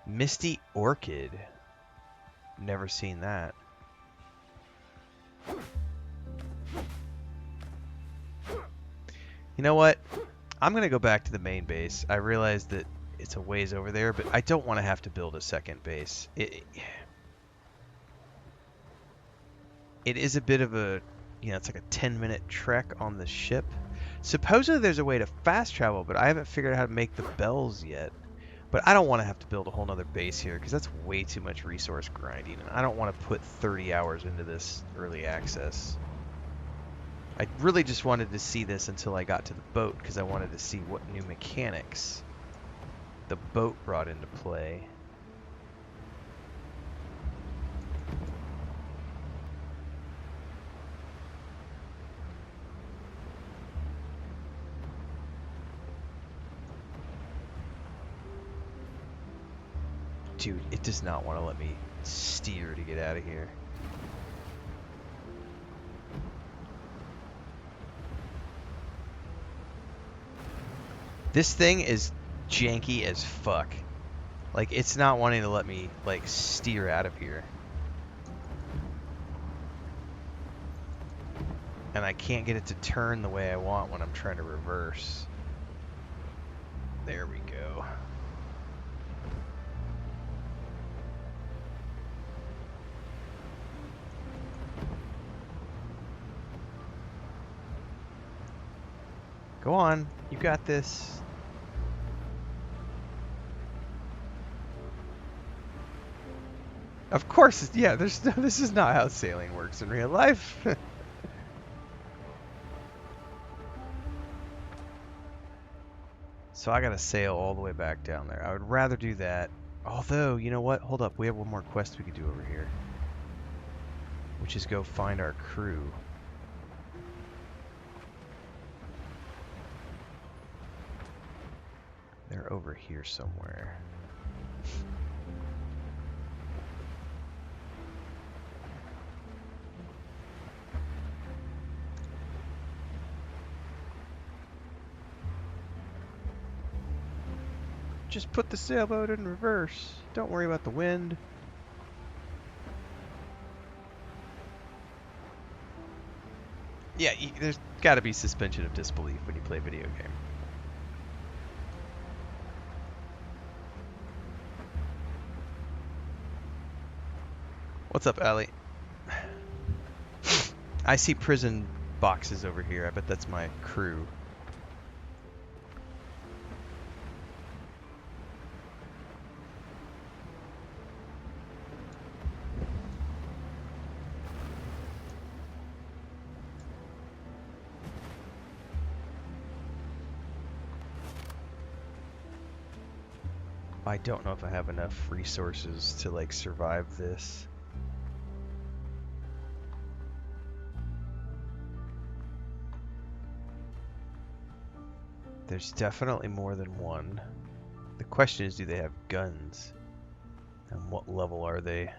Misty Orchid. Never seen that. You know what? I'm going to go back to the main base. I realize that it's a ways over there, but I don't want to have to build a second base. It is a bit of a, it's like a 10-minute trek on the ship. Supposedly there's a way to fast travel, but I haven't figured out how to make the bells yet. But I don't want to have to build a whole nother base here because that's way too much resource grinding. And I don't want to put 30 hours into this early access. I really just wanted to see this until I got to the boat because I wanted to see what new mechanics the boat brought into play. Dude, it does not want to let me steer to get out of here. This thing is janky as fuck. Like, it's not wanting to let me, like, steer out of here. And I can't get it to turn the way I want when I'm trying to reverse. There we go. Go on, you got this. Of course, yeah, this is not how sailing works in real life. So I gotta sail all the way back down there. I would rather do that. Although, you know what? Hold up, we have one more quest we could do over here. Which is go find our crew. They're over here somewhere. Just put the sailboat in reverse. Don't worry about the wind. Yeah, there's got to be suspension of disbelief when you play a video game. What's up, Allie? I see prison boxes over here. I bet that's my crew. I don't know if I have enough resources to, like, survive this. There's definitely more than one. The question is, do they have guns? And what level are they?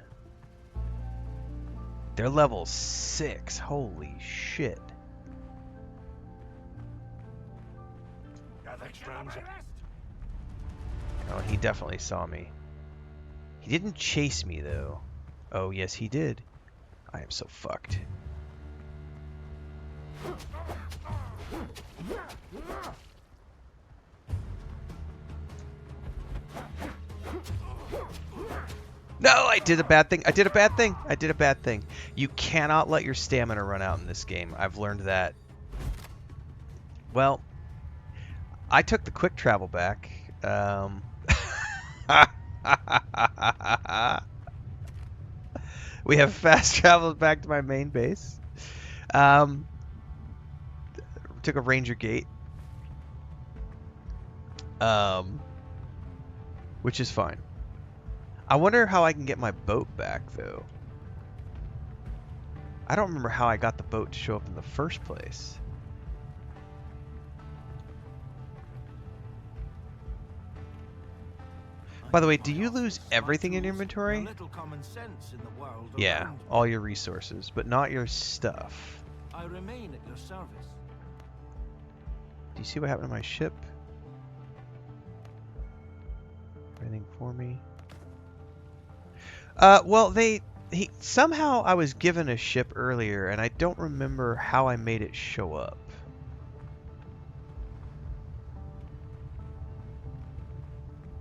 They're level 6. Holy shit. Oh, he definitely saw me. He didn't chase me, though. Oh, yes, he did. I am so fucked. No, I did a bad thing. I did a bad thing. I did a bad thing. You cannot let your stamina run out in this game. I've learned that. Well, I took the quick travel back. We have fast traveled back to my main base. Um, took a ranger gate. Which is fine. I wonder how I can get my boat back, though. I don't remember how I got the boat to show up in the first place. By the way, do you lose everything in your inventory? Yeah, all your resources, but not your stuff. I remain at your service. Do you see what happened to my ship? Anything for me? Well, somehow I was given a ship earlier, and I don't remember how I made it show up.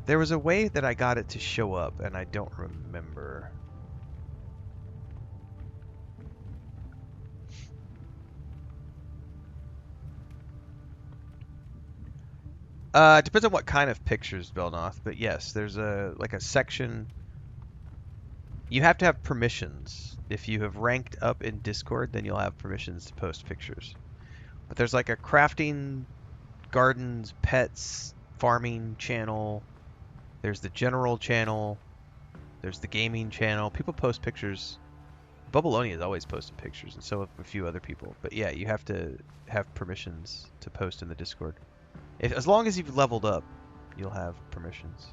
There was a way that I got it to show up, and I don't remember. It depends on what kind of pictures, Belnoth, but yes, there's a section. You have to have permissions. If you have ranked up in Discord, then you'll have permissions to post pictures. But there's like a crafting, gardens, pets, farming channel. There's the general channel. There's the gaming channel. People post pictures. Bubbleonia is always posting pictures, and so have a few other people. But yeah, you have to have permissions to post in the Discord. As long as you've leveled up, you'll have permissions.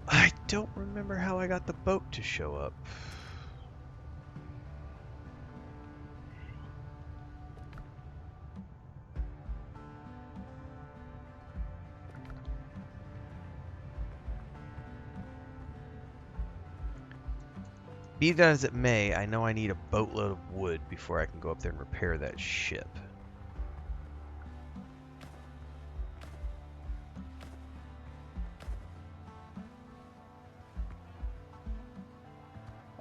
I don't remember how I got the boat to show up. Be that as it may, I know I need a boatload of wood before I can go up there and repair that ship.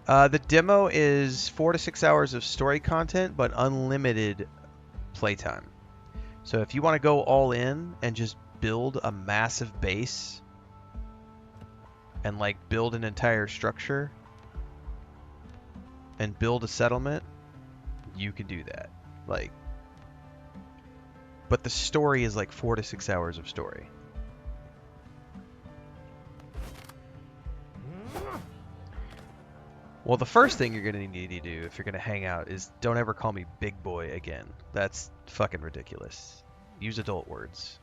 The demo is 4 to 6 hours of story content, but unlimited playtime. So if you want to go all in and just build a massive base and like build an entire structure and build a settlement, you can do that. Like, but the story is like 4 to 6 hours of story. Well, the first thing you're going to need to do if you're going to hang out is don't ever call me big boy again. That's fucking ridiculous. Use adult words.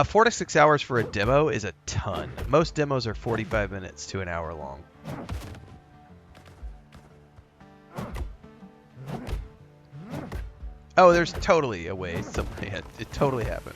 4 to 6 hours for a demo is a ton. Most demos are 45 minutes to an hour long. Oh, there's totally a way somebody had it totally happened.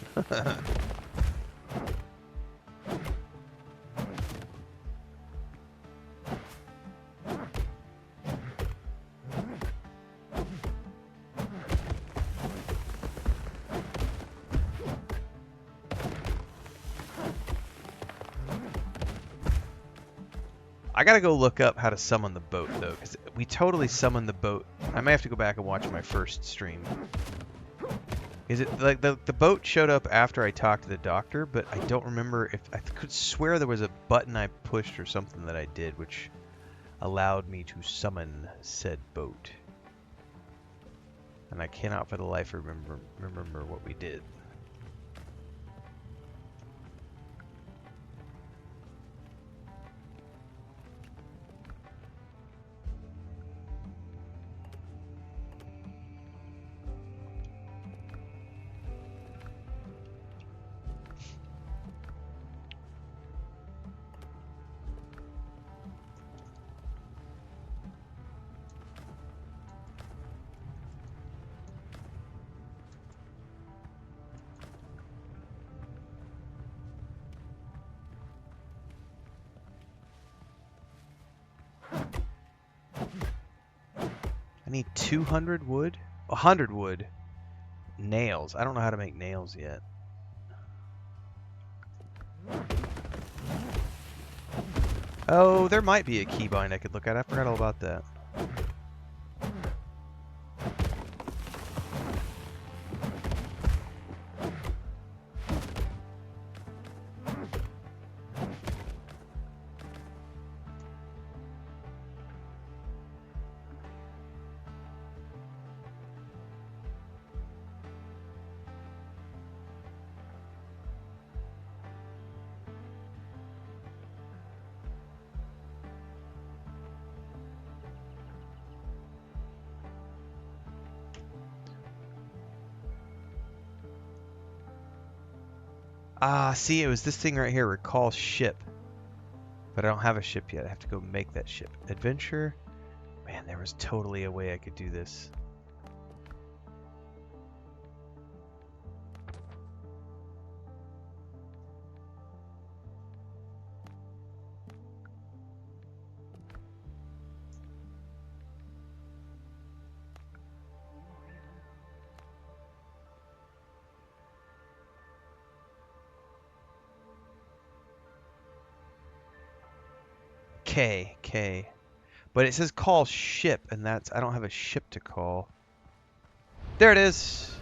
I gotta go look up how to summon the boat, though, because we totally summoned the boat. I may have to go back and watch my first stream. Is it like the boat showed up after I talked to the doctor, but I don't remember if I could swear there was a button I pushed or something that I did, which allowed me to summon said boat. And I cannot for the life remember what we did. need 200 wood? 100 wood. Nails. I don't know how to make nails yet. Oh, there might be a keybind I could look at. I forgot all about that. Ah, see, it was this thing right here, recall ship. But I don't have a ship yet. I have to go make that ship. Adventure. Man, there was totally a way I could do this. K. But it says call ship, and that's, I don't have a ship to call. There it is.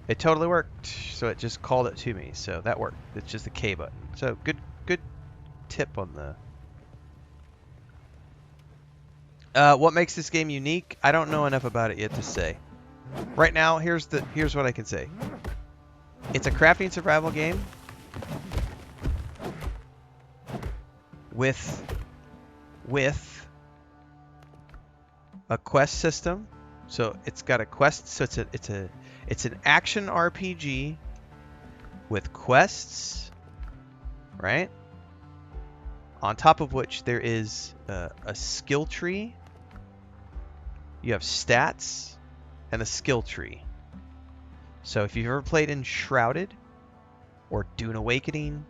It totally worked. So it just called it to me. So that worked. It's just the K button. So good tip on the... what makes this game unique? I don't know enough about it yet to say. Right now, here's what I can say. It's a crafting survival game with a quest system. So it's got a quest. So it's an action RPG with quests, right? On top of which there is a skill tree. You have stats and a skill tree. So if you've ever played Enshrouded or Dune Awakening,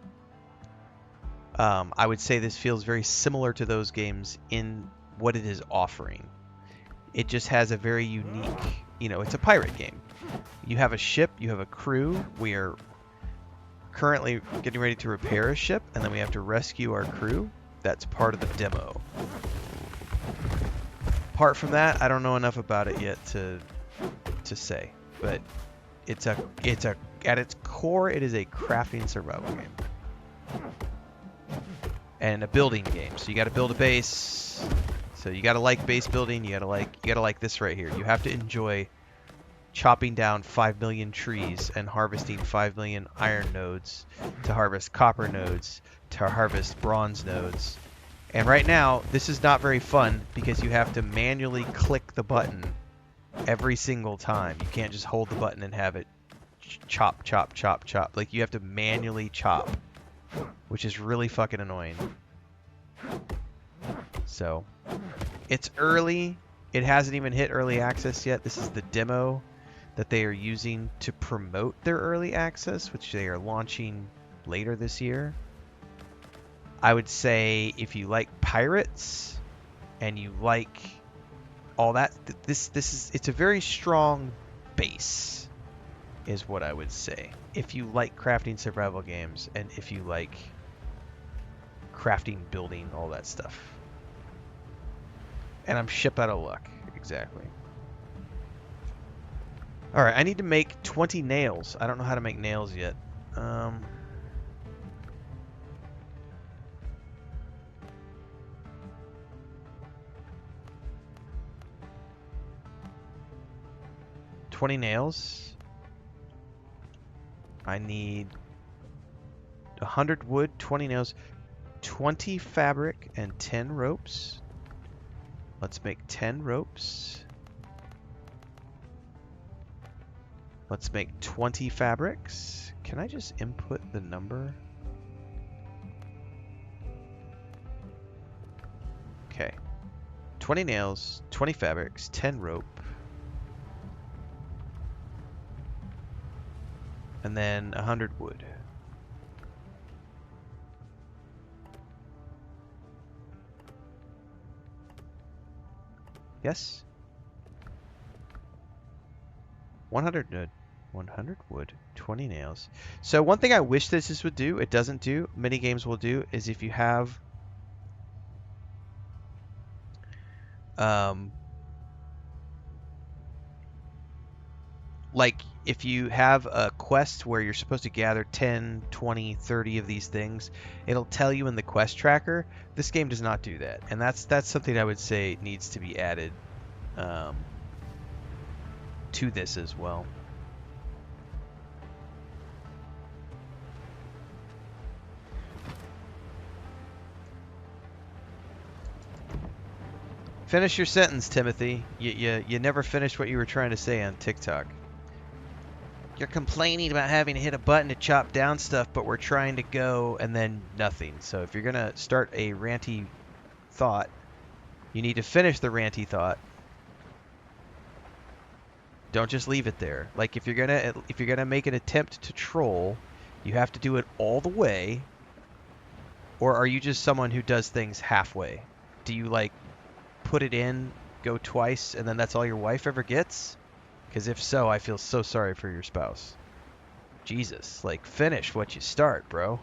I would say this feels very similar to those games in what it is offering. It just has a very unique, it's a pirate game. You have a ship, you have a crew. We are currently getting ready to repair a ship, and then we have to rescue our crew. That's part of the demo. Apart from that, I don't know enough about it yet to say, but it's a at its core, it is a crafting survival game and a building game. So you got to build a base. So you got to like base building. You got to like this right here. You have to enjoy chopping down 5 million trees and harvesting 5 million iron nodes to harvest copper nodes to harvest bronze nodes. And right now, this is not very fun because you have to manually click the button every single time. You can't just hold the button and have it chop, chop, chop, chop. Like, you have to manually chop, which is really fucking annoying. So, it's early. It hasn't even hit early access yet. This is the demo that they are using to promote their early access, which they are launching later this year. I would say if you like pirates and you like all that, it's a very strong base, is what I would say. If you like crafting survival games and if you like crafting, building, all that stuff. And I'm ship out of luck, exactly. All right, I need to make 20 nails. I don't know how to make nails yet. 20 nails. I need 100 wood, 20 nails, 20 fabric, and 10 ropes. Let's make 10 ropes. Let's make 20 fabrics. Can I just input the number? Okay. 20 nails, 20 fabrics, 10 rope. And then 100 wood. Yes? 100 wood. 100 wood, 20 nails. So one thing I wish this would do, it doesn't do, many games will do, is if you have um, like if you have a quest where you're supposed to gather 10, 20, 30 of these things, it'll tell you in the quest tracker. This game does not do that. And that's something I would say needs to be added um, to this as well. Finish your sentence, Timothy. You never finished what you were trying to say on TikTok. You're complaining about having to hit a button to chop down stuff, but we're trying to go and then nothing. So if you're going to start a ranty thought, you need to finish the ranty thought. Don't just leave it there. Like if you're gonna make an attempt to troll, you have to do it all the way. Or are you just someone who does things halfway? Do you like put it in, go twice, and then that's all your wife ever gets? Because if so, I feel so sorry for your spouse. Jesus, like finish what you start, bro.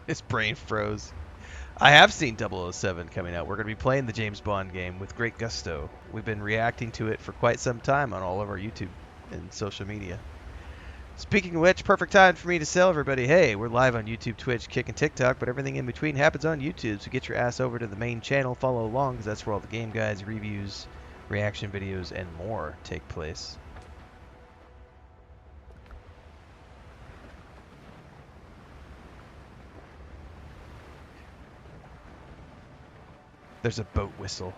His brain froze. I have seen 007 coming out. We're going to be playing the James Bond game with great gusto. We've been reacting to it for quite some time on all of our YouTube and social media. Speaking of which, perfect time for me to tell everybody, hey, we're live on YouTube, Twitch, Kick, and TikTok, but everything in between happens on YouTube, so get your ass over to the main channel, follow along, because that's where all the game guides, reviews, reaction videos, and more take place. There's a boat whistle.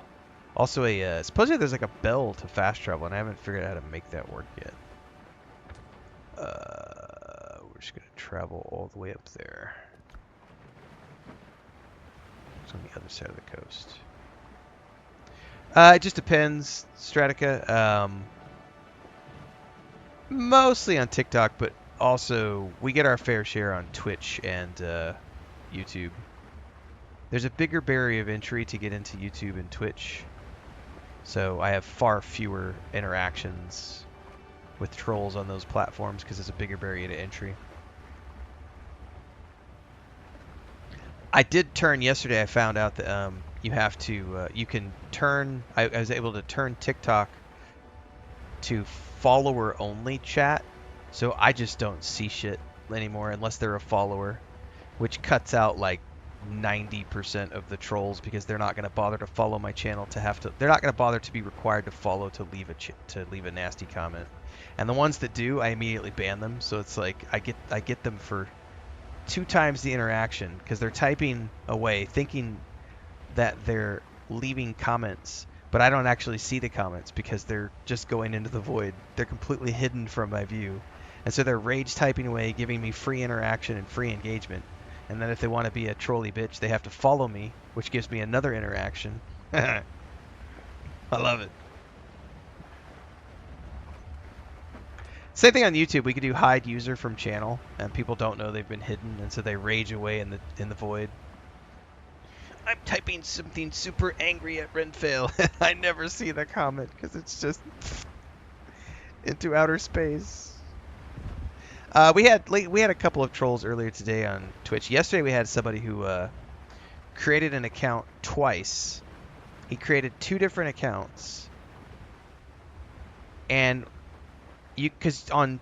Also supposedly there's like a bell to fast travel, and I haven't figured out how to make that work yet. We're just going to travel all the way up there. It's on the other side of the coast. It just depends, Stratica. Mostly on TikTok, but also we get our fair share on Twitch and YouTube. There's a bigger barrier of entry to get into YouTube and Twitch, so I have far fewer interactions with trolls on those platforms because it's a bigger barrier to entry. I did turn yesterday. I found out that you have to, you can turn. I was able to turn TikTok to follower only chat, so I just don't see shit anymore unless they're a follower, which cuts out like 90% of the trolls because they're not going to bother to follow my channel to have to. They're not going to bother to be required to follow to leave a nasty comment. And the ones that do, I immediately ban them. So it's like I get them for 2 times the interaction because they're typing away thinking that they're leaving comments, but I don't actually see the comments because they're just going into the void. They're completely hidden from my view. And so they're rage typing away, giving me free interaction and free engagement. And then if they want to be a trolly bitch, they have to follow me, which gives me another interaction. I love it. Same thing on YouTube. We could do hide user from channel, and people don't know they've been hidden, and so they rage away in the void. I'm typing something super angry at Renfail, and I never see the comment because it's just into outer space. We had a couple of trolls earlier today on Twitch. Yesterday we had somebody who created an account twice. He created 2 different accounts, and because on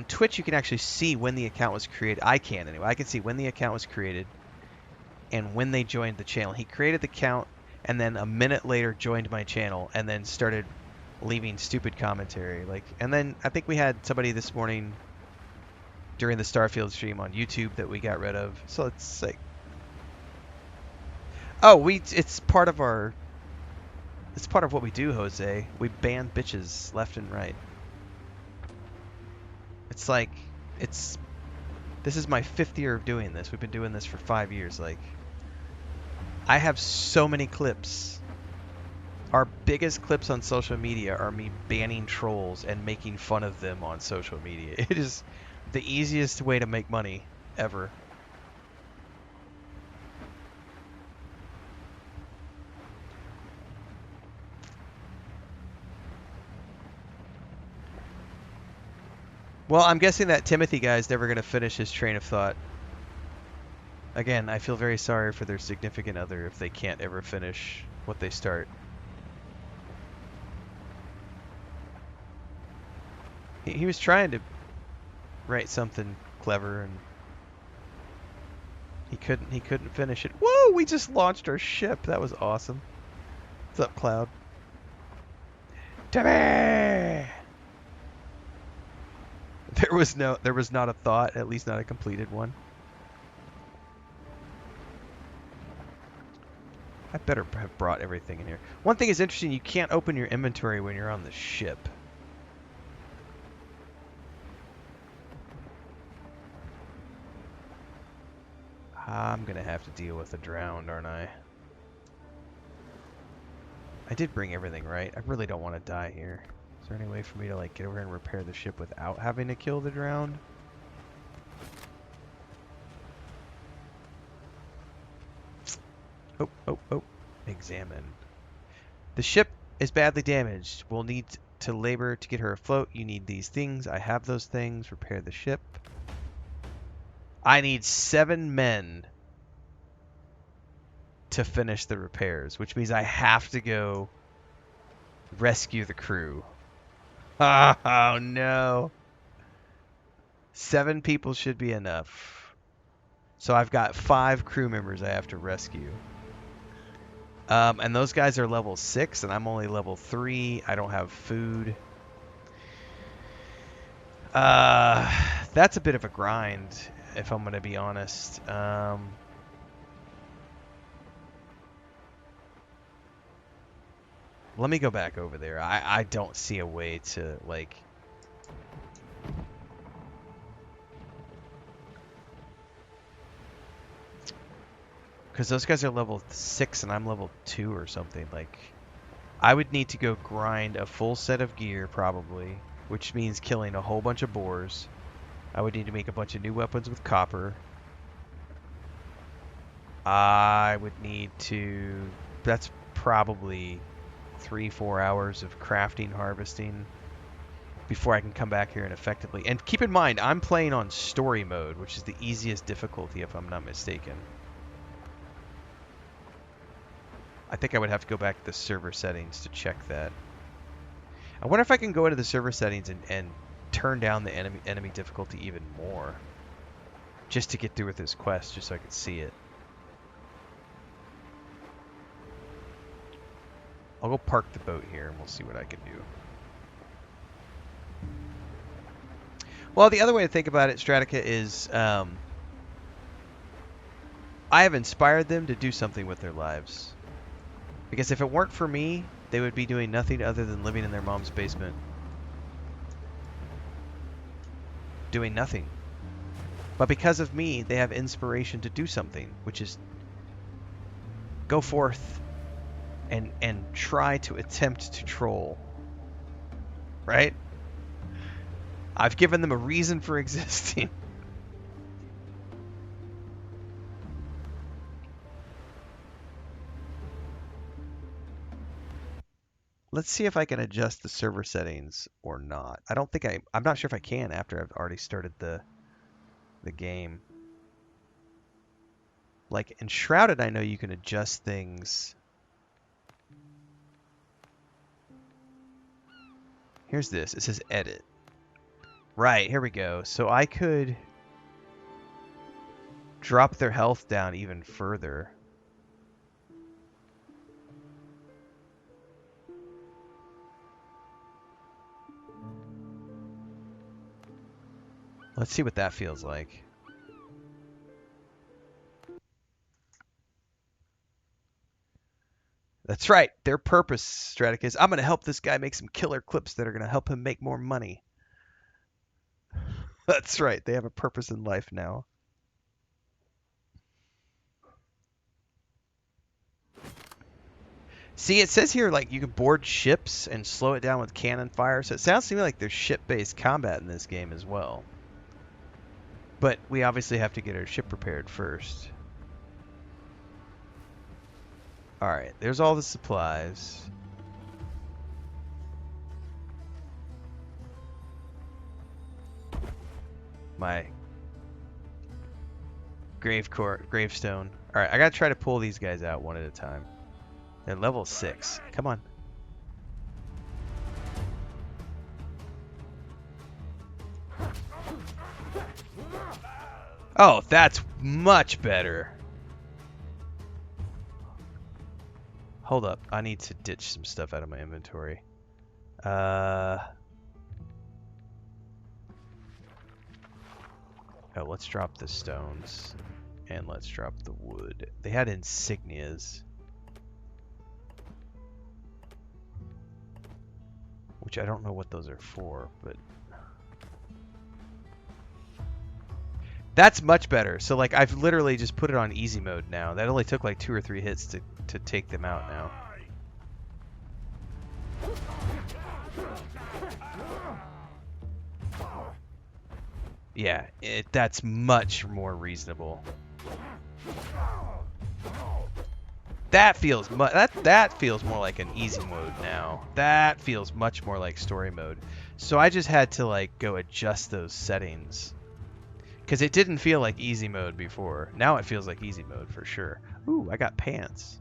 Twitch you can actually see when the account was created. I can anyway. I can see when the account was created and when they joined the channel. He created the account and then a minute later joined my channel and then started leaving stupid commentary. And then I think we had somebody this morning during the Starfield stream on YouTube that we got rid of. So it's like, it's part of what we do, Jose. We ban bitches left and right. It's like, this is my 5th year of doing this. We've been doing this for 5 years. Like, I have so many clips Our biggest clips on social media are me banning trolls and making fun of them on social media. It is the easiest way to make money ever. Well, I'm guessing that Timothy guy is never going to finish his train of thought. Again, I feel very sorry for their significant other if they can't ever finish what they start. He was trying to write something clever and he couldn't finish it. Whoa, we just launched our ship. That was awesome. What's up, Cloud? Timmy! There was not a thought, at least not a completed one. I better have brought everything in here. One thing is interesting, you can't open your inventory when you're on the ship. I'm gonna have to deal with the drowned, aren't I? I did bring everything, right? I really don't want to die here. Is there any way for me to like get over here and repair the ship without having to kill the drowned? Oh, oh, oh. Examine. The ship is badly damaged. We'll need to labor to get her afloat. You need these things. I have those things. Repair the ship. I need 7 men to finish the repairs, which means I have to go rescue the crew. Oh, no. 7 people should be enough. So I've got 5 crew members I have to rescue. And those guys are level 6, and I'm only level 3. I don't have food. That's a bit of a grind, if I'm going to be honest. Let me go back over there. I don't see a way to, like... Because those guys are level 6 and I'm level 2 or something. Like, I would need to go grind a full set of gear, probably. Which means killing a whole bunch of boars. I would need to make a bunch of new weapons with copper. I would need to... That's probably 3-4 hours of crafting, harvesting, before I can come back here and effectively... And keep in mind, I'm playing on story mode, which is the easiest difficulty if I'm not mistaken. I think I would have to go back to the server settings to check that. I wonder if I can go into the server settings and turn down the enemy difficulty even more. Just to get through with this quest, just so I can see it. I'll go park the boat here and we'll see what I can do. Well, the other way to think about it, Stratica, is I have inspired them to do something with their lives. Because if it weren't for me, they would be doing nothing other than living in their mom's basement. Doing nothing. But because of me, they have inspiration to do something, which is go forth and try to attempt to troll. Right? I've given them a reason for existing. Let's see if I can adjust the server settings or not. I don't think I'm not sure if I can after I've already started the game. Like in Shrouded, I know you can adjust things. Here's this. It says edit. Right, here we go. So I could drop their health down even further. Let's see what that feels like. That's right. Their purpose, Stratic, is I'm going to help this guy make some killer clips that are going to help him make more money. That's right. They have a purpose in life now. See, it says here like you can board ships and slow it down with cannon fire. So it sounds to me like there's ship-based combat in this game as well. But we obviously have to get our ship repaired first. Alright, there's all the supplies. My gravestone. Alright, I gotta try to pull these guys out one at a time. They're level 6. Come on. Oh, that's much better. Hold up. I need to ditch some stuff out of my inventory. Oh, let's drop the stones. And let's drop the wood. They had insignias. Which I don't know what those are for, but... That's much better. So, like, I've literally just put it on easy mode now. That only took, like, 2 or 3 hits to take them out now. Yeah, that's much more reasonable. That feels that feels more like an easy mode now. That feels much more like story mode. So I just had to like go adjust those settings because it didn't feel like easy mode before. Now it feels like easy mode for sure. Ooh, I got pants.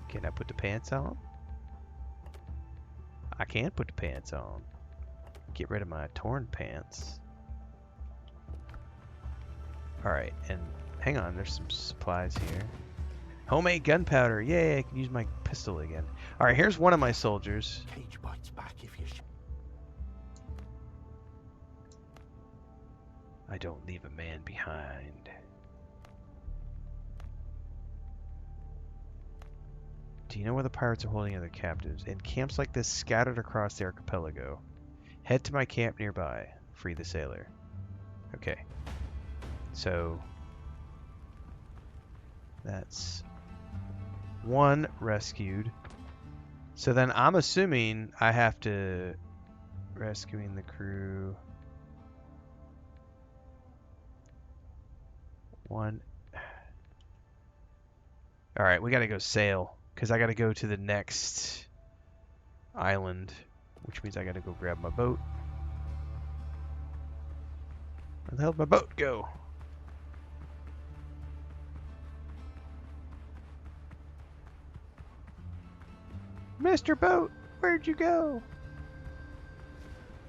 Can I put the pants on? I can put the pants on. Get rid of my torn pants. Alright, and hang on, there's some supplies here. Homemade gunpowder, yay, I can use my pistol again. Alright, here's one of my soldiers. Cage bites back if you I don't leave a man behind. Do you know where the pirates are holding other captives? In camps like this scattered across the archipelago. Head to my camp nearby. Free the sailor. Okay. So that's one rescued. So then I'm assuming I have to rescuing the crew. One. All right, we got to go sail because I got to go to the next island, which means I got to go grab my boat. Where the hell did my boat go? Mr. Boat, where'd you go?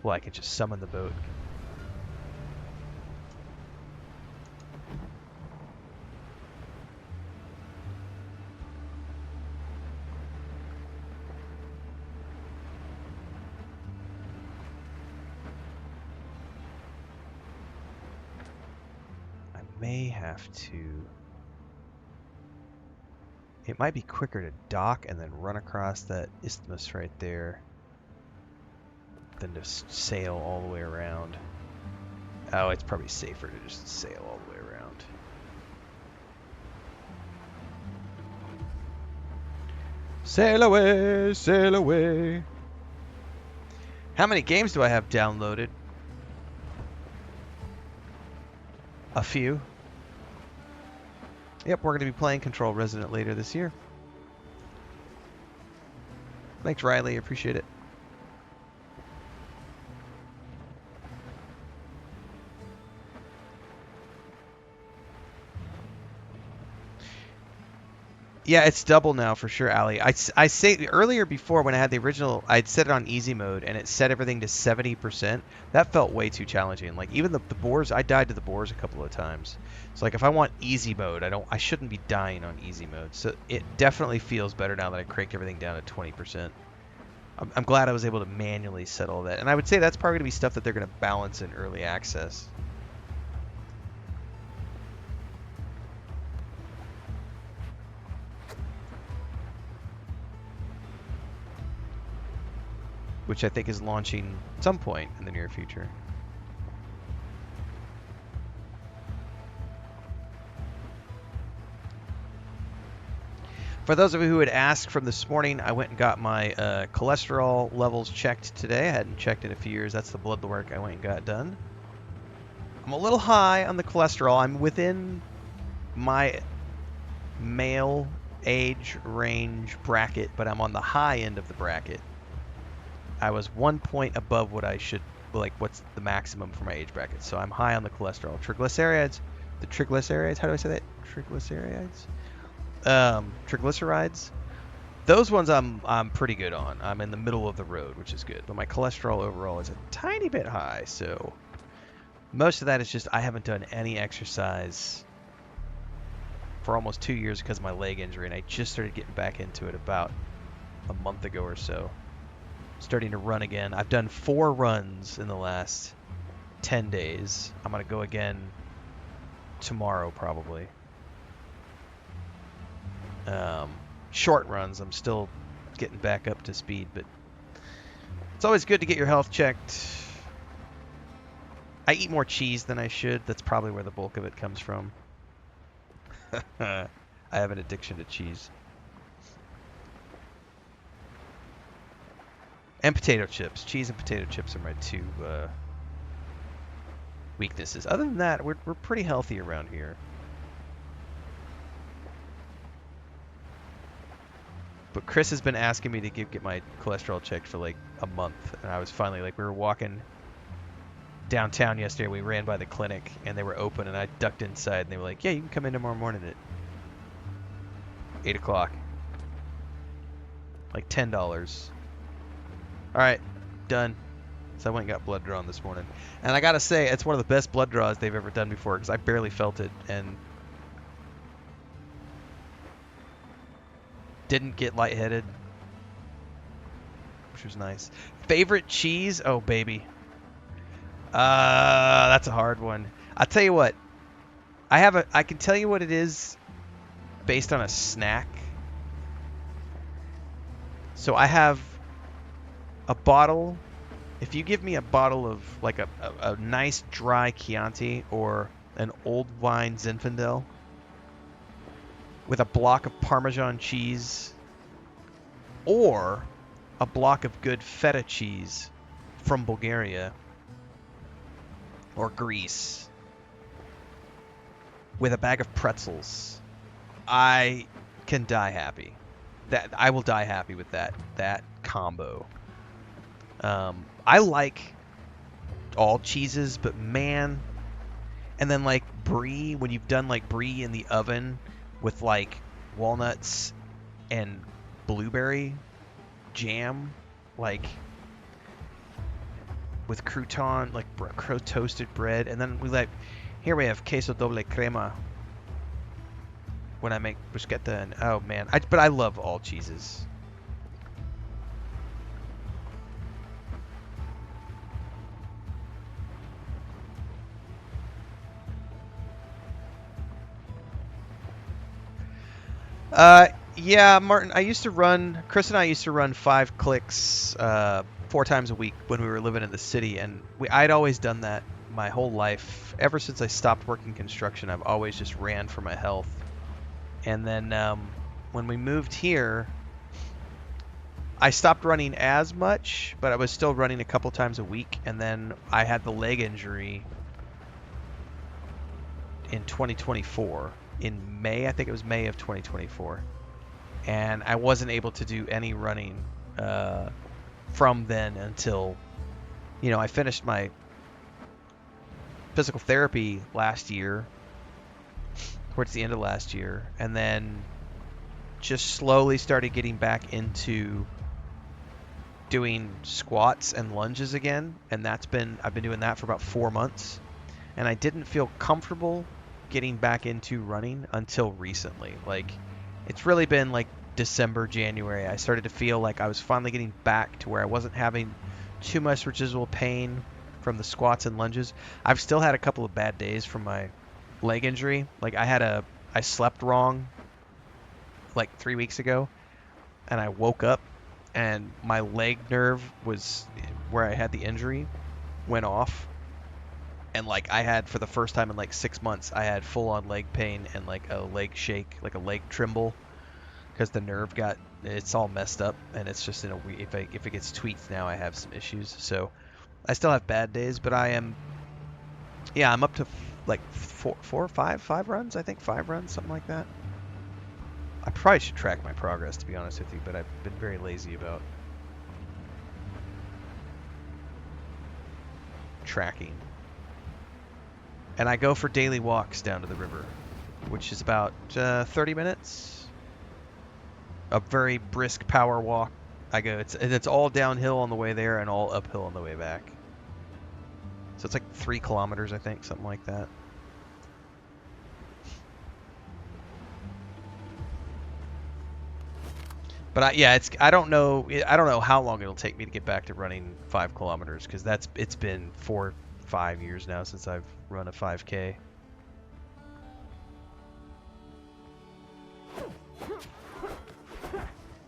Well, I could just summon the boat. May have to... It might be quicker to dock and then run across that isthmus right there than to sail all the way around. Oh, it's probably safer to just sail all the way around. Sail away, sail away. How many games do I have downloaded? A few. Yep, we're going to be playing Control Resident later this year. Thanks, Riley. Appreciate it. Yeah, it's double now for sure, Ali. I say earlier before when I had the original, I'd set it on easy mode and it set everything to 70%. That felt way too challenging. Like even the boars, I died to the boars a couple of times. So like if I want easy mode, I shouldn't be dying on easy mode. So it definitely feels better now that I cranked everything down to 20%. I'm glad I was able to manually set all that. And I would say that's probably going to be stuff that they're going to balance in early access. Which I think is launching at some point in the near future. For those of you who had asked from this morning, I went and got my cholesterol levels checked today. I hadn't checked in a few years. That's the blood work I went and got done. I'm a little high on the cholesterol. I'm within my male age range bracket, but I'm on the high end of the bracket. I was 1 point above what I should, like what's the maximum for my age bracket. So I'm high on the cholesterol. Triglycerides, how do I say that? Triglycerides. Those ones I'm pretty good on. I'm in the middle of the road, which is good. But my cholesterol overall is a tiny bit high, so most of that is just I haven't done any exercise for almost 2 years because of my leg injury, and I just started getting back into it about a month ago or so. Starting to run again. I've done 4 runs in the last 10 days. I'm going to go again tomorrow probably. Short runs, I'm still getting back up to speed, but it's always good to get your health checked. I eat more cheese than I should. That's probably where the bulk of it comes from. I have an addiction to cheese. And potato chips. Cheese and potato chips are my 2 weaknesses. Other than that, we're pretty healthy around here. But Chris has been asking me to get my cholesterol checked for like a month, and I was finally like, we were walking downtown yesterday. We ran by the clinic, and they were open, and I ducked inside, and they were like, yeah, you can come in tomorrow morning at 8 o'clock. Like $10. All right, done. So I went and got blood drawn this morning. And I got to say, it's one of the best blood draws they've ever done before because I barely felt it and didn't get lightheaded, which was nice. Favorite cheese? Oh, baby. That's a hard one. I'll tell you what. I can tell you what it is based on a snack. So I have a bottle. If you give me a bottle of like a nice dry Chianti or an old wine Zinfandel with a block of Parmesan cheese or a block of good feta cheese from Bulgaria or Greece with a bag of pretzels, I can die happy. I will die happy with that combo. I like all cheeses, but man, and then like brie, when you've done like brie in the oven with like walnuts and blueberry jam, like with crouton, like toasted bread, and then here we have queso doble crema when I make bruschetta, and oh man, but I love all cheeses. Yeah, Martin, Chris and I used to run 5 clicks 4 times a week when we were living in the city, and I'd always done that my whole life. Ever since I stopped working construction, I've always just ran for my health. And then when we moved here, I stopped running as much, but I was still running a couple times a week, and then I had the leg injury in 2024. In May, I think it was May of 2024. And I wasn't able to do any running from then until, I finished my physical therapy last year, towards the end of last year, and then just slowly started getting back into doing squats and lunges again. And I've been doing that for about 4 months. And I didn't feel comfortable getting back into running until recently. Like, it's really been like December, January. I started to feel like I was finally getting back to where I wasn't having too much residual pain from the squats and lunges. I've still had a couple of bad days from my leg injury. Like I slept wrong like 3 weeks ago, and I woke up and my leg nerve was where I had the injury went off. And like I had, for the first time in like 6 months, I had full on leg pain and like a leg shake, like a leg tremble. because the nerve got, it's all messed up, and it's just in a weird, if it gets tweaked now, I have some issues. So I still have bad days, but I am, yeah, I'm up to like five runs, I think 5 runs, something like that. I probably should track my progress, to be honest with you, but I've been very lazy about tracking. And I go for daily walks down to the river, which is about 30 minutes. A very brisk power walk. I go, it's all downhill on the way there and all uphill on the way back. So it's like 3 kilometers, I think, something like that. But yeah, I don't know how long it'll take me to get back to running 5 kilometers, because it's been 4-5 years now since I've run a 5K.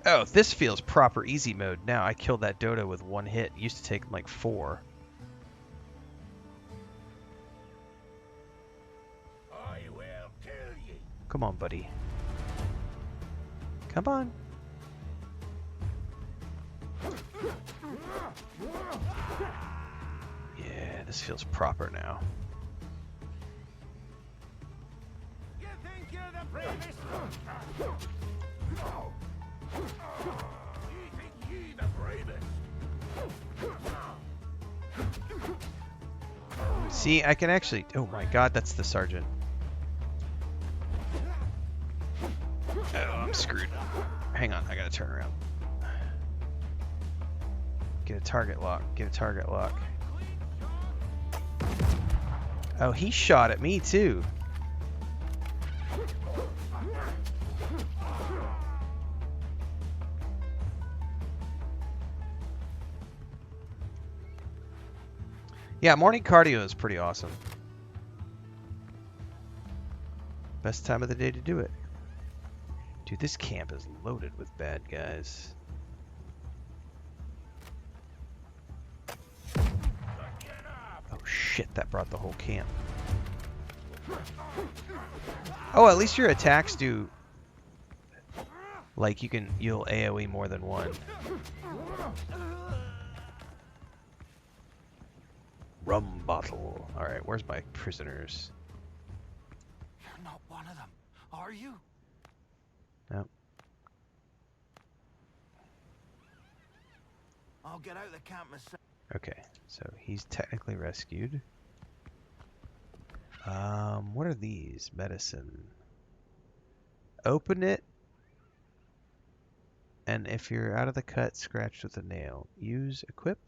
Oh, this feels proper easy mode now. I killed that dodo with 1 hit. It used to take like 4. I will kill you. Come on, buddy. Come on. Yeah, this feels proper now. You think you're the bravest? You think you're the bravest? See, I can actually... Oh my god, that's the sergeant. Oh, I'm screwed. Hang on, I gotta turn around. Get a target lock. Get a target lock. Oh, he shot at me too. Yeah, morning cardio is pretty awesome. Best time of the day to do it. Dude, this camp is loaded with bad guys. Oh shit, that brought the whole camp. Oh, at least your attacks do... Like, you'll AoE more than one. Rum bottle. Alright, where's my prisoners? You're not one of them, are you? Nope. I'll get out of the camp myself. Okay, so he's technically rescued. What are these? Medicine. Open it. And if you're out of the cut, scratched with a nail. Use equip.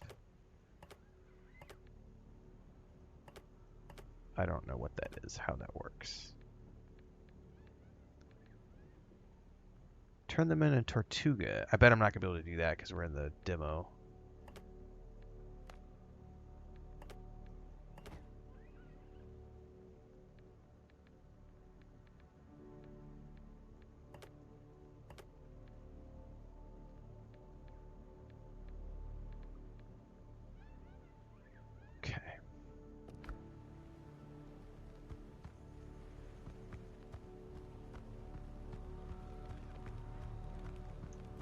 I don't know what that is, how that works. Turn them into Tortuga. I bet I'm not going to be able to do that because we're in the demo. Okay.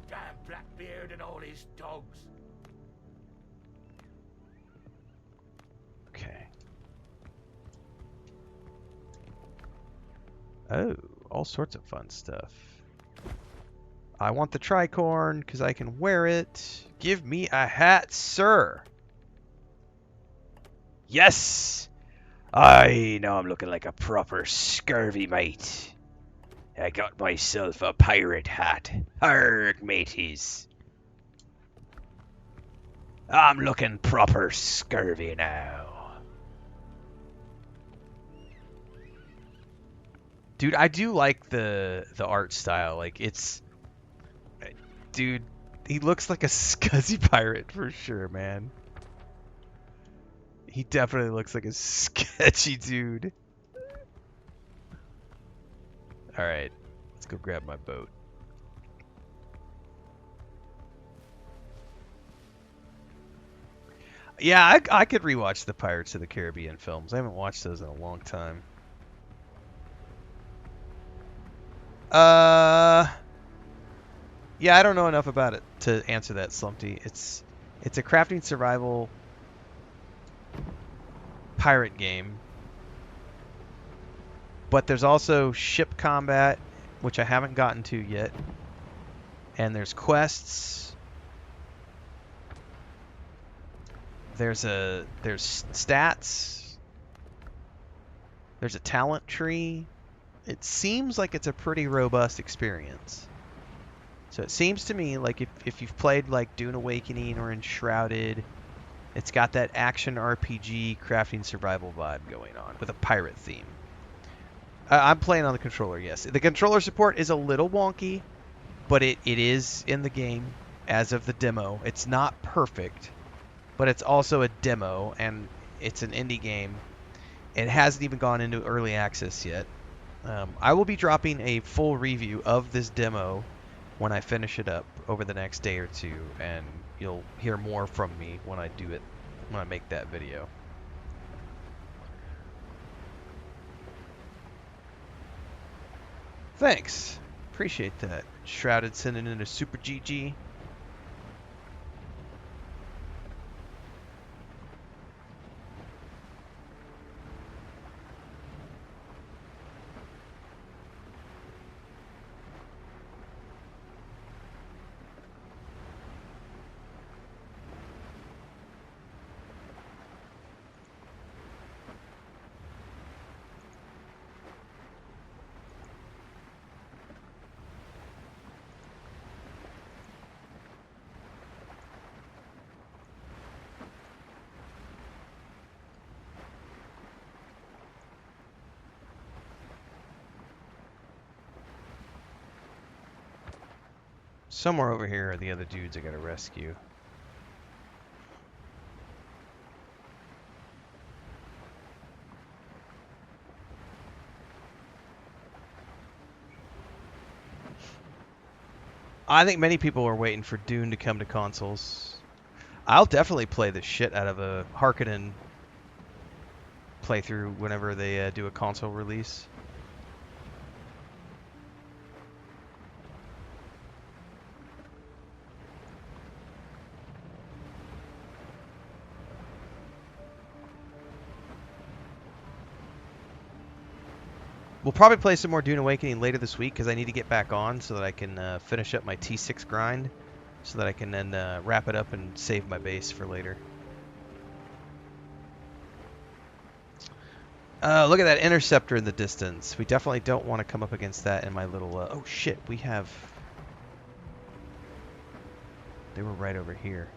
Damn Blackbeard and all his dogs. Okay. Oh, all sorts of fun stuff. I want the tricorn because I can wear it. Give me a hat, sir. Yes! I know I'm looking like a proper scurvy mate. I got myself a pirate hat. Arg, mateys. I'm looking proper scurvy now. Dude, I do like the art style. Like, it's... Dude, he looks like a scuzzy pirate for sure, man. He definitely looks like a sketchy dude. Alright, let's go grab my boat. Yeah, I could rewatch the Pirates of the Caribbean films. I haven't watched those in a long time. Yeah, I don't know enough about it to answer that, Slumpty. It's a crafting survival pirate game, but there's also ship combat, which I haven't gotten to yet, and there's quests. There's stats. There's a talent tree. It seems like it's a pretty robust experience. So it seems to me like if you've played like Dune Awakening or Enshrouded, it's got that action RPG crafting survival vibe going on with a pirate theme. I'm playing on the controller, yes. The controller support is a little wonky, but it is in the game as of the demo. It's not perfect, but it's also a demo, and it's an indie game. It hasn't even gone into early access yet. I will be dropping a full review of this demo when I finish it up over the next day or two, and you'll hear more from me when I do it, when I make that video. Thanks. Appreciate that. Shrouded sending in a super GG. Somewhere over here are the other dudes I gotta rescue. I think many people are waiting for Dune to come to consoles. I'll definitely play the shit out of a Harkonnen playthrough whenever they do a console release. We'll probably play some more Dune Awakening later this week because I need to get back on so that I can finish up my T6 grind so that I can then wrap it up and save my base for later. Look at that interceptor in the distance. We definitely don't want to come up against that in my little... oh shit, we have... They were right over here.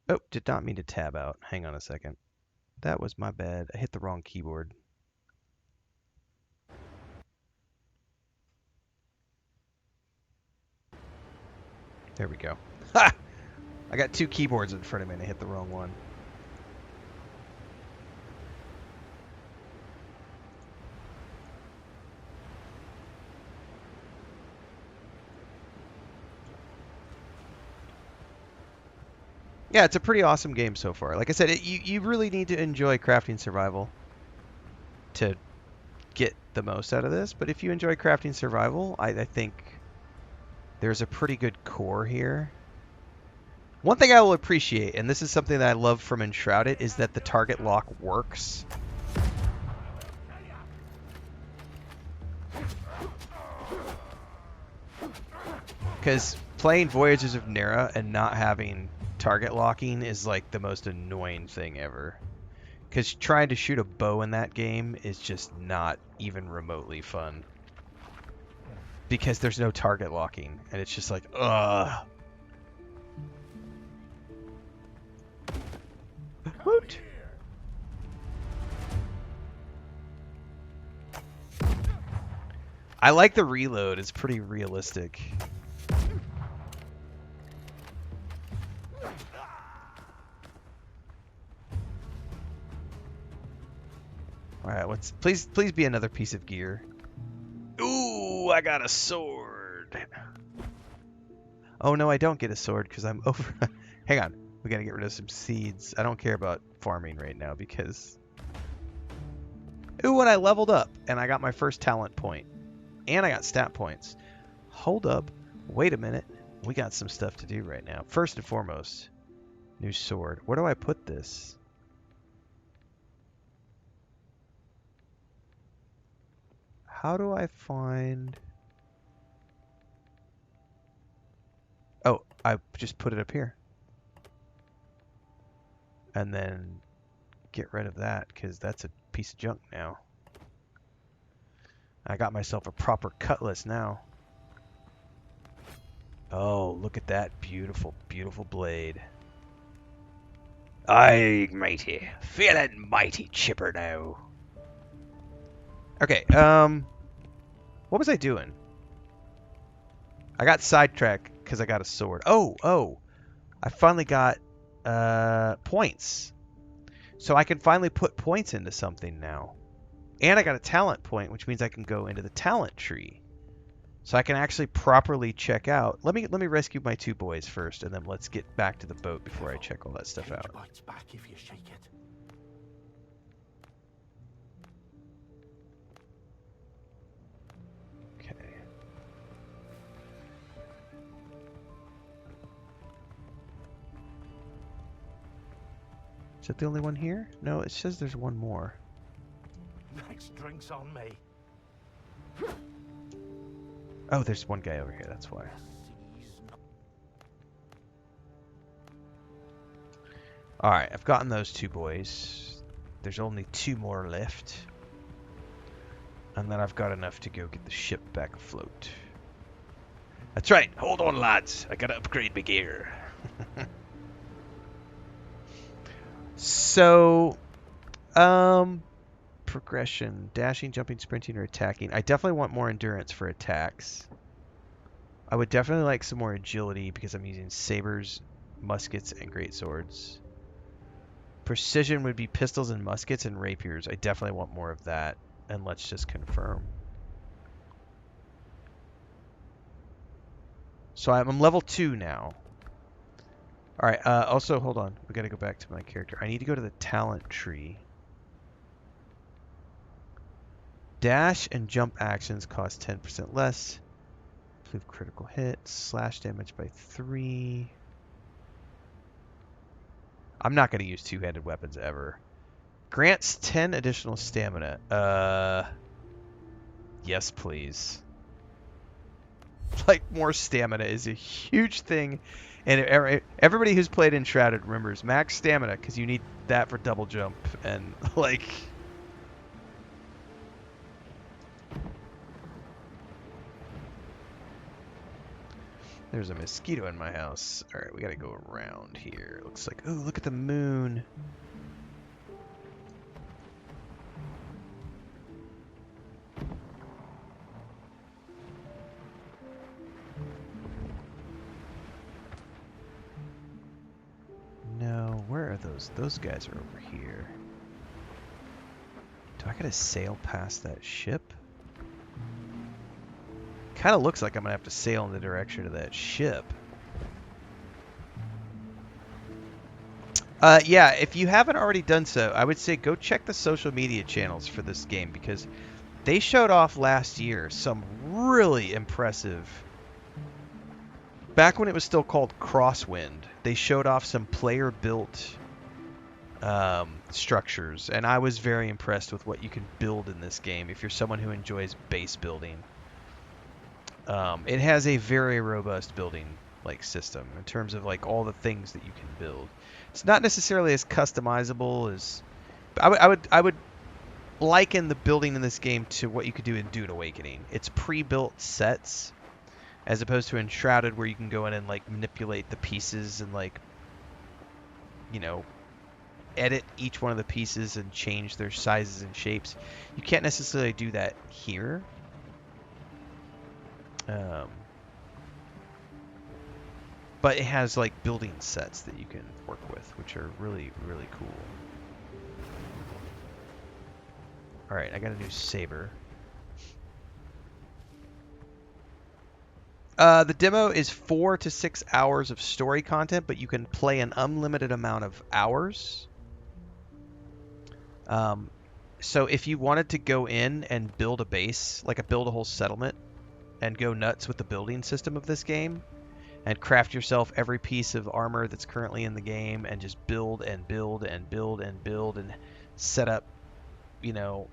Oh, did not mean to tab out. Hang on a second. That was my bad. I hit the wrong keyboard. There we go. Ha! I got two keyboards in front of me and I hit the wrong one. Yeah, it's a pretty awesome game so far. Like I said, you really need to enjoy crafting survival to get the most out of this. But if you enjoy crafting survival, I think there's a pretty good core here. One thing I will appreciate, and this is something that I love from Enshrouded, is that the target lock works. Because playing Voyages of Nera and not having target locking is like the most annoying thing ever. Because trying to shoot a bow in that game is just not even remotely fun. Because there's no target locking, and it's just like, ugh. Woot! I like the reload, it's pretty realistic. Alright, please be another piece of gear. Ooh, I got a sword. Oh no, I don't get a sword because I'm over. Hang on, we gotta get rid of some seeds. I don't care about farming right now because Ooh, and I leveled up, and I got my first talent point, and I got stat points. Hold up. Wait a minute. We got some stuff to do right now. First and foremost, new sword. Where do I put this? How do I find... Oh, I just put it up here. And then get rid of that, because that's a piece of junk now. I got myself a proper cutlass now. Oh, look at that beautiful, beautiful blade. Aye, matey. Feeling mighty chipper now. Okay, what was I doing? I got sidetracked because I got a sword. Oh, I finally got points. So I can finally put points into something now. And I got a talent point, which means I can go into the talent tree. So I can actually properly check out. Let me rescue my two boys first, and then let's get back to the boat before I check all that stuff out. Bites back if you shake it. Okay. Is that the only one here? No, it says there's one more. Next drink's on me. Oh, there's one guy over here, that's why. Alright, I've gotten those two boys. There's only two more left. And then I've got enough to go get the ship back afloat. That's right, hold on lads, I gotta upgrade my gear. So, progression, dashing, jumping, sprinting, or attacking. I definitely want more endurance for attacks. I would definitely like some more agility because I'm using sabers, muskets, and great swords. Precision would be pistols and muskets and rapiers. I definitely want more of that. And let's just confirm. So I'm level 2 now. Alright, also, hold on. We gotta go back to my character. I need to go to the talent tree. Dash and jump actions cost 10% less. Improve critical hit. Slash damage by 3. I'm not gonna use two-handed weapons ever. Grants 10 additional stamina. Yes, please. Like, more stamina is a huge thing. And everybody who's played Enshrouded remembers max stamina, because you need that for double jump. And, like... There's a mosquito in my house. Alright, we gotta go around here. Looks like... Ooh, look at the moon. No, where are those? Those guys are over here. Do I gotta sail past that ship? Kind of looks like I'm gonna have to sail in the direction of that ship. Yeah, if you haven't already done so, I would say go check the social media channels for this game, because they showed off last year some really impressive... Back when it was still called Crosswind, they showed off some player-built structures, and I was very impressed with what you can build in this game if you're someone who enjoys base building. It has a very robust building system in terms of all the things that you can build. It's not necessarily as customizable as I would liken the building in this game to what you could do in Dune Awakening. It's pre-built sets as opposed to Enshrouded, where you can go in and manipulate the pieces and edit each one of the pieces and change their sizes and shapes. You can't necessarily do that here. But it has building sets that you can work with, which are really, really cool. Alright, I got a new saber. The demo is 4 to 6 hours of story content, but you can play an unlimited amount of hours. So if you wanted to go in and build a base, like build a whole settlement, and go nuts with the building system of this game, and craft yourself every piece of armor that's currently in the game, and just build and build and build and build and set up, you know,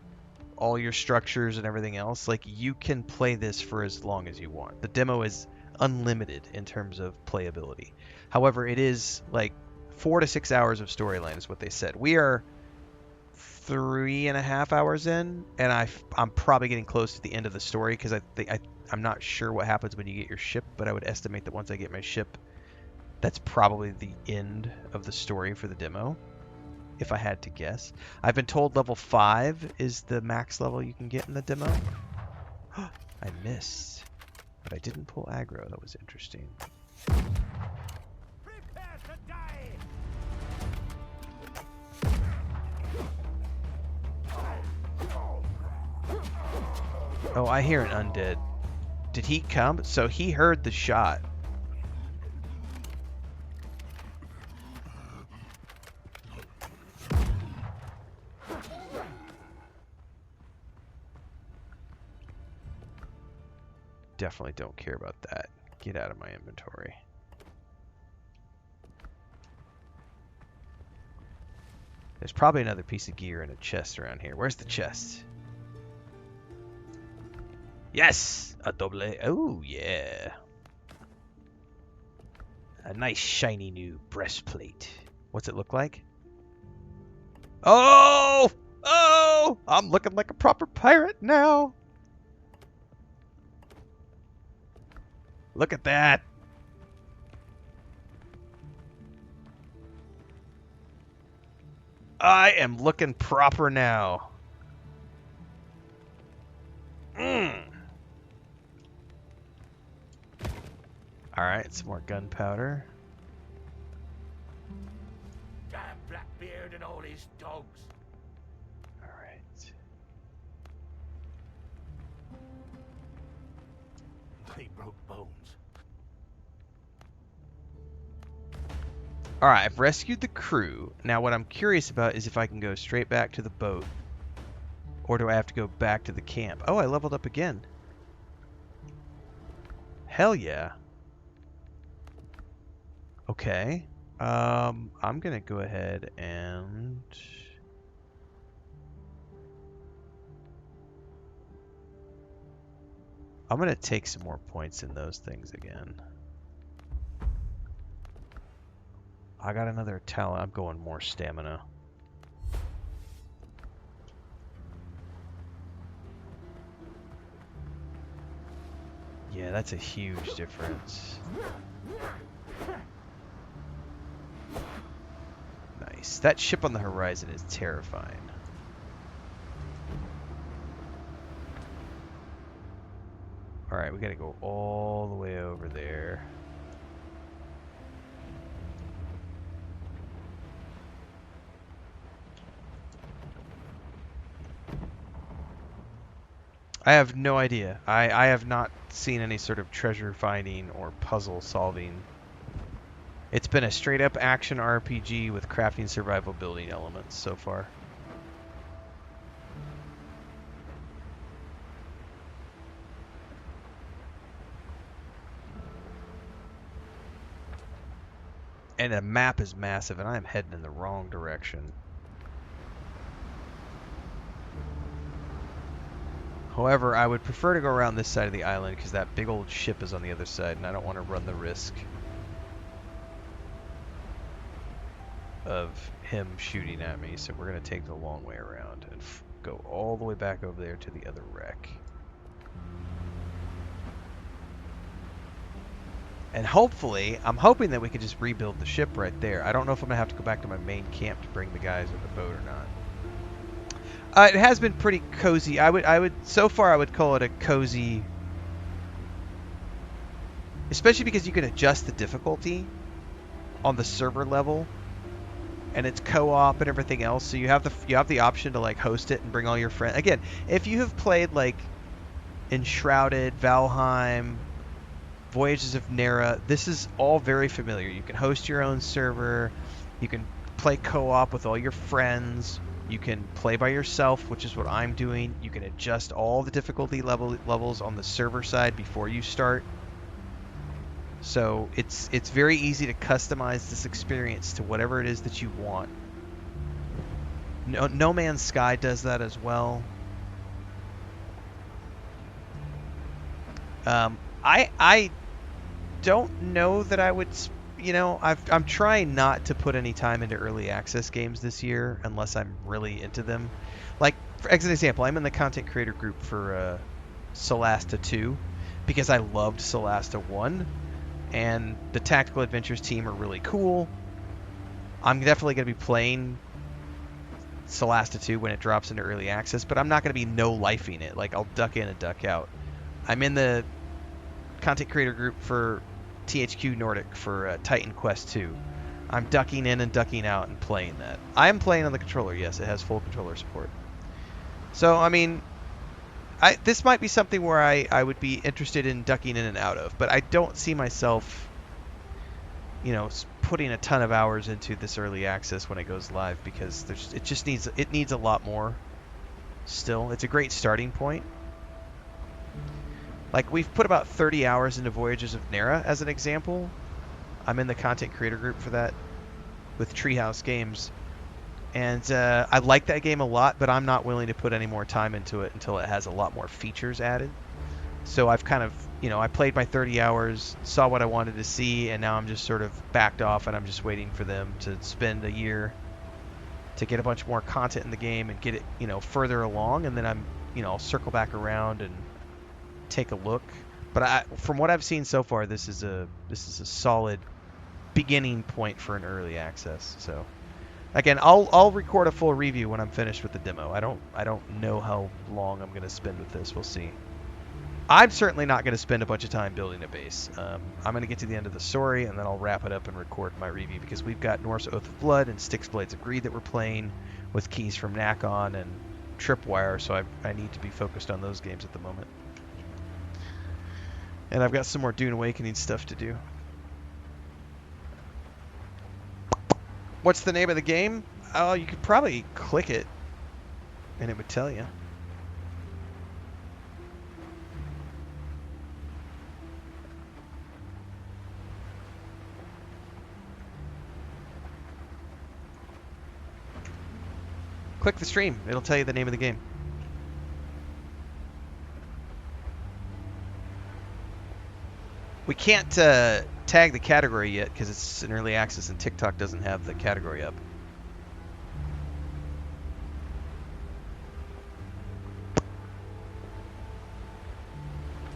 all your structures and everything else, like, you can play this for as long as you want. The demo is unlimited in terms of playability. However, it is like 4 to 6 hours of storyline is what they said. We are 3.5 hours in, and I'm probably getting close to the end of the story, because I'm not sure what happens when you get your ship, but I would estimate that once I get my ship, that's probably the end of the story for the demo, if I had to guess. I've been told level 5 is the max level you can get in the demo. I missed, but I didn't pull aggro. That was interesting. Prepare to die. Oh, I hear an undead. Did he come? So he heard the shot. Definitely don't care about that. Get out of my inventory. There's probably another piece of gear in a chest around here. Where's the chest? Yes! A double. Oh, yeah. A nice shiny new breastplate. What's it look like? Oh! Oh! I'm looking like a proper pirate now. Look at that. I am looking proper now. Alright, some more gunpowder. Damn Blackbeard and all his dogs. Alright. They broke bones. Alright, I've rescued the crew. Now what I'm curious about is if I can go straight back to the boat, or do I have to go back to the camp? Oh, I leveled up again. Hell yeah. Okay. I'm gonna go ahead and... I'm gonna take some more points in those things again. I got another talent. I'm going more stamina. Yeah, that's a huge difference. Nice. That ship on the horizon is terrifying. Alright, we gotta go all the way over there. I have no idea. I have not seen any sort of treasure finding or puzzle solving. It's been a straight up action RPG with crafting survival building elements so far. And the map is massive, and I'm heading in the wrong direction. However, I would prefer to go around this side of the island because that big old ship is on the other side, and I don't want to run the risk of him shooting at me. So we're going to take the long way around and go all the way back over there to the other wreck. And hopefully, I'm hoping that we can just rebuild the ship right there. I don't know if I'm going to have to go back to my main camp to bring the guys with the boat or not. It has been pretty cozy. I would so far I would call it a cozy, especially because you can adjust the difficulty on the server level, and it's co-op and everything else. So you have the option to like host it and bring all your friends. Again, if you have played like Enshrouded, Valheim, Voyages of Nera, this is all very familiar. You can host your own server. You can play co-op with all your friends. You can play by yourself, which is what I'm doing. You can adjust all the difficulty levels on the server side before you start. So it's very easy to customize this experience to whatever it is that you want. No Man's Sky does that as well. I don't know that I would, I'm trying not to put any time into early access games this year unless I'm really into them. Like, as an example, I'm in the content creator group for Solasta 2 because I loved Solasta 1, and the Tactical Adventures team are really cool. I'm definitely going to be playing Solasta 2 when it drops into early access, but I'm not going to be no-lifing it. Like, I'll duck in and duck out. I'm in the content creator group for THQ Nordic for Titan Quest 2. I'm ducking in and ducking out and playing that. I am playing on the controller, yes, it has full controller support. So, I mean, this might be something where I would be interested in ducking in and out of, but I don't see myself, putting a ton of hours into this early access when it goes live, because it needs a lot more still. It's a great starting point. Like, we've put about 30 hours into Voyages of Nera as an example. I'm in the content creator group for that with Treehouse Games. And I like that game a lot, but I'm not willing to put any more time into it until it has a lot more features added. So I've kind of, I played my 30 hours, saw what I wanted to see, and now I'm just sort of backed off, and I'm just waiting for them to spend a year to get a bunch more content in the game and get it, further along, and then I'll circle back around and take a look. But from what I've seen so far, this is a solid beginning point for an early access. So again, I'll record a full review when I'm finished with the demo. I don't know how long I'm going to spend with this. We'll see. I'm certainly not going to spend a bunch of time building a base. I'm going to get to the end of the story, and then I'll wrap it up and record my review, because we've got Norse Oath of Blood and Styx Blades of Greed that we're playing with keys from Nakon and Tripwire, so I need to be focused on those games at the moment. And I've got some more Dune Awakening stuff to do. What's the name of the game? Oh, you could probably click it, and it would tell you. Click the stream. It'll tell you the name of the game. We can't tag the category yet because it's in early access and TikTok doesn't have the category up.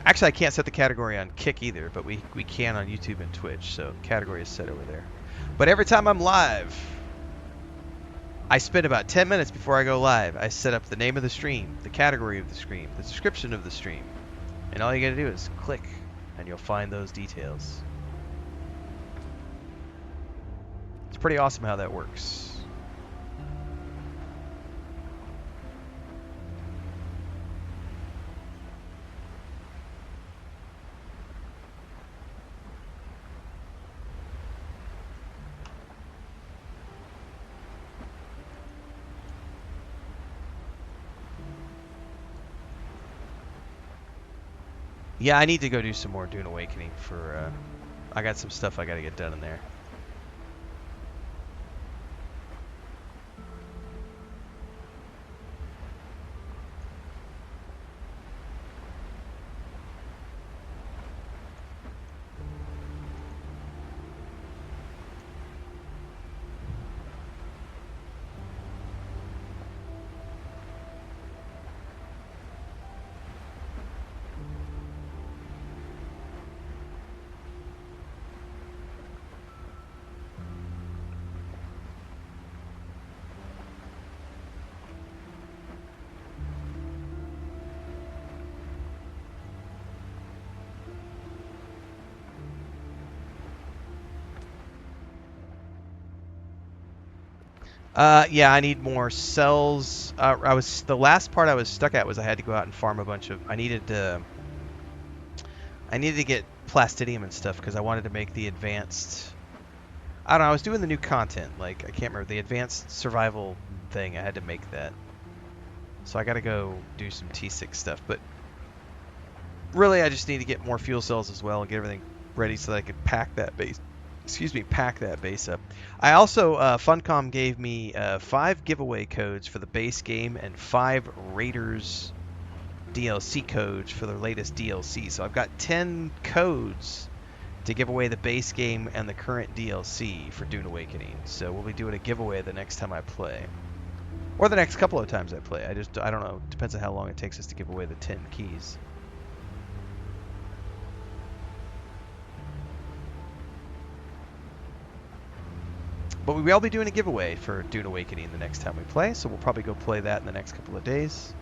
Actually, I can't set the category on Kick either, but we can on YouTube and Twitch, so category is set over there. But every time I'm live, I spend about 10 minutes before I go live. I set up the name of the stream, the category of the stream, the description of the stream, and all you gotta do is click, and you'll find those details. It's pretty awesome how that works. Yeah, I need to go do some more Dune Awakening for, I got some stuff I gotta get done in there. Yeah, I need more cells. The last part I was stuck at was I had to go out and farm a bunch of. I needed to get plastidium and stuff because I wanted to make the advanced I don't know. I was doing the new content. Like, I can't remember the advanced survival thing. I had to make that. So I got to go do some T6 stuff. But really, I just need to get more fuel cells as well and get everything ready so that I can pack that base. Excuse me, pack that base up. I also, Funcom gave me 5 giveaway codes for the base game and 5 Raiders DLC codes for the latest DLC. So I've got 10 codes to give away the base game and the current DLC for Dune Awakening. So we'll be doing a giveaway the next time I play. Or the next couple of times I play. I don't know. Depends on how long it takes us to give away the 10 keys. But we will be doing a giveaway for Dune Awakening the next time we play, so we'll probably go play that in the next couple of days.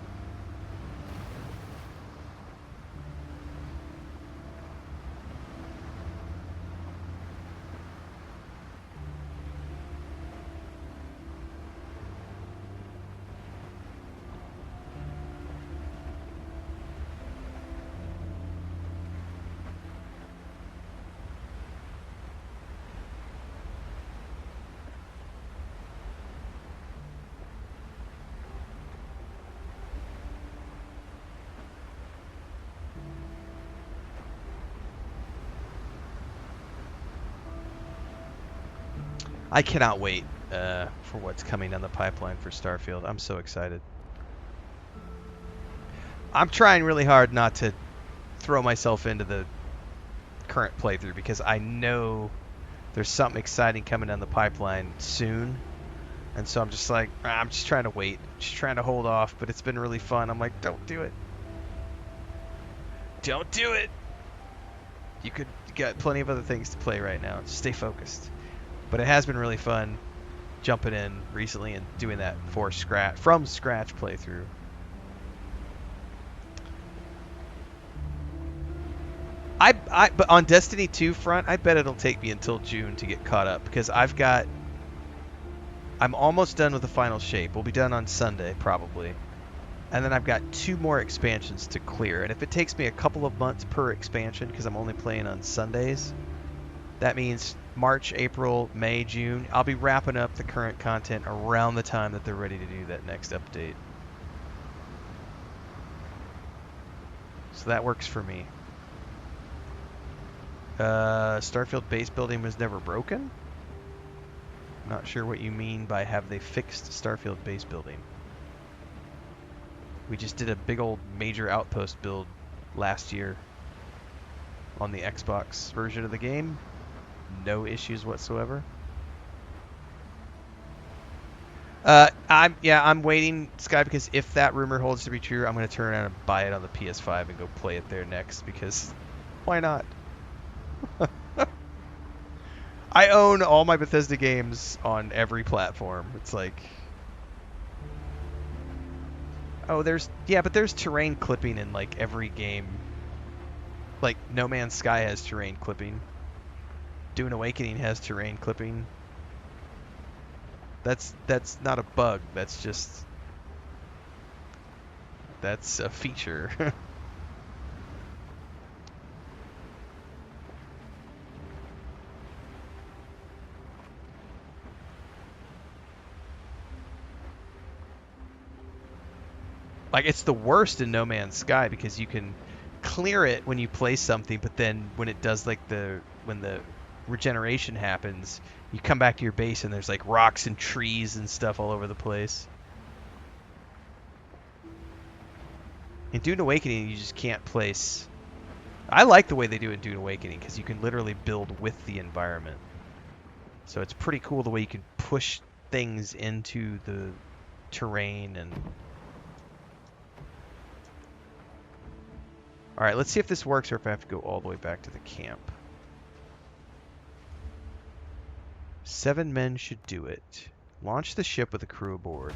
I cannot wait for what's coming down the pipeline for Starfield. I'm so excited. I'm trying really hard not to throw myself into the current playthrough because I know there's something exciting coming down the pipeline soon. And so I'm just like, I'm just trying to wait. Just trying to hold off, but it's been really fun. I'm like, don't do it. Don't do it. You got plenty of other things to play right now. Just stay focused. But it has been really fun jumping in recently and doing that from scratch playthrough. But on Destiny 2 front, I bet it'll take me until June to get caught up because I'm almost done with the final shape. We'll be done on Sunday probably. And then I've got 2 more expansions to clear. And if it takes me a couple of months per expansion because I'm only playing on Sundays, that means March, April, May, June, I'll be wrapping up the current content around the time that they're ready to do that next update. So that works for me. Starfield base building was never broken? Not sure what you mean by have they fixed Starfield base building. We just did a big old major outpost build last year on the Xbox version of the game. No issues whatsoever. I'm waiting, Sky, because if that rumor holds to be true, I'm going to turn around and buy it on the PS5 and go play it there next, because why not? I own all my Bethesda games on every platform. It's like, oh, but there's terrain clipping in like every game. Like No Man's Sky has terrain clipping. Dune Awakening has terrain clipping. That's not a bug. That's a feature. Like, it's the worst in No Man's Sky because you can clear it when you place something, but then when it does like when the regeneration happens, you come back to your base and there's like rocks and trees and stuff all over the place. In Dune Awakening, you just can't place. I like the way they do it in Dune Awakening because you can literally build with the environment. So it's pretty cool the way you can push things into the terrain and. All right, let's see if this works or if I have to go all the way back to the camp. 7 men should do it. Launch the ship with a crew aboard.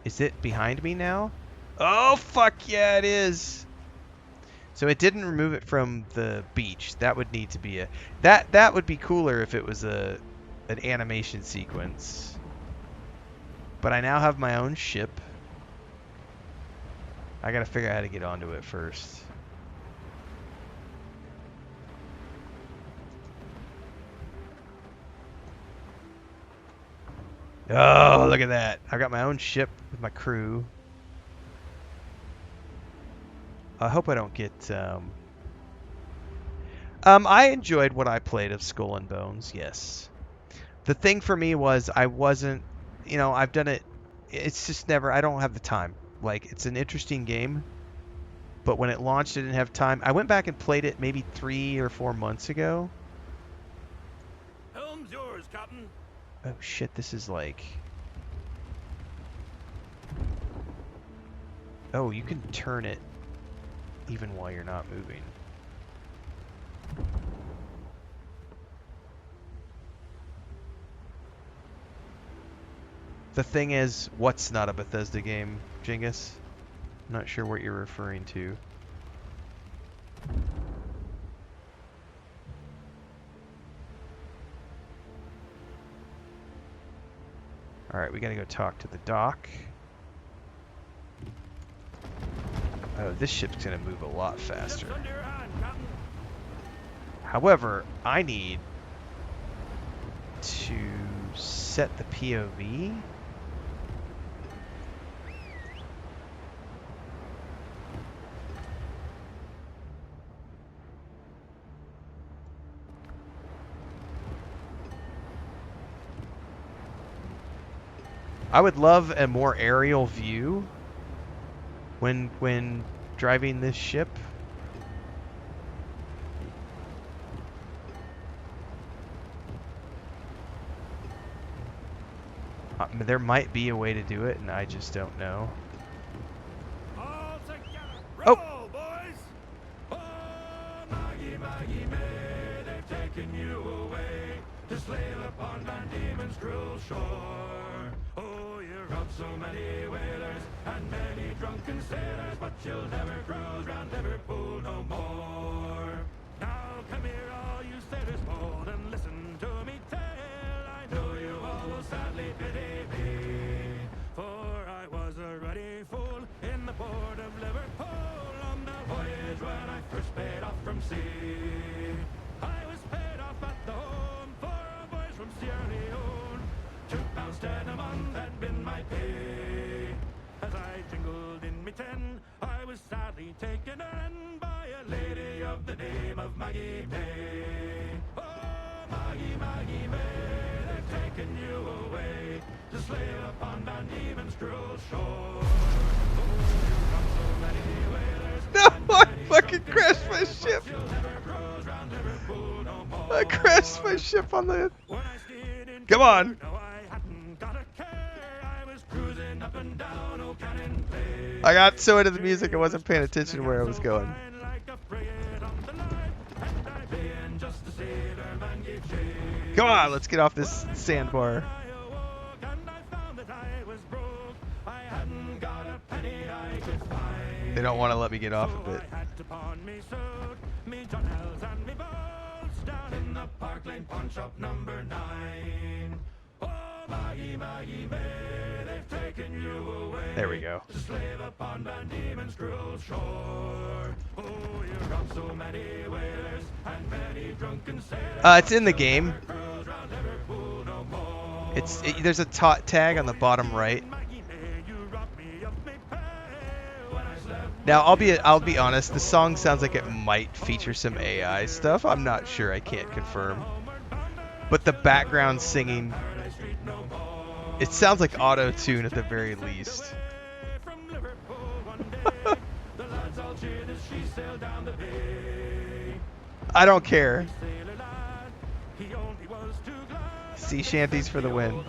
Is it behind me now? Oh, fuck yeah, it is. So it didn't remove it from the beach. That would need to be a... That would be cooler if it was an animation sequence. But I now have my own ship. I gotta figure out how to get onto it first. Oh, look at that. I got my own ship with my crew. I hope I don't get... I enjoyed what I played of Skull and Bones, yes. The thing for me was I wasn't... I've done it... It's just never... I don't have the time. Like, it's an interesting game, but when it launched, I didn't have time. I went back and played it maybe 3 or 4 months ago. Helm's yours, Captain. Oh, shit, this is like... Oh, you can turn it even while you're not moving. The thing is, what's not a Bethesda game, Jingus? I'm not sure what you're referring to. Alright, we gotta go talk to the dock. Oh, this ship's gonna move a lot faster. Ship's under your hand, Captain. However, I need to set the POV. I would love a more aerial view when driving this ship. There might be a way to do it, and I just don't know. All together. Oh. Roll, boys. Oh, Maggie, Maggie May, they've taken you away to slave upon Van Diemen's cruel shore. Oh, you robbed so many whalers and many drunken sailors, but you'll never cruise round Liverpool no more. Now come here, all you sailors bold, and listen to me tell. I know you all will sadly pity me, for I was a ruddy fool in the port of Liverpool on the voyage when I first paid off from sea. I was paid off at the home for a voyage from Sierra Leone. £2.10 a month had been my pay. As I jingled in me tin, I was sadly taken in by a lady of the name of Maggie May. Oh, Maggie, Maggie May, they've taken you away to slave upon Van Diemen's cruel shore. Oh, you got so many whalers. No, I fucking crashed my ship. You'll never cruise round Liverpool no more. I crashed my ship on the... When I steered in Come on. no, I hadn't got a care. I was cruising up and down Old Cannon Bay. I got so into the music I wasn't paying attention to where I was going. Like a frigate on the line, and I being just a sailor man gave chase. Come on, let's get off this sandbar. I awoke and I found that I was broke. I hadn't got a penny I could find. They don't want to let me get off of So it. I had to pawn me suit, me Johnells and me boats down in the Park Lane pawn shop number 9. Oh, Maggie, Maggie May, they've taken you away. There we go. To slave upon Van Diemen's cruel shore. Oh, you robbed so many whalers and many drunken sailors. It's in the game. Cruise round Liverpool no more. There's a tag on the bottom right. Maggie May, you robbed me of me pay when I slept. Now, I'll be honest, the song sounds like it might feature some AI stuff. I'm not sure, I can't confirm. But the background singing, it sounds like auto-tune at the very least. I don't care. Sea shanties for the win.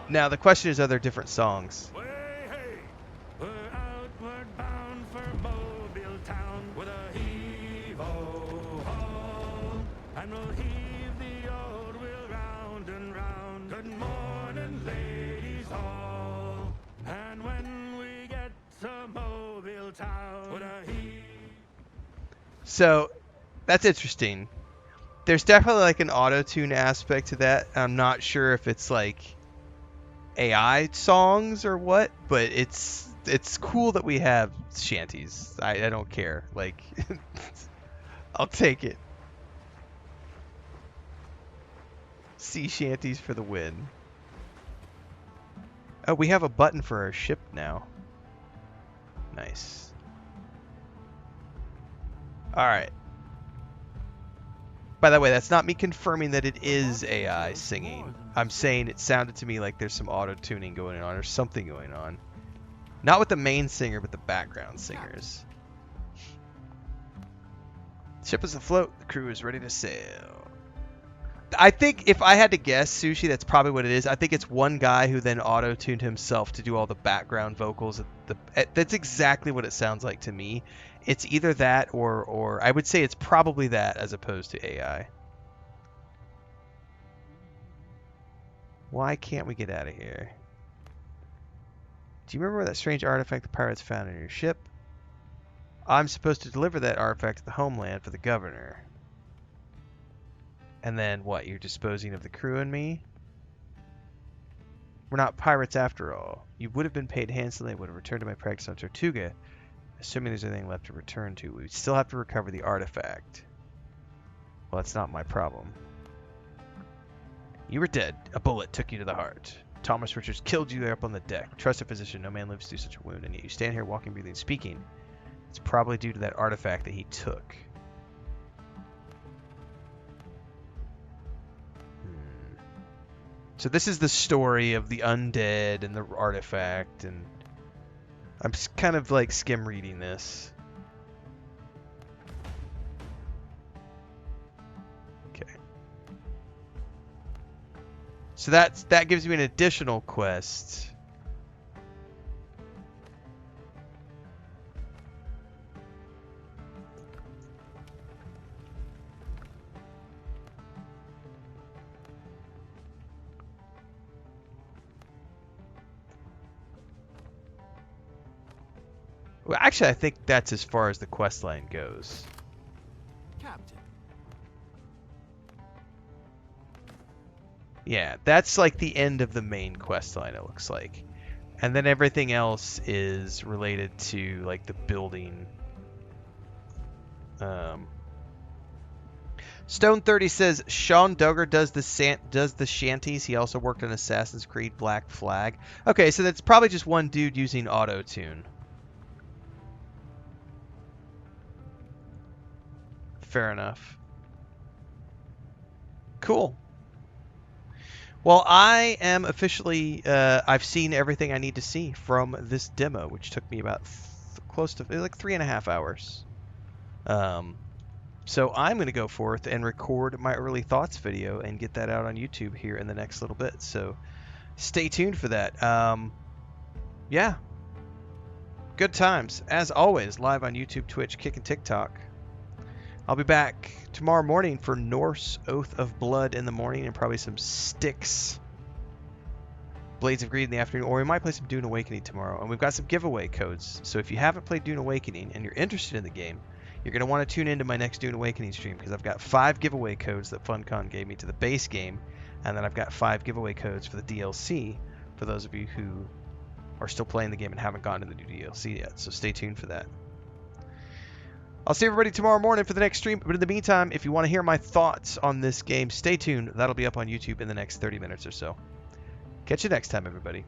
Now the question is, are there different songs? Way, hey, we're outward bound for Mobile town with a heave-ho-ho, and we'll heave the old wheel round and round. Good morning, ladies all. And when we get to Mobile town with a heave. So that's interesting. There's definitely like an auto-tune aspect to that. I'm not sure if it's like AI songs or what, but it's cool that we have shanties. I don't care. Like I'll take it. Sea shanties for the win. Oh, we have a button for our ship now. Nice. Alright. By the way, that's not me confirming that it is AI singing. I'm saying it sounded to me like there's some auto-tuning going on or something going on. Not with the main singer, but the background singers. Ship is afloat. The crew is ready to sail. I think if I had to guess, Sushi, that's probably what it is. I think it's one guy who then auto-tuned himself to do all the background vocals. That's exactly what it sounds like to me. It's either that or I would say it's probably that as opposed to AI. Why can't we get out of here? Do you remember that strange artifact the pirates found in your ship? I'm supposed to deliver that artifact to the homeland for the governor. And then what? You're disposing of the crew and me? We're not pirates after all. You would have been paid handsomely. I would have returned to my practice on Tortuga. Assuming there's anything left to return to, we still have to recover the artifact. Well, that's not my problem. You were dead. A bullet took you to the heart. Thomas Richards killed you there up on the deck. Trust a physician. No man lives through such a wound. And yet you stand here walking, breathing, speaking. It's probably due to that artifact that he took. So this is the story of the undead and the artifact, and I'm kind of like skim reading this. Okay. So that gives me an additional quest. Well, actually, I think that's as far as the quest line goes. Captain. Yeah, that's like the end of the main quest line, it looks like. And then everything else is related to like the building. Stone 30 says Sean Duggar does the shanties. He also worked on Assassin's Creed Black Flag. Okay, so that's probably just one dude using auto-tune. Fair enough. Cool. Well, I am officially, I've seen everything I need to see from this demo, which took me about close to like 3.5 hours. So I'm going to go forth and record my early thoughts video and get that out on YouTube here in the next little bit. So stay tuned for that. Yeah. Good times. As always, live on YouTube, Twitch, Kick, and TikTok. I'll be back tomorrow morning for Norse Oath of Blood in the morning and probably some Styx Blades of Greed in the afternoon, or we might play some Dune Awakening tomorrow. And we've got some giveaway codes, so if you haven't played Dune Awakening and you're interested in the game, you're going to want to tune into my next Dune Awakening stream, because I've got 5 giveaway codes that FunCon gave me to the base game, and then I've got 5 giveaway codes for the DLC for those of you who are still playing the game and haven't gotten to the new DLC yet, so stay tuned for that. I'll see everybody tomorrow morning for the next stream. But in the meantime, if you want to hear my thoughts on this game, stay tuned. That'll be up on YouTube in the next 30 minutes or so. Catch you next time, everybody.